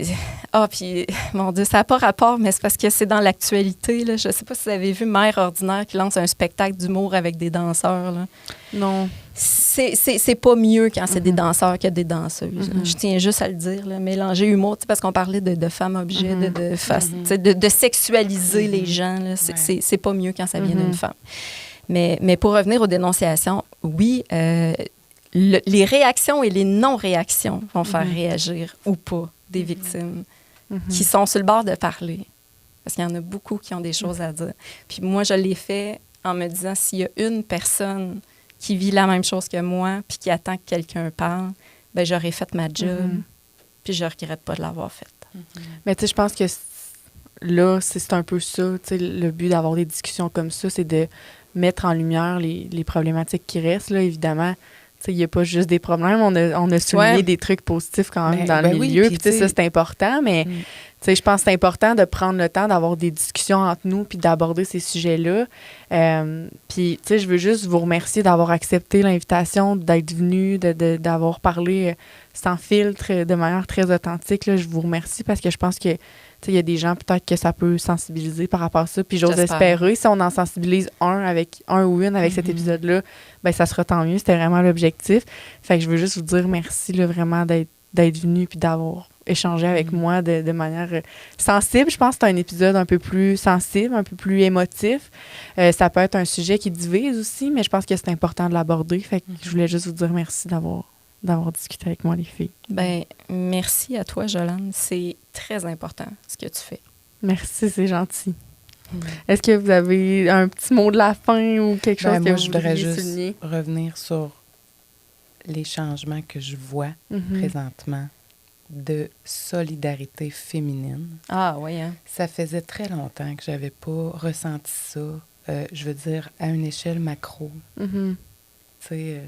[SPEAKER 7] puis, mon Dieu, ça n'a pas rapport, mais c'est parce que c'est dans l'actualité, là. Je ne sais pas si vous avez vu Mère Ordinaire qui lance un spectacle d'humour avec des danseurs, là.
[SPEAKER 1] Non.
[SPEAKER 7] C'est pas mieux quand c'est des danseurs que des danseuses. Je tiens juste à le dire, là. Mélanger humour, parce qu'on parlait de femmes-objets, de sexualiser les gens, là. C'est pas mieux quand ça vient d'une femme. Mais pour revenir aux dénonciations, oui, les réactions et les non-réactions vont faire réagir ou pas des victimes qui sont sur le bord de parler. Parce qu'il y en a beaucoup qui ont des choses à dire. Puis moi, je l'ai fait en me disant, s'il y a une personne qui vit la même chose que moi puis qui attend que quelqu'un parle, bien, j'aurais fait ma job puis je ne regrette pas de l'avoir faite.
[SPEAKER 1] Mais tu sais, je pense que là, c'est un peu ça. Tu sais, le but d'avoir des discussions comme ça, c'est de mettre en lumière les problématiques qui restent, là, évidemment. Il n'y a pas juste des problèmes. On a souligné des trucs positifs quand même dans le milieu. Puis ça, c'est important. Mais je pense que c'est important de prendre le temps d'avoir des discussions entre nous puis d'aborder ces sujets-là. Puis, je veux juste vous remercier d'avoir accepté l'invitation, d'être venu, d'avoir parlé sans filtre, de manière très authentique. Là. Je vous remercie parce que je pense que il y a des gens, peut-être que ça peut sensibiliser par rapport à ça. Puis j'ose espérer, si on en sensibilise un ou une avec cet épisode-là, ben ça sera tant mieux. C'était vraiment l'objectif. Fait que je veux juste vous dire merci, là, vraiment, d'être venu puis d'avoir échangé avec moi de manière sensible. Je pense que c'est un épisode un peu plus sensible, un peu plus émotif. Ça peut être un sujet qui divise aussi, mais je pense que c'est important de l'aborder. Fait que je voulais juste vous dire merci d'avoir discuté avec moi, les filles.
[SPEAKER 7] Ben, merci à toi, Jolande. C'est très important, ce que tu fais.
[SPEAKER 1] Merci, c'est gentil. Est-ce que vous avez un petit mot de la fin ou quelque chose que vous voudriez souligner?
[SPEAKER 8] Je voudrais juste revenir sur les changements que je vois présentement de solidarité féminine.
[SPEAKER 7] Ah, oui, hein?
[SPEAKER 8] Ça faisait très longtemps que je n'avais pas ressenti ça, je veux dire, à une échelle macro. Tu sais,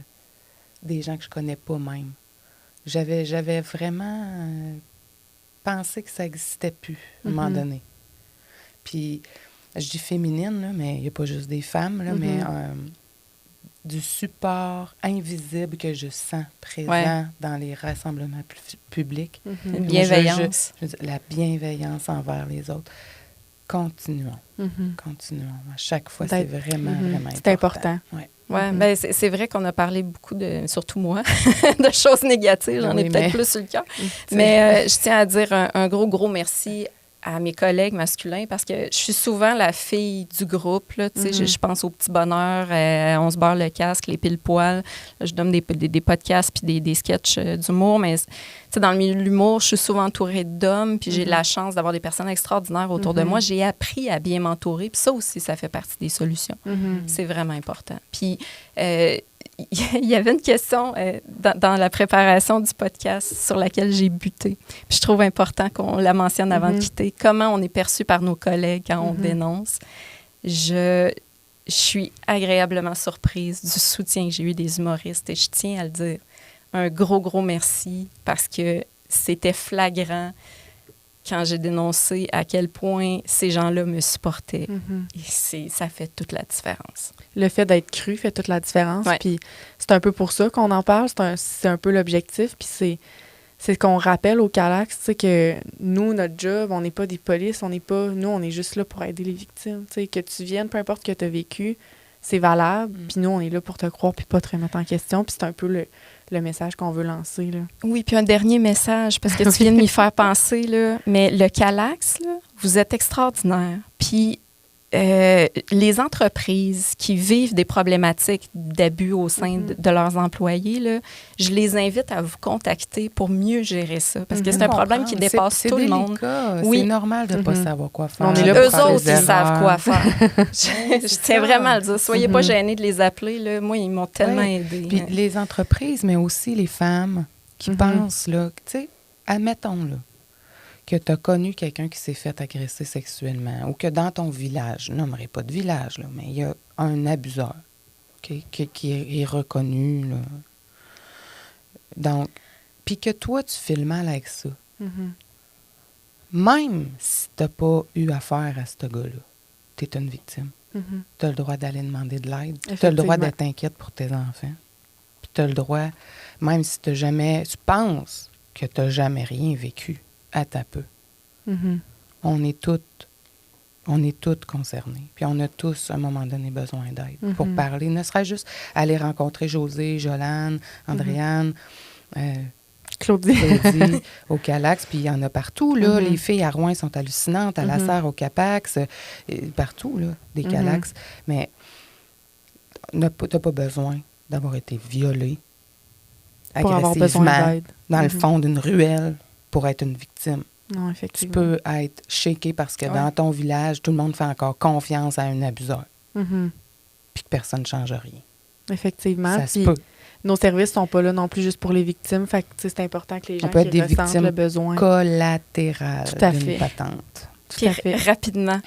[SPEAKER 8] des gens que je connais pas même. J'avais vraiment pensé que ça n'existait plus à un moment donné. Puis, je dis féminine, là, mais il n'y a pas juste des femmes, là, mais du support invisible que je sens présent dans les rassemblements publics.
[SPEAKER 7] Une bienveillance.
[SPEAKER 8] Je veux dire, la bienveillance envers les autres. Continuons. Continuons. À chaque fois, c'est vraiment, vraiment important.
[SPEAKER 1] C'est important.
[SPEAKER 8] Ouais.
[SPEAKER 7] Oui, ben c'est vrai qu'on a parlé beaucoup surtout moi, de choses négatives. J'en ai peut-être plus sur le cœur. Mais je tiens à dire un gros merci à mes collègues masculins parce que je suis souvent la fille du groupe. Là, je pense au petit bonheur, on se barre le casque, les pile-poils. Là, je donne des podcasts puis des sketchs d'humour. Mais dans le milieu de l'humour, je suis souvent entourée d'hommes puis j'ai la chance d'avoir des personnes extraordinaires autour de moi. J'ai appris à bien m'entourer. Puis ça aussi, ça fait partie des solutions. C'est vraiment important. Puis il y avait une question dans la préparation du podcast sur laquelle j'ai buté. Puis je trouve important qu'on la mentionne avant de quitter. Comment on est perçu par nos collègues quand on dénonce. Je suis agréablement surprise du soutien que j'ai eu des humoristes et je tiens à le dire. Un gros merci parce que c'était flagrant quand j'ai dénoncé à quel point ces gens-là me supportaient. Et ça fait toute la différence.
[SPEAKER 1] Le fait d'être cru fait toute la différence.
[SPEAKER 7] Ouais.
[SPEAKER 1] Puis c'est un peu pour ça qu'on en parle. C'est un peu l'objectif. Puis c'est qu'on rappelle au Calax, tu sais, que nous, notre job, on n'est pas des polices. Nous, on est juste là pour aider les victimes. Tu sais, que tu viennes, peu importe ce que tu as vécu, c'est valable. Puis nous, on est là pour te croire puis pas te remettre en question. Puis c'est un peu le message qu'on veut lancer, là.
[SPEAKER 7] Oui, puis un dernier message, parce que tu viens de m'y faire penser, là, mais le Calax, là, vous êtes extraordinaire. Puis les entreprises qui vivent des problématiques d'abus au sein de leurs employés, là, je les invite à vous contacter pour mieux gérer ça. Parce que c'est un problème qui dépasse tout le monde.
[SPEAKER 8] Oui. C'est normal de ne pas savoir quoi faire.
[SPEAKER 1] On est là
[SPEAKER 7] eux autres, ils savent quoi faire. je tiens vraiment à le dire. Soyez pas gênés de les appeler. Là. Moi, ils m'ont tellement aidé.
[SPEAKER 8] Puis les entreprises, mais aussi les femmes qui pensent, là, tu sais, admettons, là, que tu as connu quelqu'un qui s'est fait agresser sexuellement ou que dans ton village, je nommerai pas de village, là, mais il y a un abuseur qui est reconnu. Là. Donc, puis que toi, tu fais le mal avec ça. Même si tu n'as pas eu affaire à ce gars-là, tu es une victime. Tu as le droit d'aller demander de l'aide. Tu as le droit d'être inquiète pour tes enfants. Puis tu as le droit, même si tu penses que tu n'as jamais rien vécu, à ta peu. On est toutes concernées. Puis on a tous, à un moment donné, besoin d'aide pour parler. Ne serait-ce juste aller rencontrer Josée, Jolane, Andréane, Claudie au Calax. Puis il y en a partout, là. Les filles à Rouen sont hallucinantes, à La Serre, au Capax, partout, là, des Calax. Mais tu n'as pas besoin d'avoir été violée
[SPEAKER 1] pour avoir besoin d'aide.
[SPEAKER 8] Dans le fond d'une ruelle pour être une victime.
[SPEAKER 1] Non, effectivement.
[SPEAKER 8] Tu peux être shaké parce que dans ton village, tout le monde fait encore confiance à un abuseur. Puis que personne ne change rien.
[SPEAKER 1] Effectivement.
[SPEAKER 8] Ça se peut.
[SPEAKER 1] Nos services ne sont pas là non plus juste pour les victimes. Fait que c'est important que les gens qui ressentent le besoin.
[SPEAKER 8] Collatérales d'une patente.
[SPEAKER 1] Tout à fait.
[SPEAKER 7] Rapidement,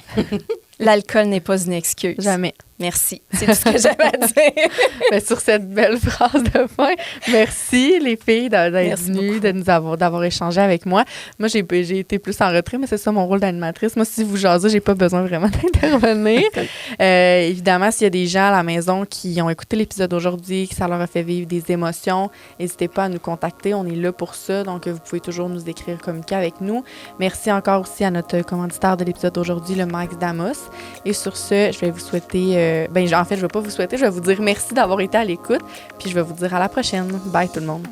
[SPEAKER 7] l'alcool n'est pas une excuse.
[SPEAKER 1] Jamais.
[SPEAKER 7] Merci. C'est tout ce que j'avais à dire.
[SPEAKER 1] Mais sur cette belle phrase de fin, merci les filles d'être venues, d'avoir échangé avec moi. Moi, j'ai été plus en retrait, mais c'est ça mon rôle d'animatrice. Moi, si vous jasez, j'ai pas besoin vraiment d'intervenir. Évidemment, s'il y a des gens à la maison qui ont écouté l'épisode d'aujourd'hui, que ça leur a fait vivre des émotions, n'hésitez pas à nous contacter. On est là pour ça, donc vous pouvez toujours nous écrire, communiquer avec nous. Merci encore aussi à notre commanditaire de l'épisode d'aujourd'hui, le Max Damos. Et sur ce, je vais vous souhaiter... en fait, je ne vais pas vous souhaiter, je vais vous dire merci d'avoir été à l'écoute, puis je vais vous dire à la prochaine. Bye tout le monde.